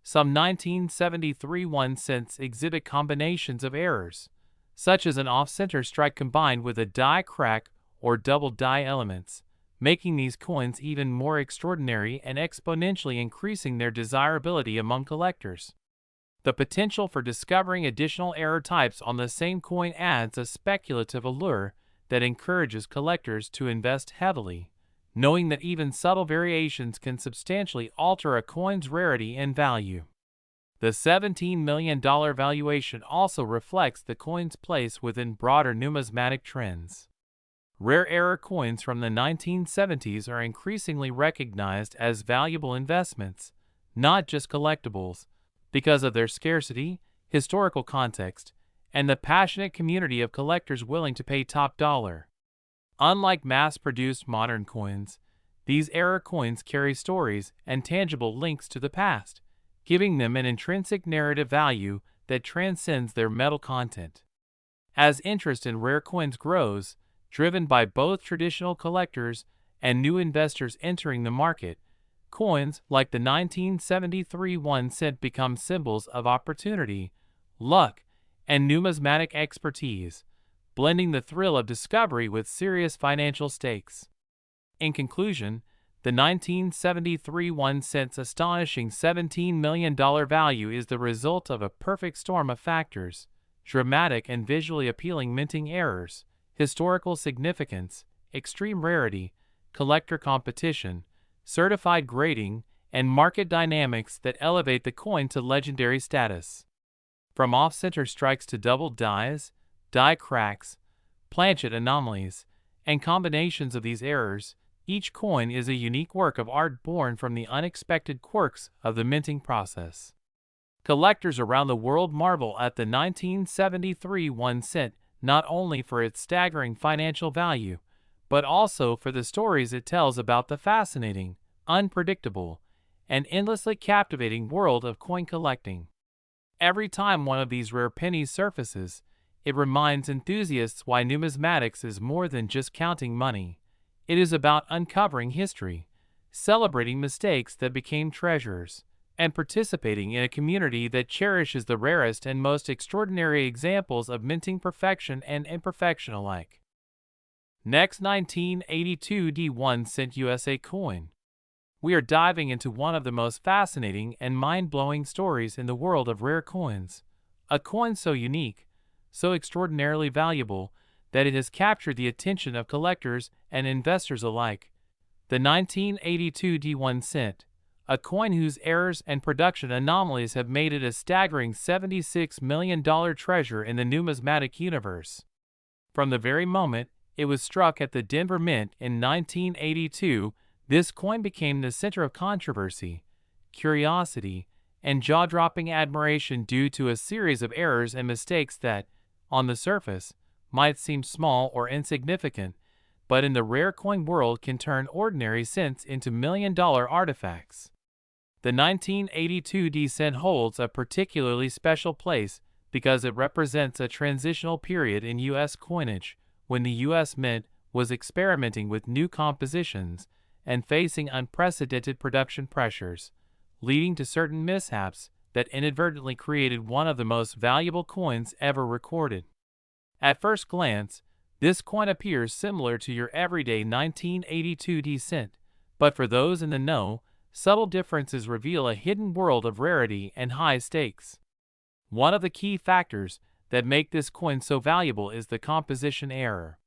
Some 1973 1 cents exhibit combinations of errors, such as an off-center strike combined with a die crack or double die elements, making these coins even more extraordinary and exponentially increasing their desirability among collectors. The potential for discovering additional error types on the same coin adds a speculative allure that encourages collectors to invest heavily, knowing that even subtle variations can substantially alter a coin's rarity and value. The $17 million valuation also reflects the coin's place within broader numismatic trends. Rare error coins from the 1970s are increasingly recognized as valuable investments, not just collectibles, because of their scarcity, historical context, and the passionate community of collectors willing to pay top dollar. Unlike mass-produced modern coins, these error coins carry stories and tangible links to the past, giving them an intrinsic narrative value that transcends their metal content. As interest in rare coins grows, driven by both traditional collectors and new investors entering the market, coins like the 1973 1 cent become symbols of opportunity, luck, and numismatic expertise, blending the thrill of discovery with serious financial stakes. In conclusion, the 1973 1 cent's astonishing $17 million value is the result of a perfect storm of factors: dramatic and visually appealing minting errors, historical significance, extreme rarity, collector competition, certified grading, and market dynamics that elevate the coin to legendary status. From off-center strikes to double dies, die cracks, planchet anomalies, and combinations of these errors, each coin is a unique work of art born from the unexpected quirks of the minting process. Collectors around the world marvel at the 1973 1 cent not only for its staggering financial value, but also for the stories it tells about the fascinating, unpredictable, and endlessly captivating world of coin collecting. Every time one of these rare pennies surfaces, it reminds enthusiasts why numismatics is more than just counting money. It is about uncovering history, celebrating mistakes that became treasures, and participating in a community that cherishes the rarest and most extraordinary examples of minting perfection and imperfection alike. Next, 1982 D1 cent USA coin. We are diving into one of the most fascinating and mind-blowing stories in the world of rare coins. A coin so unique, so extraordinarily valuable, that it has captured the attention of collectors and investors alike. The 1982 D1 cent, a coin whose errors and production anomalies have made it a staggering $76 million treasure in the numismatic universe. From the very moment it was struck at the Denver Mint in 1982, this coin became the center of controversy, curiosity, and jaw-dropping admiration due to a series of errors and mistakes that, on the surface, might seem small or insignificant, but in the rare coin world can turn ordinary cents into million-dollar artifacts. The 1982 D cent holds a particularly special place because it represents a transitional period in U.S. coinage, when the U.S. Mint was experimenting with new compositions and facing unprecedented production pressures, leading to certain mishaps that inadvertently created one of the most valuable coins ever recorded. At first glance, this coin appears similar to your everyday 1982 D cent, but for those in the know, subtle differences reveal a hidden world of rarity and high stakes. One of the key factors that make this coin so valuable is the composition error.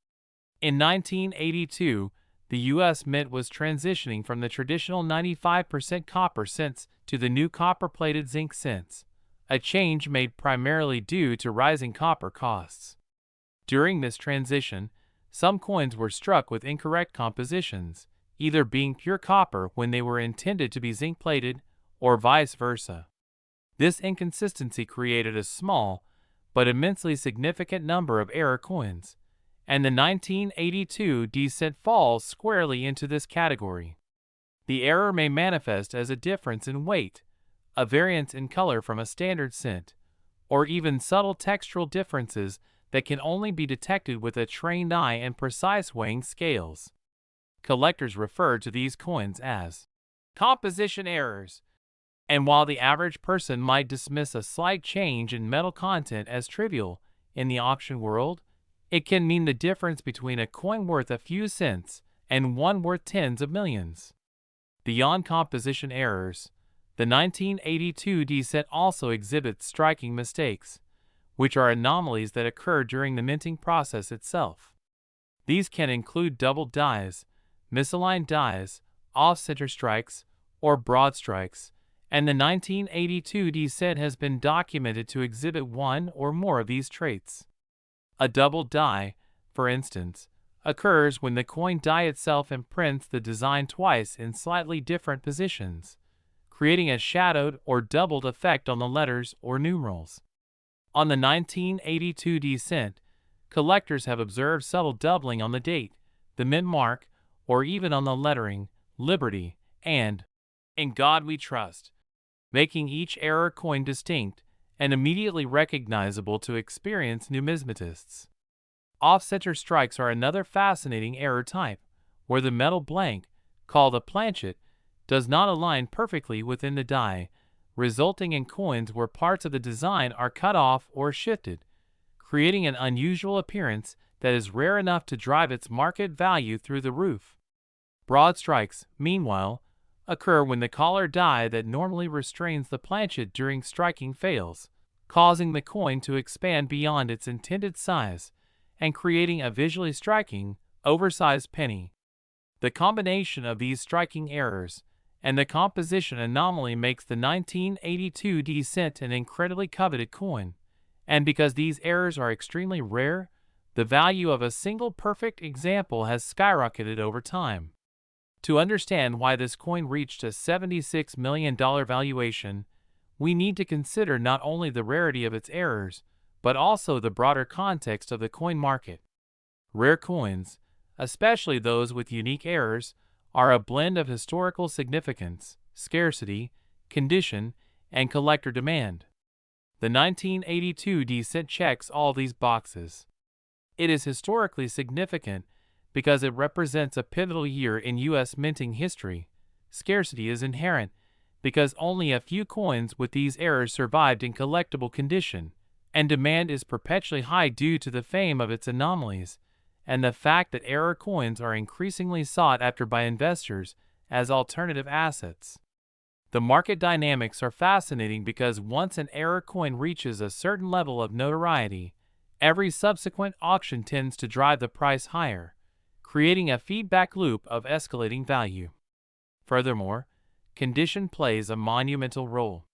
In 1982, the U.S. Mint was transitioning from the traditional 95% copper cents to the new copper-plated zinc cents, a change made primarily due to rising copper costs. During this transition, some coins were struck with incorrect compositions, either being pure copper when they were intended to be zinc-plated, or vice versa. This inconsistency created a small, but immensely significant number of error coins, and the 1982 D cent falls squarely into this category. The error may manifest as a difference in weight, a variance in color from a standard cent, or even subtle textural differences that can only be detected with a trained eye and precise weighing scales. Collectors refer to these coins as composition errors, and while the average person might dismiss a slight change in metal content as trivial in the auction world, it can mean the difference between a coin worth a few cents and one worth tens of millions. Beyond composition errors, the 1982 D cent also exhibits striking mistakes, which are anomalies that occur during the minting process itself. These can include doubled dies, misaligned dies, off-center strikes, or broad strikes, and the 1982 D cent has been documented to exhibit one or more of these traits. A doubled die, for instance, occurs when the coin die itself imprints the design twice in slightly different positions, creating a shadowed or doubled effect on the letters or numerals. On the 1982 D cent, collectors have observed subtle doubling on the date, the mint mark, or even on the lettering, Liberty, and In God We Trust, making each error coin distinct and immediately recognizable to experienced numismatists. Off-center strikes are another fascinating error type, where the metal blank, called a planchet, does not align perfectly within the die, resulting in coins where parts of the design are cut off or shifted, creating an unusual appearance that is rare enough to drive its market value through the roof. Broad strikes, meanwhile, occur when the collar die that normally restrains the planchet during striking fails, causing the coin to expand beyond its intended size and creating a visually striking, oversized penny. The combination of these striking errors and the composition anomaly makes the 1982 D cent an incredibly coveted coin, and because these errors are extremely rare, the value of a single perfect example has skyrocketed over time. To understand why this coin reached a $76 million valuation, we need to consider not only the rarity of its errors, but also the broader context of the coin market. Rare coins, especially those with unique errors, are a blend of historical significance, scarcity, condition, and collector demand. The 1982 D cent checks all these boxes. It is historically significant because it represents a pivotal year in U.S. minting history. Scarcity is inherent because only a few coins with these errors survived in collectible condition, and demand is perpetually high due to the fame of its anomalies and the fact that error coins are increasingly sought after by investors as alternative assets. The market dynamics are fascinating because once an error coin reaches a certain level of notoriety, every subsequent auction tends to drive the price higher, creating a feedback loop of escalating value. Furthermore, condition plays a monumental role.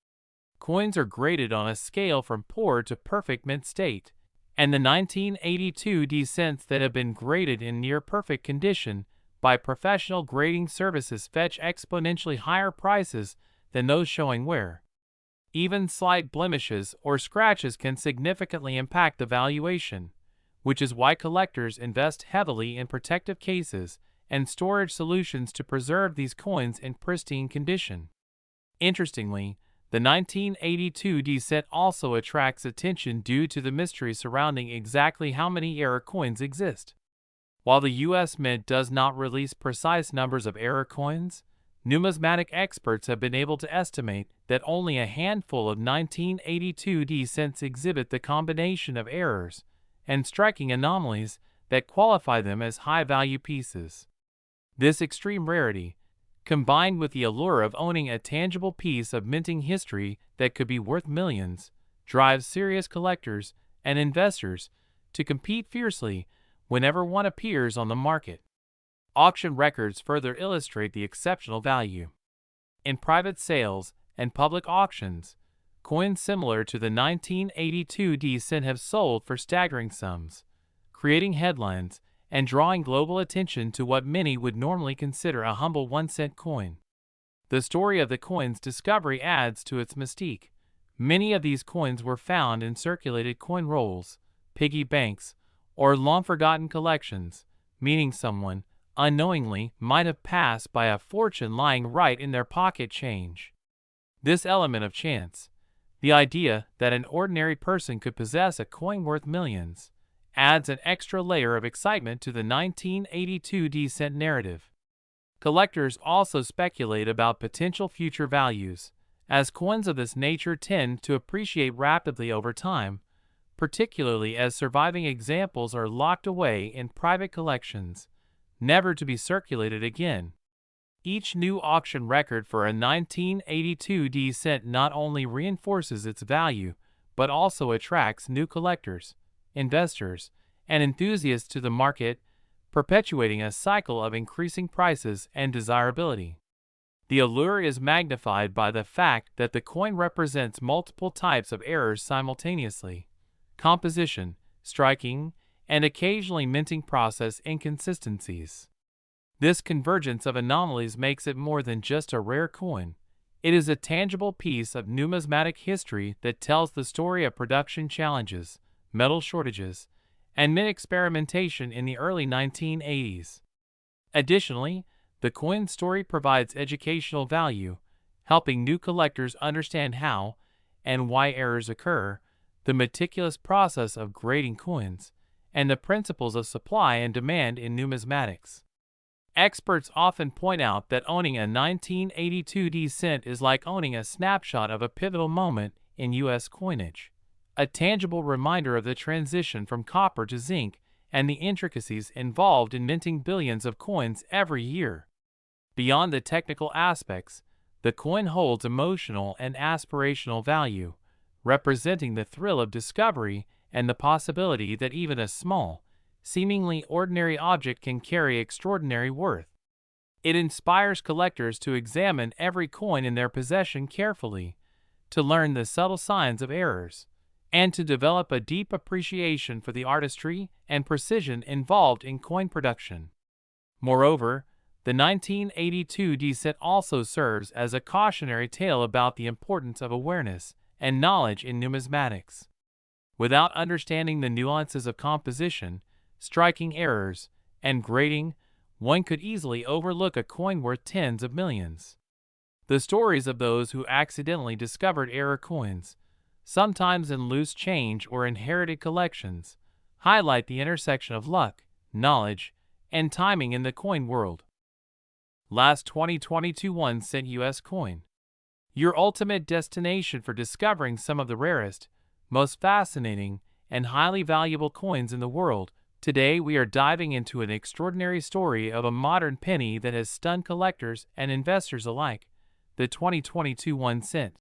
Coins are graded on a scale from poor to perfect mint state, and the 1982 cents that have been graded in near-perfect condition by professional grading services fetch exponentially higher prices than those showing wear. Even slight blemishes or scratches can significantly impact the valuation, which is why collectors invest heavily in protective cases and storage solutions to preserve these coins in pristine condition. Interestingly, the 1982 cent also attracts attention due to the mystery surrounding exactly how many error coins exist. While the U.S. Mint does not release precise numbers of error coins, numismatic experts have been able to estimate that only a handful of 1982 cents exhibit the combination of errors and striking anomalies that qualify them as high-value pieces. This extreme rarity, combined with the allure of owning a tangible piece of minting history that could be worth millions, drives serious collectors and investors to compete fiercely whenever one appears on the market. Auction records further illustrate the exceptional value. In private sales and public auctions, coins similar to the 1982 cent have sold for staggering sums, creating headlines and drawing global attention to what many would normally consider a humble 1-cent coin. The story of the coin's discovery adds to its mystique. Many of these coins were found in circulated coin rolls, piggy banks, or long-forgotten collections, meaning someone, unknowingly, might have passed by a fortune lying right in their pocket change. This element of chance, the idea that an ordinary person could possess a coin worth millions, adds an extra layer of excitement to the 1982 cent narrative. Collectors also speculate about potential future values, as coins of this nature tend to appreciate rapidly over time, particularly as surviving examples are locked away in private collections, never to be circulated again. Each new auction record for a 1982 cent not only reinforces its value, but also attracts new collectors, investors, and enthusiasts to the market, perpetuating a cycle of increasing prices and desirability. The allure is magnified by the fact that the coin represents multiple types of errors simultaneously: composition, striking, and occasionally minting process inconsistencies. This convergence of anomalies makes it more than just a rare coin. It is a tangible piece of numismatic history that tells the story of production challenges, metal shortages, and mint experimentation in the early 1980s. Additionally, the coin story provides educational value, helping new collectors understand how and why errors occur, the meticulous process of grading coins, and the principles of supply and demand in numismatics. Experts often point out that owning a 1982 cent is like owning a snapshot of a pivotal moment in U.S. coinage, a tangible reminder of the transition from copper to zinc and the intricacies involved in minting billions of coins every year. Beyond the technical aspects, the coin holds emotional and aspirational value, representing the thrill of discovery and the possibility that even a small, seemingly ordinary object can carry extraordinary worth. It inspires collectors to examine every coin in their possession carefully, to learn the subtle signs of errors, and to develop a deep appreciation for the artistry and precision involved in coin production. Moreover, the 1982 cent also serves as a cautionary tale about the importance of awareness and knowledge in numismatics. Without understanding the nuances of composition, striking errors, and grading, one could easily overlook a coin worth tens of millions. The stories of those who accidentally discovered error coins, sometimes in loose change or inherited collections, highlight the intersection of luck, knowledge, and timing in the coin world. Last 2022 1-cent US coin. Your ultimate destination for discovering some of the rarest, most fascinating, and highly valuable coins in the world. Today we are diving into an extraordinary story of a modern penny that has stunned collectors and investors alike, the 2022 1-cent,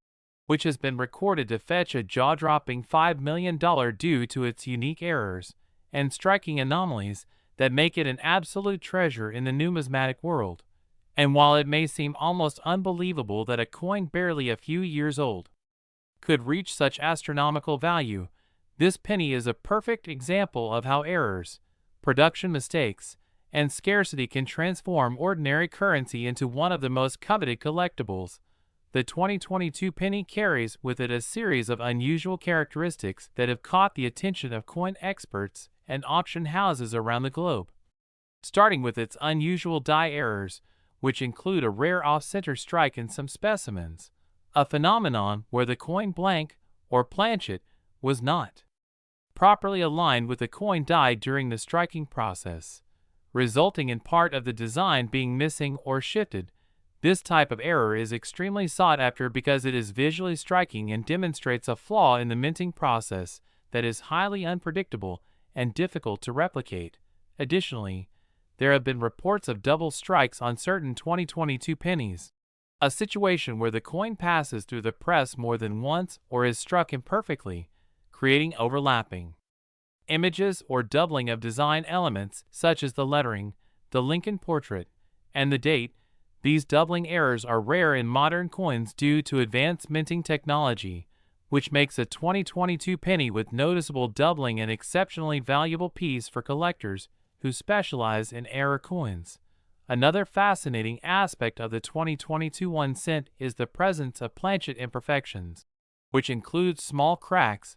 which has been recorded to fetch a jaw-dropping $5 million due to its unique errors and striking anomalies that make it an absolute treasure in the numismatic world. And while it may seem almost unbelievable that a coin barely a few years old could reach such astronomical value, This penny is a perfect example of how errors, production mistakes, and scarcity can transform ordinary currency into one of the most coveted collectibles. The 2022 penny carries with it a series of unusual characteristics that have caught the attention of coin experts and auction houses around the globe. Starting with its unusual die errors, which include a rare off-center strike in some specimens, a phenomenon where the coin blank or planchet was not properly aligned with the coin die during the striking process, resulting in part of the design being missing or shifted. This type of error is extremely sought after because it is visually striking and demonstrates a flaw in the minting process that is highly unpredictable and difficult to replicate. Additionally, there have been reports of double strikes on certain 2022 pennies, a situation where the coin passes through the press more than once or is struck imperfectly, creating overlapping images or doubling of design elements such as the lettering, the Lincoln portrait, and the date. These doubling errors are rare in modern coins due to advanced minting technology, which makes a 2022 penny with noticeable doubling an exceptionally valuable piece for collectors who specialize in error coins. Another fascinating aspect of the 2022 1 cent is the presence of planchet imperfections, which includes small cracks,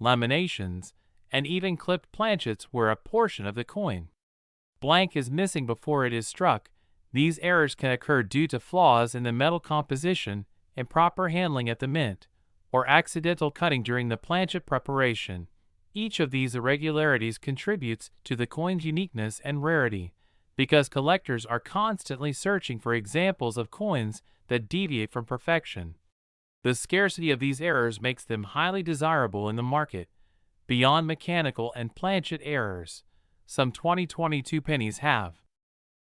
laminations, and even clipped planchets where a portion of the coin blank is missing before it is struck. These errors can occur due to flaws in the metal composition, improper handling at the mint, or accidental cutting during the planchet preparation. Each of these irregularities contributes to the coin's uniqueness and rarity, because collectors are constantly searching for examples of coins that deviate from perfection. The scarcity of these errors makes them highly desirable in the market. Beyond mechanical and planchet errors, some 2022 pennies have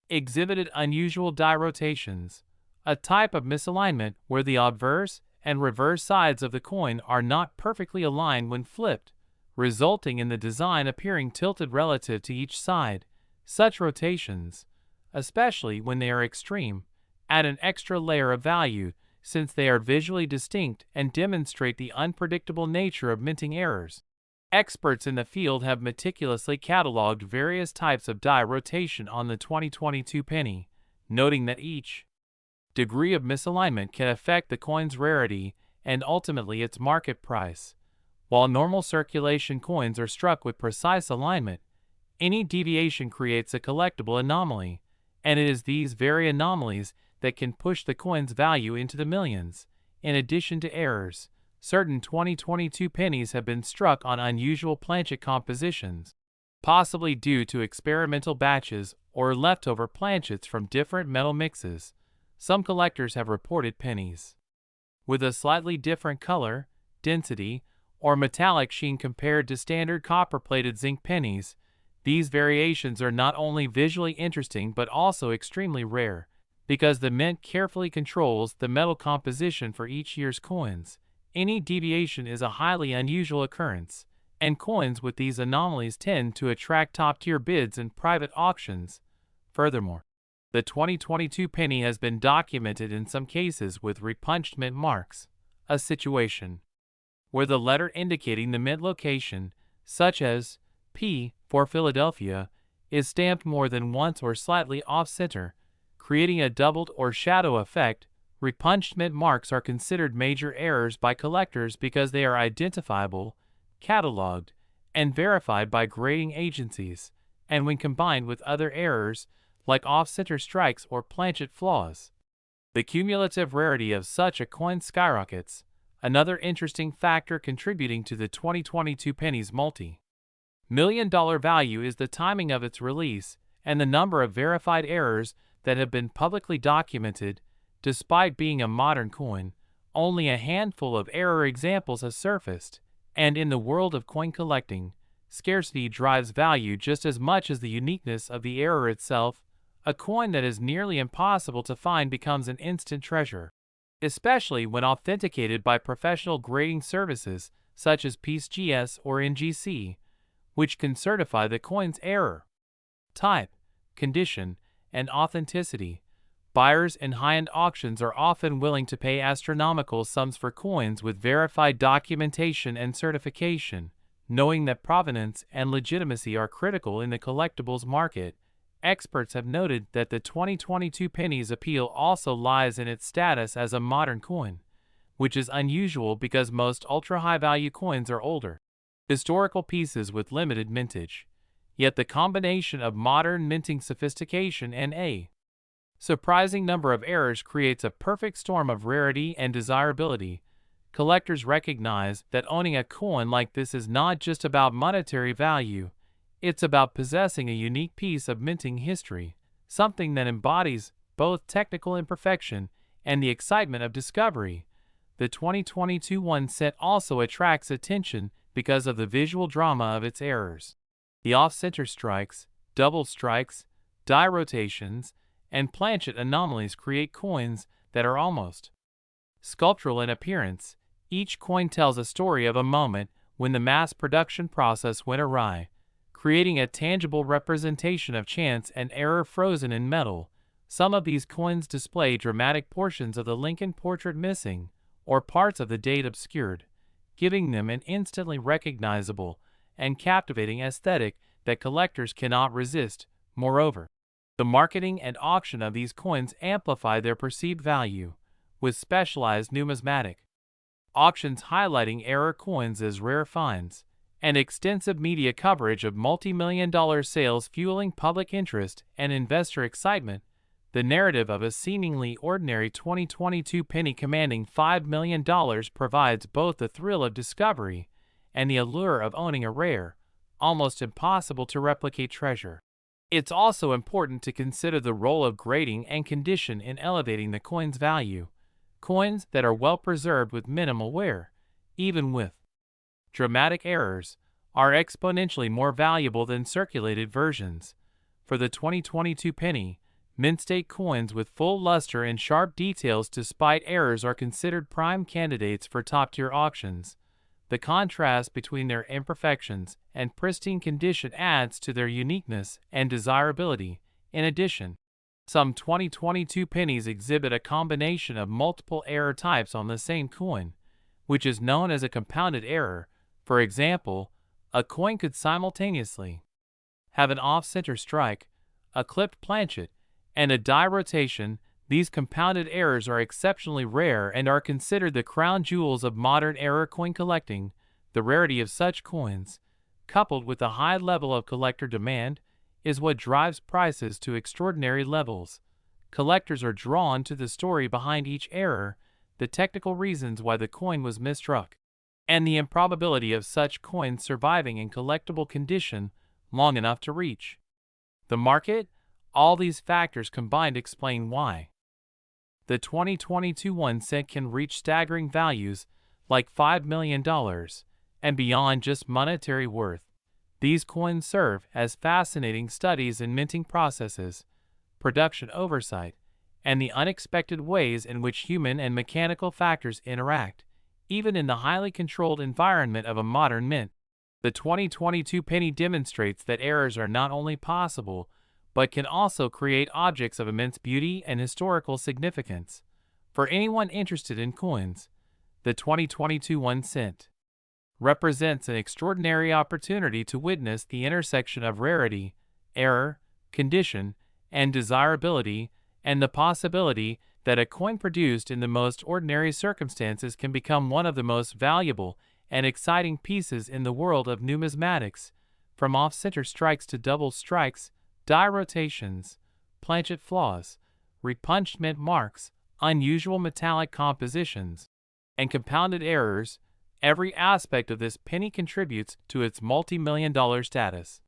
exhibited unusual die rotations, a type of misalignment where the obverse and reverse sides of the coin are not perfectly aligned when flipped, resulting in the design appearing tilted relative to each side. Such rotations, especially when they are extreme, add an extra layer of value since they are visually distinct and demonstrate the unpredictable nature of minting errors. Experts in the field have meticulously cataloged various types of die rotation on the 2022 penny, noting that each degree of misalignment can affect the coin's rarity and ultimately its market price. While normal circulation coins are struck with precise alignment, any deviation creates a collectible anomaly, and it is these very anomalies that can push the coin's value into the millions. In addition to errors, certain 2022 pennies have been struck on unusual planchet compositions, possibly due to experimental batches or leftover planchets from different metal mixes. Some collectors have reported pennies with a slightly different color, density, or metallic sheen compared to standard copper-plated zinc pennies. These variations are not only visually interesting but also extremely rare, because the mint carefully controls the metal composition for each year's coins. Any deviation is a highly unusual occurrence, and coins with these anomalies tend to attract top-tier bids in private auctions. Furthermore, the 2022 penny has been documented in some cases with repunched mint marks, a situation where the letter indicating the mint location, such as P for Philadelphia, is stamped more than once or slightly off-center, creating a doubled or shadow effect. Repunched mint marks are considered major errors by collectors because they are identifiable, cataloged, and verified by grading agencies, and when combined with other errors, like off-center strikes or planchet flaws, the cumulative rarity of such a coin skyrockets. Another interesting factor contributing to the 2022 penny's multi-million-dollar value is the timing of its release and the number of verified errors that have been publicly documented. Despite being a modern coin, only a handful of error examples have surfaced, and in the world of coin collecting, scarcity drives value just as much as the uniqueness of the error itself. A coin that is nearly impossible to find becomes an instant treasure, especially when authenticated by professional grading services such as PCGS or NGC, which can certify the coin's error type, condition, and authenticity. Buyers in high-end auctions are often willing to pay astronomical sums for coins with verified documentation and certification. Knowing that provenance and legitimacy are critical in the collectibles market, experts have noted that the 2022 penny's appeal also lies in its status as a modern coin, which is unusual because most ultra-high-value coins are older, historical pieces with limited mintage. Yet the combination of modern minting sophistication and a surprising number of errors creates a perfect storm of rarity and desirability. Collectors recognize that owning a coin like this is not just about monetary value, it's about possessing a unique piece of minting history, something that embodies both technical imperfection and the excitement of discovery. The 2022 1 cent also attracts attention because of the visual drama of its errors. The off-center strikes, double strikes, die rotations, and planchet anomalies create coins that are almost sculptural in appearance. Each coin tells a story of a moment when the mass production process went awry, creating a tangible representation of chance and error frozen in metal. Some of these coins display dramatic portions of the Lincoln portrait missing, or parts of the date obscured, giving them an instantly recognizable and captivating aesthetic that collectors cannot resist. Moreover, the marketing and auction of these coins amplify their perceived value, with specialized numismatic auctions highlighting error coins as rare finds, and extensive media coverage of multi-million-dollar sales fueling public interest and investor excitement. The narrative of a seemingly ordinary 2022 penny commanding $5 million provides both the thrill of discovery and the allure of owning a rare, almost impossible to replicate treasure. It's also important to consider the role of grading and condition in elevating the coin's value. Coins that are well preserved with minimal wear, even with dramatic errors, are exponentially more valuable than circulated versions. For the 2022 penny, mint state coins with full luster and sharp details despite errors are considered prime candidates for top-tier auctions. The contrast between their imperfections and pristine condition adds to their uniqueness and desirability. In addition, some 2022 pennies exhibit a combination of multiple error types on the same coin, which is known as a compounded error. For example, a coin could simultaneously have an off-center strike, a clipped planchet, and a die rotation. These compounded errors are exceptionally rare and are considered the crown jewels of modern error coin collecting. The rarity of such coins, coupled with the high level of collector demand, is what drives prices to extraordinary levels. Collectors are drawn to the story behind each error, the technical reasons why the coin was misstruck, and the improbability of such coins surviving in collectible condition long enough to reach the market. All these factors combined explain why the 2022 1 cent can reach staggering values like $5 million and beyond just monetary worth. These coins serve as fascinating studies in minting processes, production oversight, and the unexpected ways in which human and mechanical factors interact, even in the highly controlled environment of a modern mint. The 2022 penny demonstrates that errors are not only possible, but can also create objects of immense beauty and historical significance. For anyone interested in coins, the 2022 1 cent represents an extraordinary opportunity to witness the intersection of rarity, error, condition, and desirability, and the possibility that a coin produced in the most ordinary circumstances can become one of the most valuable and exciting pieces in the world of numismatics. From off-center strikes to double strikes, die rotations, planchet flaws, repunched mint marks, unusual metallic compositions, and compounded errors, every aspect of this penny contributes to its multi-million-dollar status.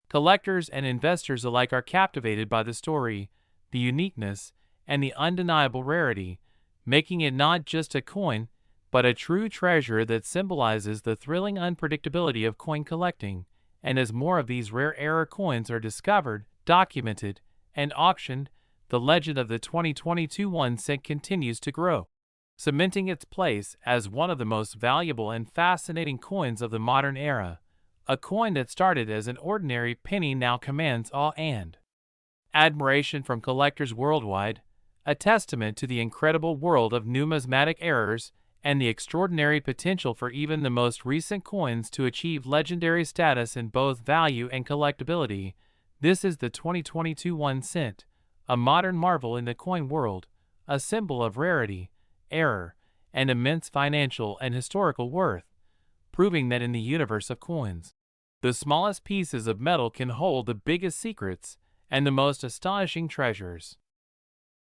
Collectors and investors alike are captivated by the story, the uniqueness, and the undeniable rarity, making it not just a coin, but a true treasure that symbolizes the thrilling unpredictability of coin collecting. And as more of these rare error coins are discovered, documented, and auctioned, the legend of the 2022 1 cent continues to grow, cementing its place as one of the most valuable and fascinating coins of the modern era. A coin that started as an ordinary penny now commands awe and admiration from collectors worldwide, a testament to the incredible world of numismatic errors and the extraordinary potential for even the most recent coins to achieve legendary status in both value and collectability. This is the 2022 1 cent, a modern marvel in the coin world, a symbol of rarity, error, and immense financial and historical worth, proving that in the universe of coins, the smallest pieces of metal can hold the biggest secrets and the most astonishing treasures.